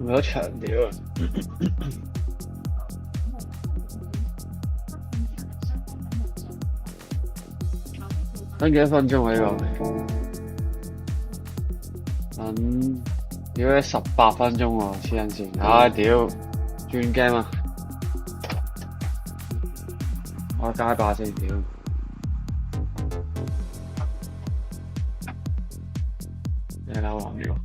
有長屌啊！等幾多分鐘啊？呢個等屌18分鐘喎，黐撚線！屌，轉 game 啊！我街霸先屌。你撈黃料。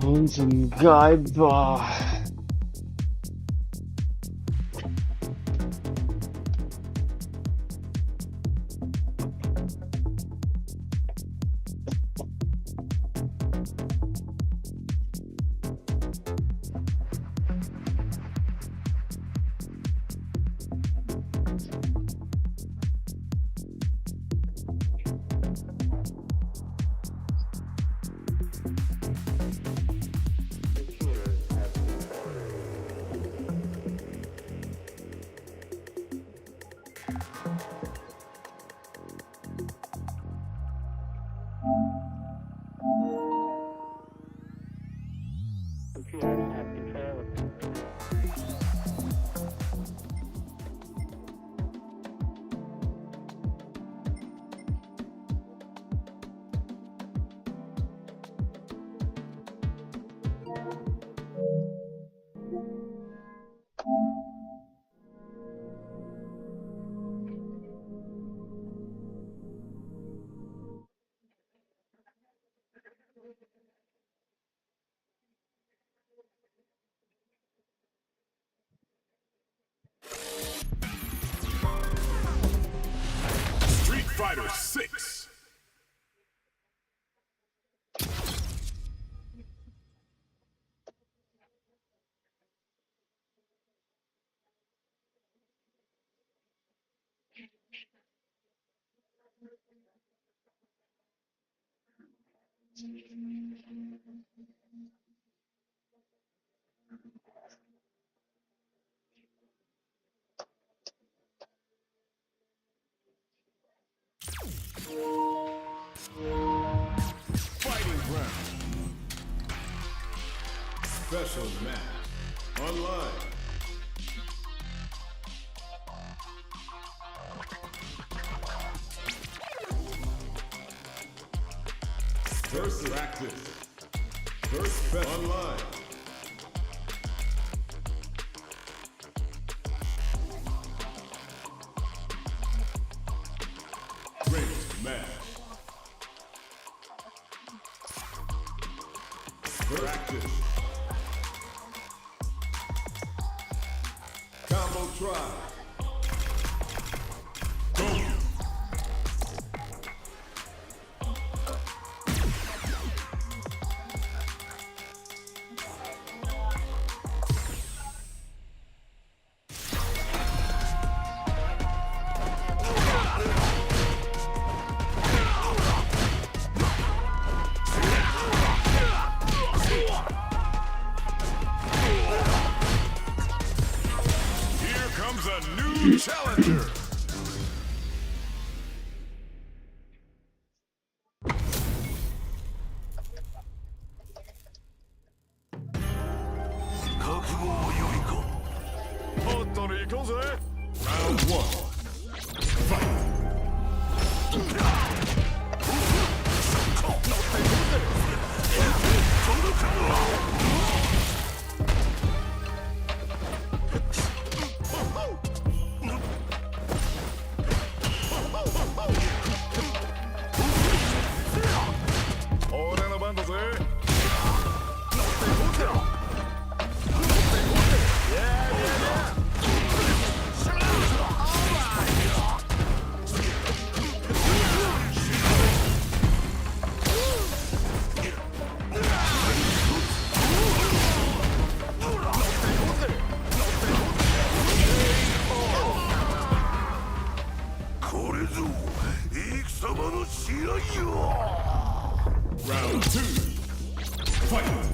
安靜街霸。Fighter 6. Fighting round. Special match. Online. First active. First bet online. Great match. Practice. Combo try. Go. New challenger. Round 1. Fight. 俺の番だぜ。これぞ戦場の試合よ。Round 2. Fight.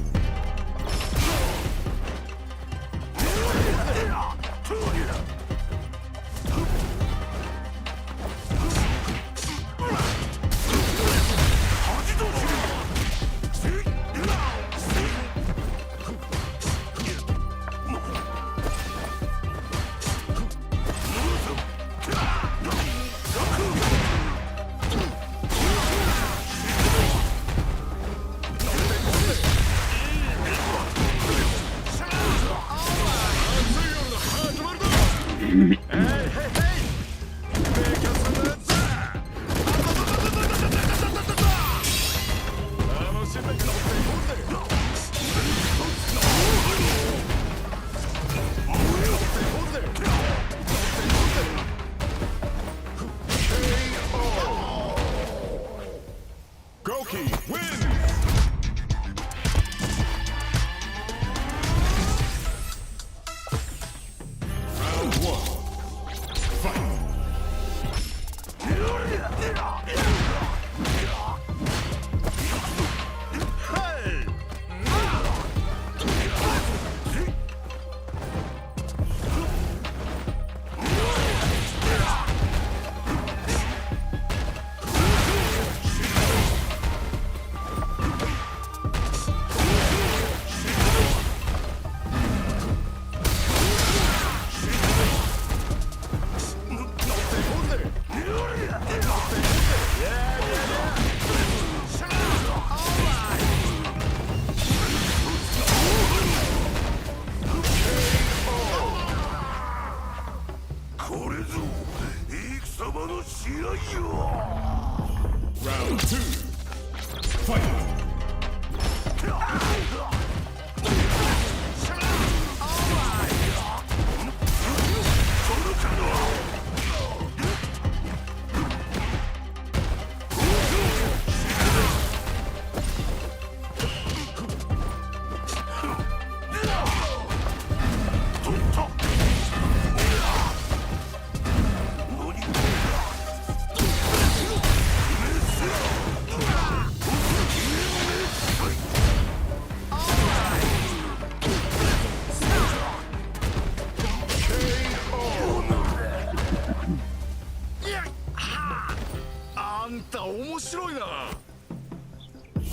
面白いな。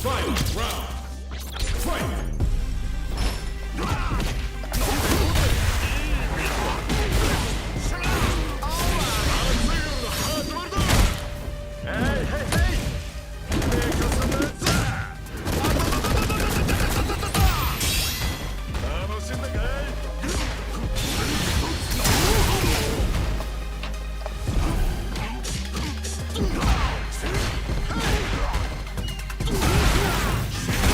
Fight round. Fight. 「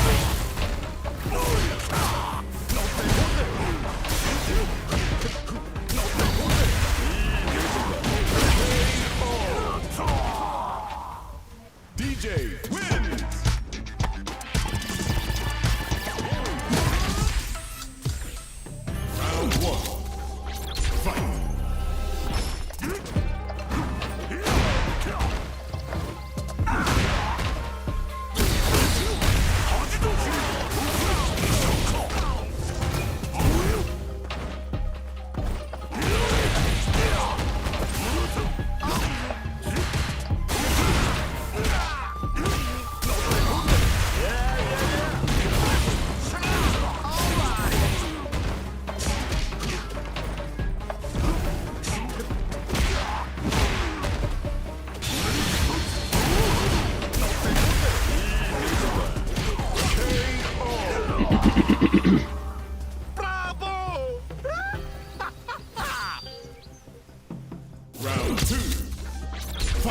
こ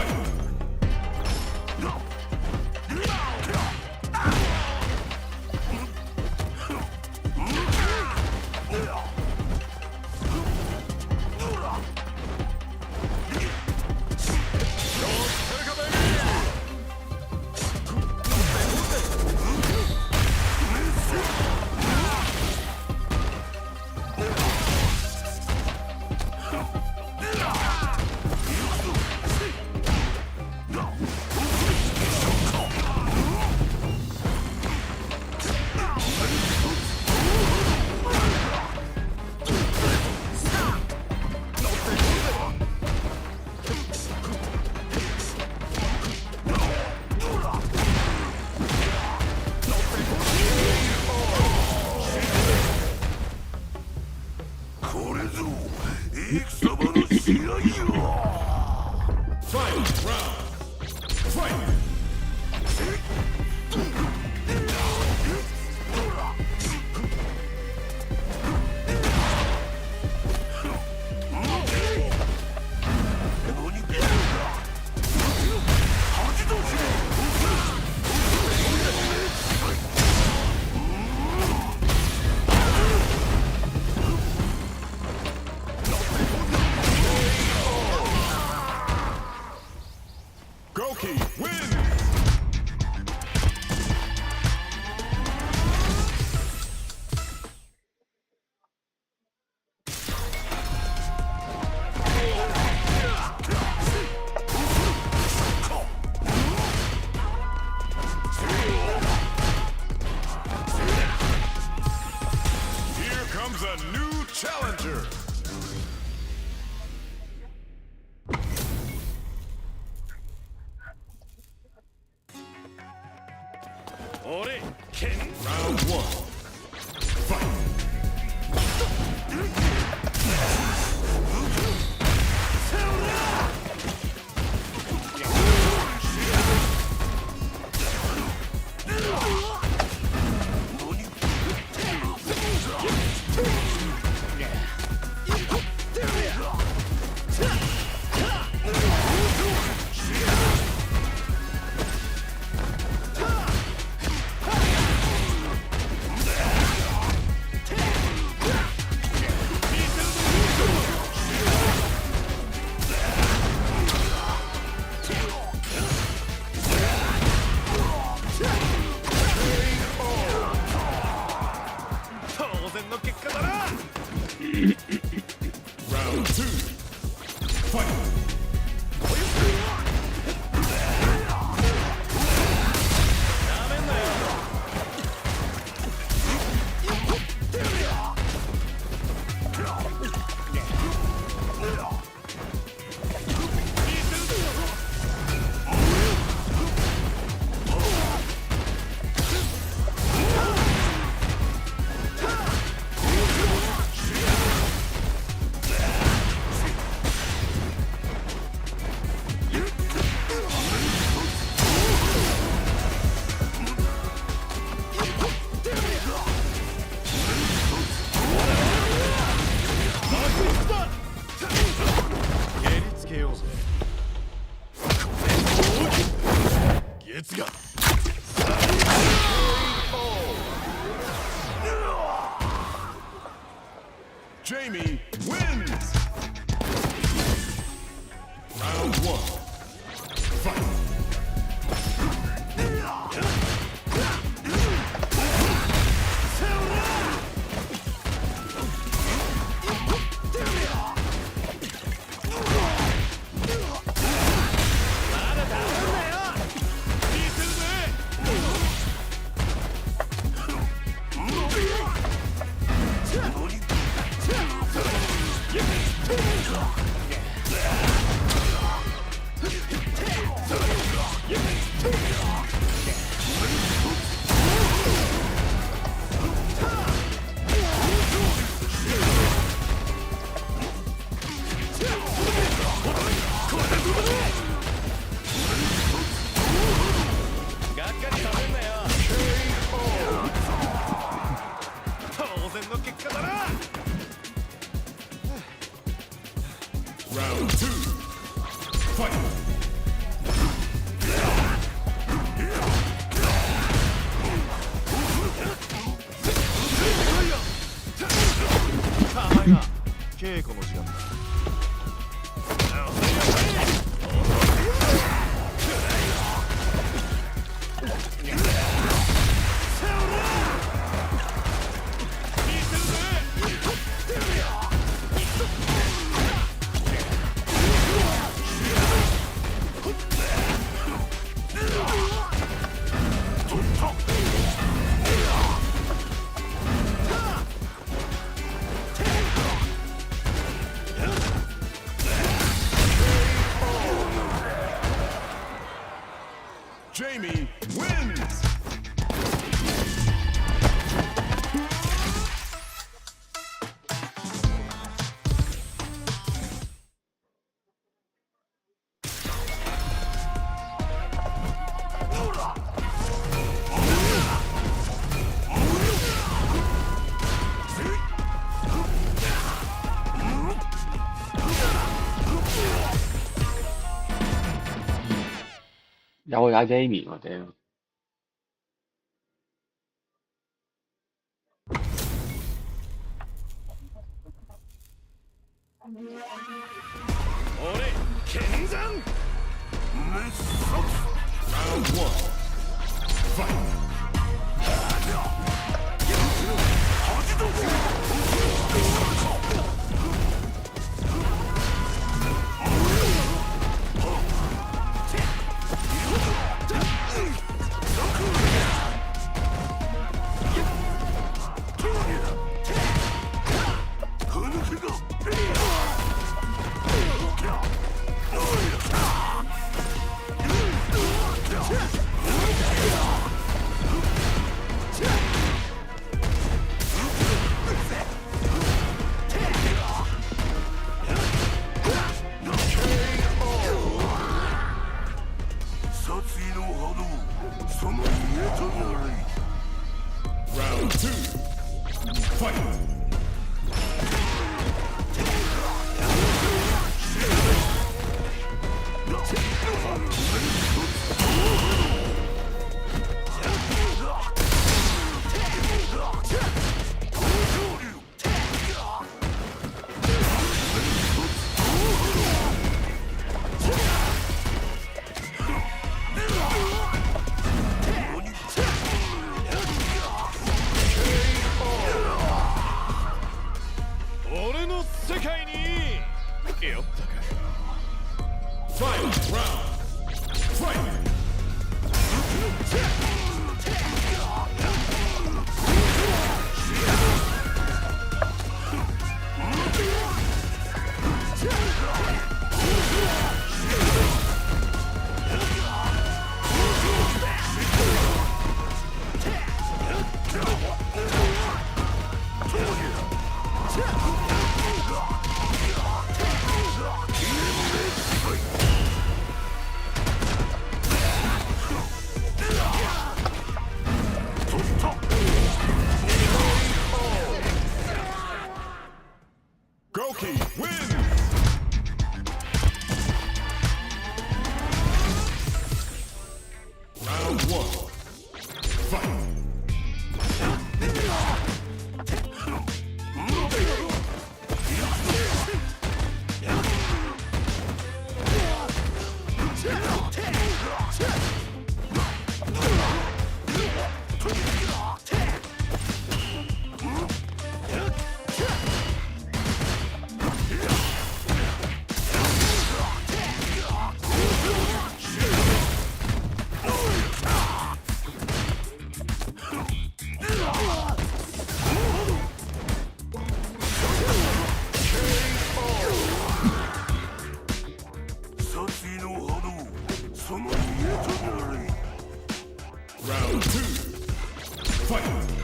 れぞ戦場の試合よ。Goki wins! Here comes a new challenger. Round one. Round two. Fight. 月が Jamie wins! Round one. Fight! Round two. Fight! 稽古の時間だ。Jamie wins! 有打 Jamie 喎屌！俺剣山滅殺 Round 1 Fight! 殺意の波動その家となれ Round 2 Fight! 俺の世界にやったかよ Fight round Fight! その家となれ Round 2 Fight! 「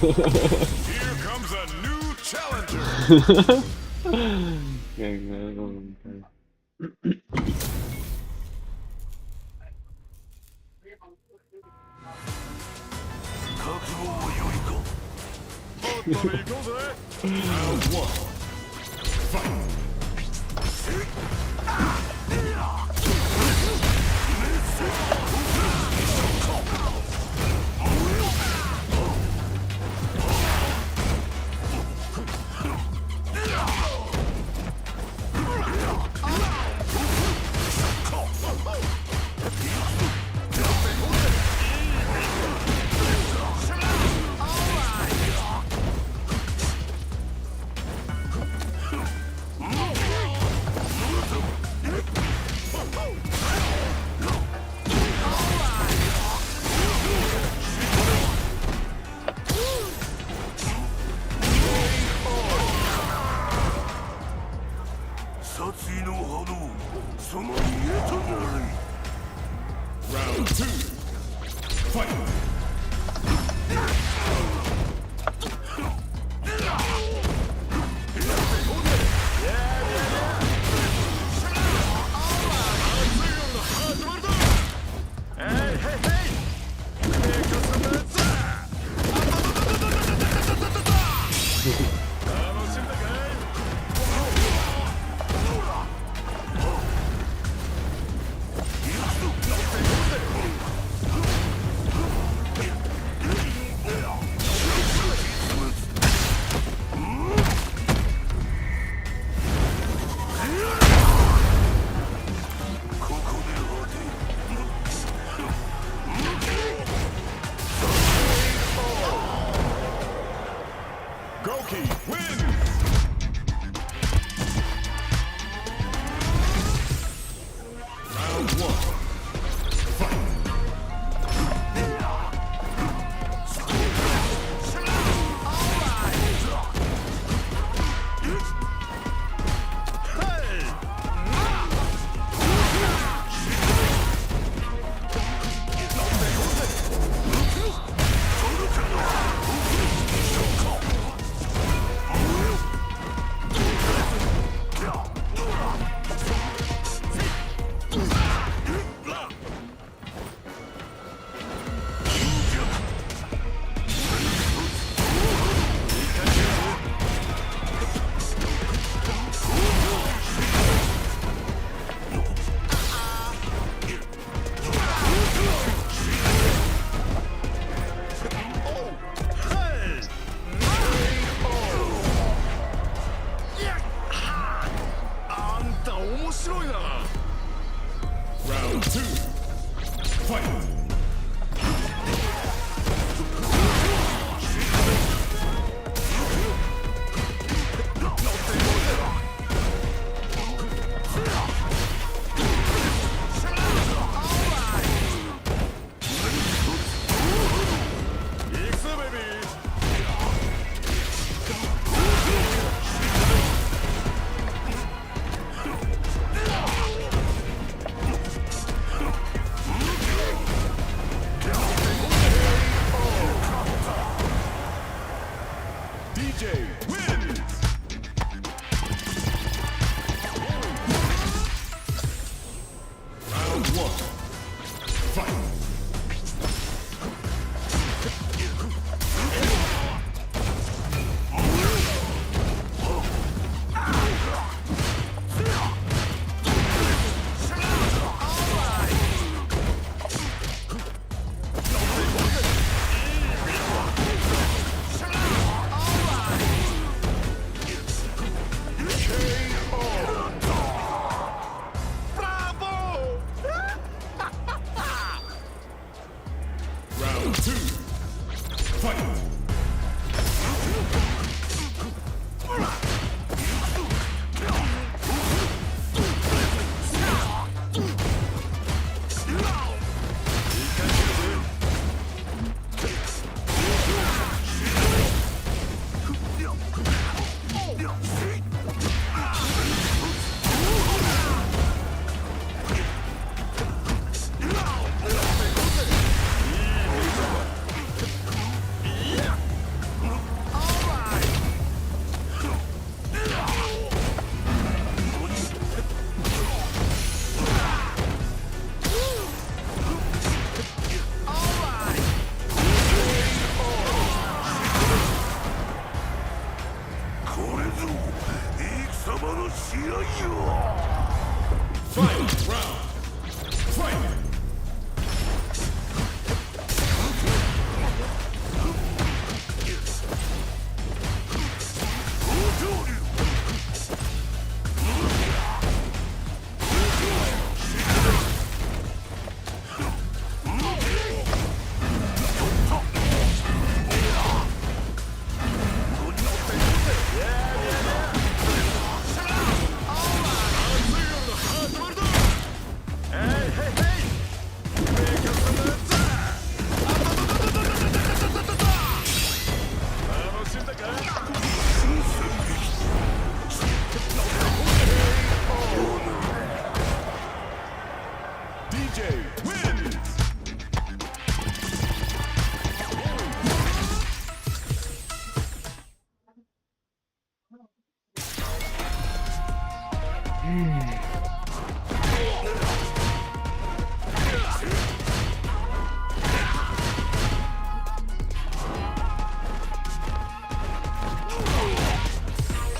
Here comes a new challenger. 勁啊！個問題。とっとり行こうぜ。Round one. Fight. 殺意の波動、その家となり。Round two. Fight. ゴーキー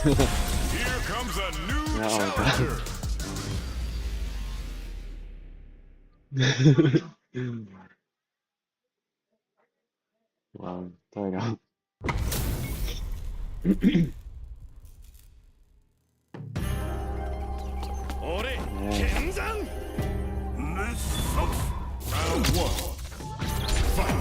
comes a new 然後 challenger. 哇，都係咁。俺剣山Round 1 Fight.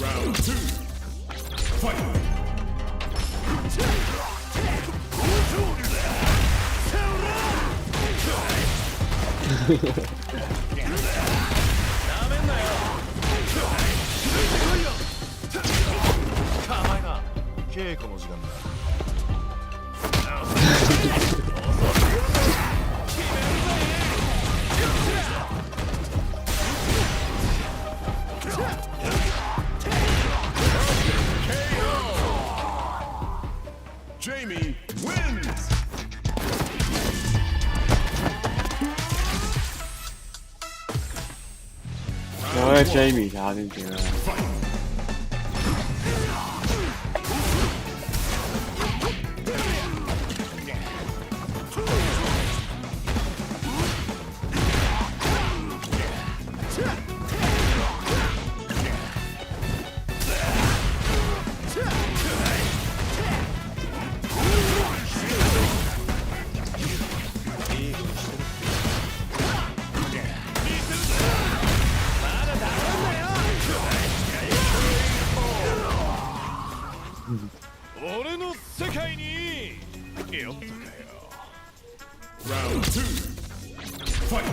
Round 2 Fight. 稽古の時間だ。Jamie wins. 有咧 Jamie 打先算啦。俺の世界によったかよ。Round 2 Fight.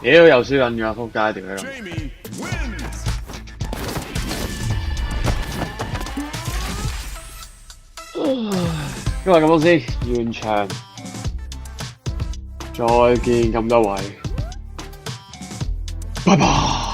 屌又輸緊㗎，仆街屌你！ Jamie wins. 今日咁多先，完場，再見咁多位，拜拜。